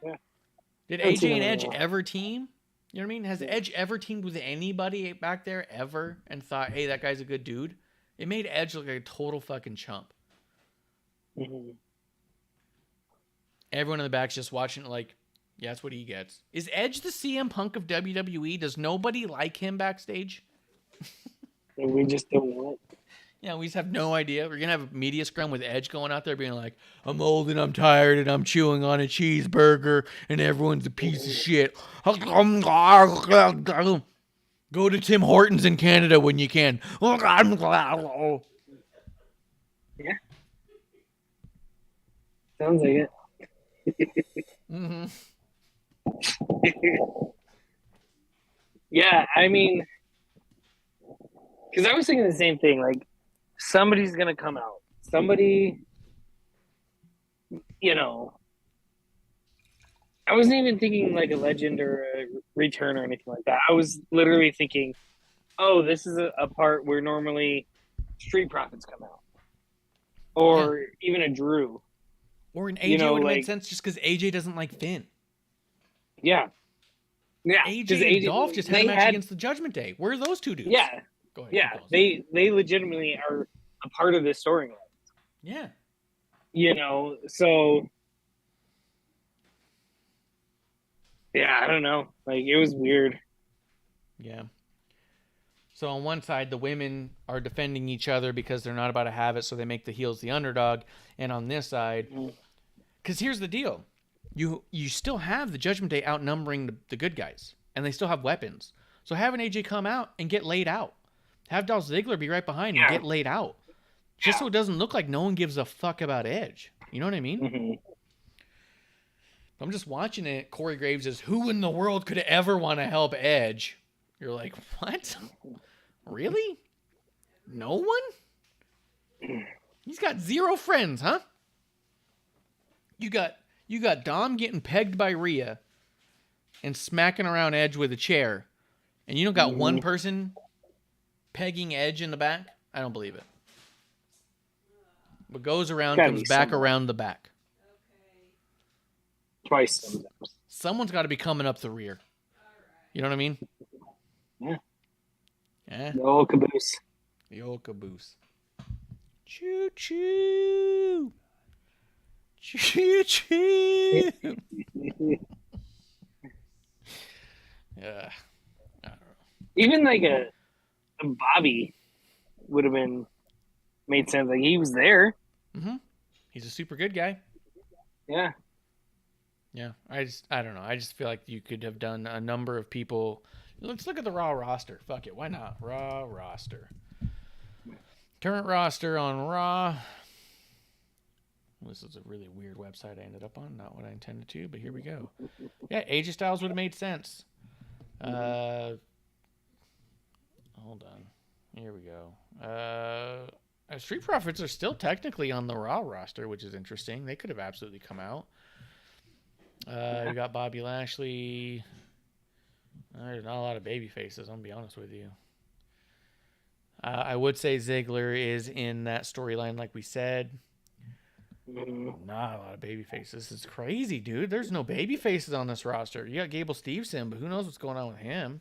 Did AJ and Edge ever team? You know what I mean? Has Edge ever teamed with anybody back there ever and thought, hey, that guy's a good dude? It made Edge look like a total fucking chump. Everyone in the back's just watching it like, yeah, that's what he gets. Is Edge the CM Punk of WWE? Does nobody like him backstage? We just don't know it. Yeah, we just have no idea. We're going to have a media scrum with Edge going out there being like, I'm old and I'm tired and I'm chewing on a cheeseburger and everyone's a piece of shit. Go to Tim Hortons in Canada when you can. Yeah. Sounds like it. Yeah, I mean, because I was thinking the same thing. Like, somebody's going to come out. Somebody, I wasn't even thinking like a legend or a return or anything like that. I was literally thinking, oh, this is a part where normally Street Profits come out. Or even a Drew. Or an AJ would have made sense just because AJ doesn't like Finn. Yeah. Yeah. AJ and Dolph just had a match against the Judgment Day. Where are those two dudes? Yeah. Go ahead. Yeah. They legitimately are a part of this storyline. Yeah. So yeah, I don't know. Like, it was weird. Yeah. So on one side, the women are defending each other because they're not about to have it, so they make the heels the underdog. And on this side, because here's the deal. You still have the Judgment Day outnumbering the good guys, and they still have weapons. So have an AJ come out and get laid out. Have Dolph Ziggler be right behind and get laid out. just so it doesn't look like no one gives a fuck about Edge. You know what I mean? Mm-hmm. I'm just watching it. Corey Graves is, who in the world could ever want to help Edge? You're like, what? Really? No one? He's got 0 friends, huh? You got Dom getting pegged by Rhea and smacking around Edge with a chair, and you don't got one person pegging Edge in the back? I don't believe it. What goes around comes back around the back. Twice sometimes. Someone's got to be coming up the rear. You know what I mean? Yeah. Yeah. The old caboose. The old caboose. Choo choo. Choo choo. Yeah. I don't know. Even like a Bobby would have made sense. Like he was there. Mm-hmm. He's a super good guy. Yeah. Yeah. I don't know. I just feel like you could have done a number of people. Let's look at the Raw roster. Fuck it. Why not? Raw roster. Current roster on Raw. This is a really weird website I ended up on. Not what I intended to, but here we go. Yeah, AJ Styles would have made sense. Hold on. Here we go. Street Profits are still technically on the Raw roster, which is interesting. They could have absolutely come out. You got Bobby Lashley. There's not a lot of baby faces, I'm going to be honest with you. I would say Ziggler is in that storyline, like we said. Not a lot of baby faces. It's crazy, dude. There's no baby faces on this roster. You got Gable Steveson, but who knows what's going on with him?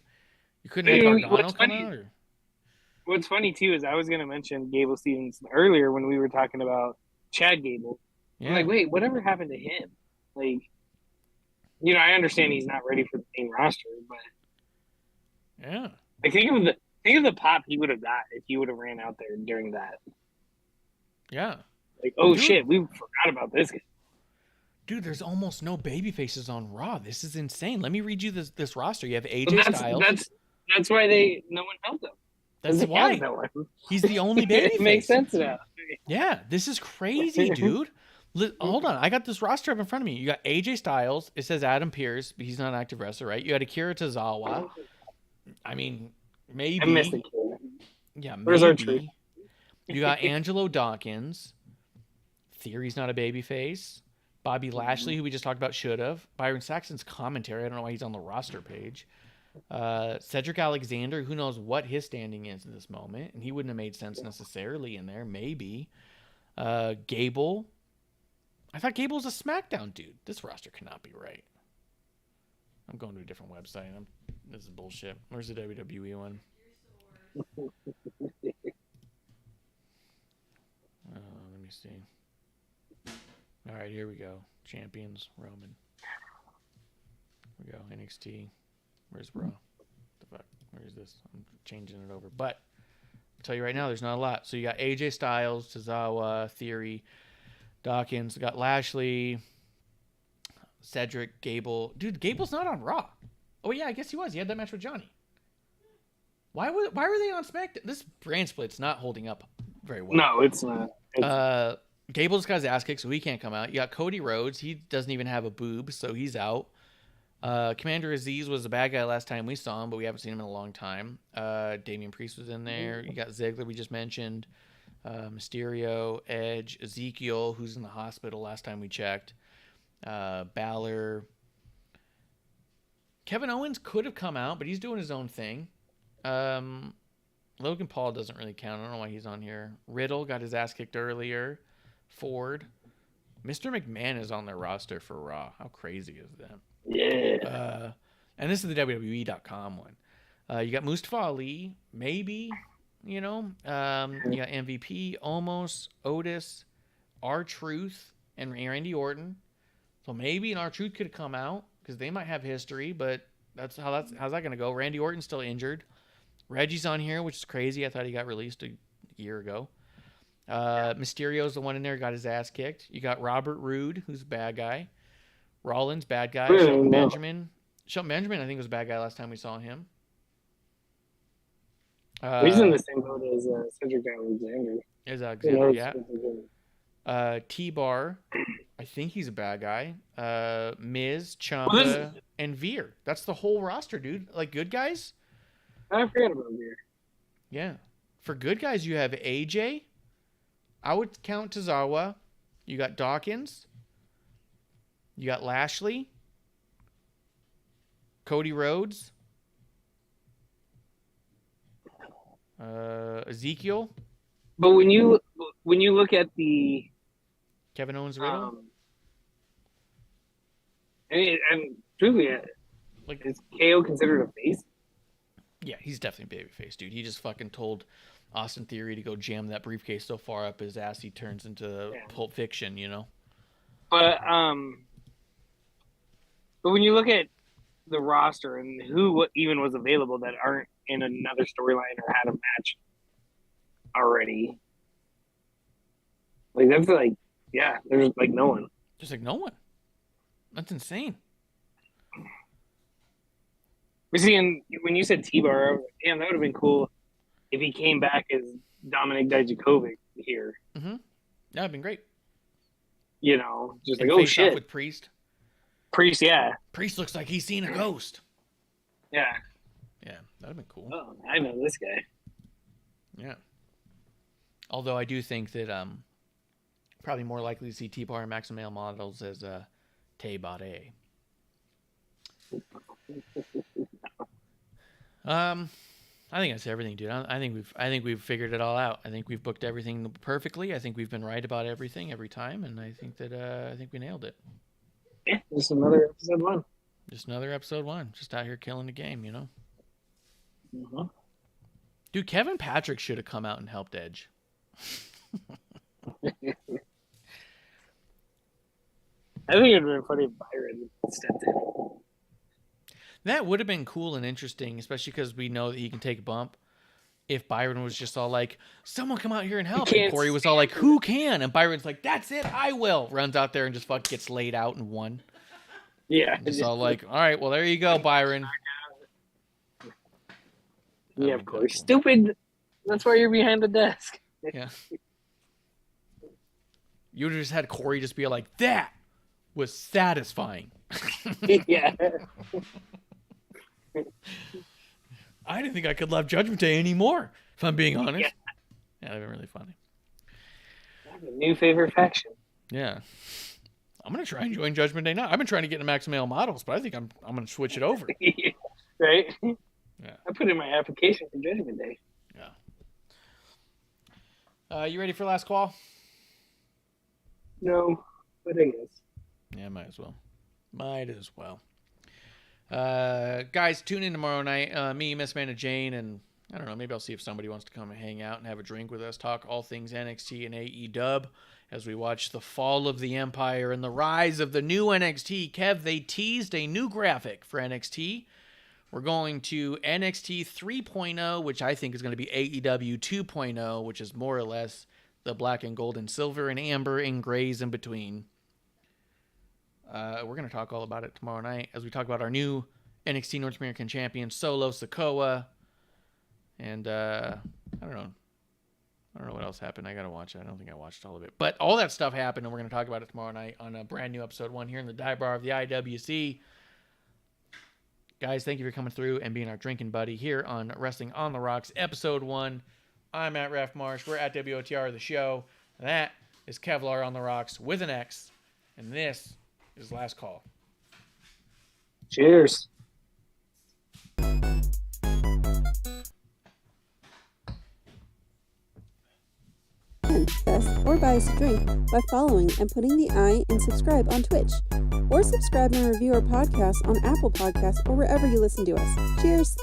You couldn't have Gargano come out? Or... What's funny, too, is I was going to mention Gable Steveson earlier when we were talking about Chad Gable. Yeah. I'm like, wait, whatever happened to him? Like, you know, I understand he's not ready for the main roster, but yeah, I think of the pop he would have got if he would have ran out there during that. Yeah, like, oh shit, we forgot about this guy. Dude, there's almost no baby faces on Raw. This is insane. Let me read you this roster. You have AJ Styles. That's why no one helped him. That's why he's the only baby face. It makes sense now. Yeah, this is crazy, dude. Hold on, I got this roster up in front of me. You got AJ Styles. It says Adam Pearce, but he's not an active wrestler, right? You had Akira Tozawa. I mean, maybe. I missed it. Yeah, Where's our tree? You got Angelo Dawkins. Theory's not a baby face. Bobby Lashley, who we just talked about, should have. Byron Saxton's commentary. I don't know why he's on the roster page. Cedric Alexander, who knows what his standing is at this moment, and he wouldn't have made sense necessarily in there. Maybe. Gable. I thought Gable was a SmackDown dude. This roster cannot be right. I'm going to a different website. This is bullshit. Where's the WWE one? Let me see. All right, here we go. Champions, Roman. Here we go. NXT. Where's Raw? The fuck? Where is this? I'm changing it over. But I'll tell you right now, there's not a lot. So you got AJ Styles, Tozawa, Theory, Dawkins. We got Lashley, Cedric, Gable. Dude, Gable's not on Raw. Oh yeah, I guess he was. He had that match with Johnny. Why were they on SmackDown? This brand split's not holding up very well. No, it's not. Gable just got his ass kicked, so he can't come out. You got Cody Rhodes. He doesn't even have a boob, so he's out. Commander Aziz was a bad guy last time we saw him, but we haven't seen him in a long time. Damian Priest was in there. You got Ziggler, we just mentioned. Mysterio, Edge, Ezekiel, who's in the hospital last time we checked. Balor. Kevin Owens could have come out, but he's doing his own thing. Logan Paul doesn't really count. I don't know why he's on here. Riddle got his ass kicked earlier. Ford. Mr. McMahon is on their roster for Raw. How crazy is that? Yeah. And this is the WWE.com one. You got Mustafa Ali, maybe, you know. You got MVP, almost, Otis, R-Truth, and Randy Orton. So maybe an R-Truth could have come out because they might have history, but how's that going to go? Randy Orton's still injured. Reggie's on here, which is crazy. I thought he got released a year ago. Mysterio's the one in there, got his ass kicked. You got Robert Roode, who's a bad guy. Rollins, bad guy. Shelton Benjamin, I think, was a bad guy last time we saw him. He's in the same boat as Cedric Alexander. Is Who Alexander, knows yeah. what they're doing. T-Bar, I think he's a bad guy. Miz, Ciampa, and Veer. That's the whole roster, dude. Like, good guys? I forgot about Veer. Yeah. For good guys, you have AJ. I would count Tozawa. You got Dawkins. You got Lashley. Cody Rhodes. Ezekiel. But when you look at the Kevin Owens Riddle. and truly, Like, is KO considered a face? yeah, he's definitely babyface, dude. He just fucking told Austin Theory to go jam that briefcase so far up his ass he turns into Pulp Fiction, you know? But when you look at the roster and who even was available that aren't in another storyline or had a match already, like that's like, yeah, there's like no one. Just like no one. That's insane. But see, and when you said T-Bar, I was like, damn, that would have been cool if he came back as Dominik Dijakovic here. Mm-hmm. That would have been great. You know, just And like, oh face off shit. with Priest. Priest, yeah. Priest looks like he's seen a ghost. Yeah. Yeah, that would have been cool. Oh, I know this guy. Yeah. Although I do think that probably more likely to see T-Bar and Maximum Male models as Tay Bade. I think that's everything, dude. I think we've figured it all out. I think we've booked everything perfectly. I think we've been right about everything every time, and I think that I think we nailed it. Yeah, just another episode one. Just another episode one. Just out here killing the game, you know. Mm-hmm. Dude, Kevin Patrick should have come out and helped Edge. I think it would have been funny if Byron stepped in. That would have been cool and interesting, especially because we know that he can take a bump. If Byron was just all like, someone come out here and help. And Corey was all like, who can? And Byron's like, that's it, I will. Runs out there and just fucking gets laid out and won. Yeah. And just all like, all right, well, there you go, Byron. Yeah, of course. Stupid. That's why you're behind the desk. Yeah. You would have just had Corey just be like, that was satisfying. Yeah. I didn't think I could love Judgment Day anymore, if I'm being honest. Yeah, that'd been really funny. A new favorite faction. Yeah. I'm going to try and join Judgment Day now. I've been trying to get into Maximum Male models, but I think I'm going to switch it over. Right? Yeah. I put in my application for Judgment Day. Yeah. You ready for last call? No, but I guess. Yeah, might as well. Might as well. Guys, tune in tomorrow night. Me, Miss Amanda Jane, and I don't know, maybe I'll see if somebody wants to come and hang out and have a drink with us, talk all things NXT and AEW as we watch the fall of the Empire and the rise of the new NXT. Kev, they teased a new graphic for NXT. We're going to NXT 3.0, which I think is going to be AEW 2.0, which is more or less the black and gold and silver and amber and grays in between. We're going to talk all about it tomorrow night as we talk about our new NXT North American champion, Solo Sikoa. And I don't know what else happened. I got to watch it. I don't think I watched all of it. But all that stuff happened, and we're going to talk about it tomorrow night on a brand new episode 1 here in the dive bar of the IWC. Guys, thank you for coming through and being our drinking buddy here on Wrestling on the Rocks, episode 1. I'm at Ref Marsh. We're at WOTR, the show. And that is Kevlar on the Rocks with an X. And this is Last Call. Cheers. Us or buy us a drink by following and putting the I in subscribe on Twitch, or subscribe and review our podcast on Apple Podcasts or wherever you listen to us. Cheers!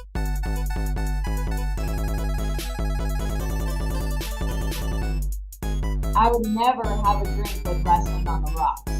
I would never have a drink with Wrestling on the Rocks.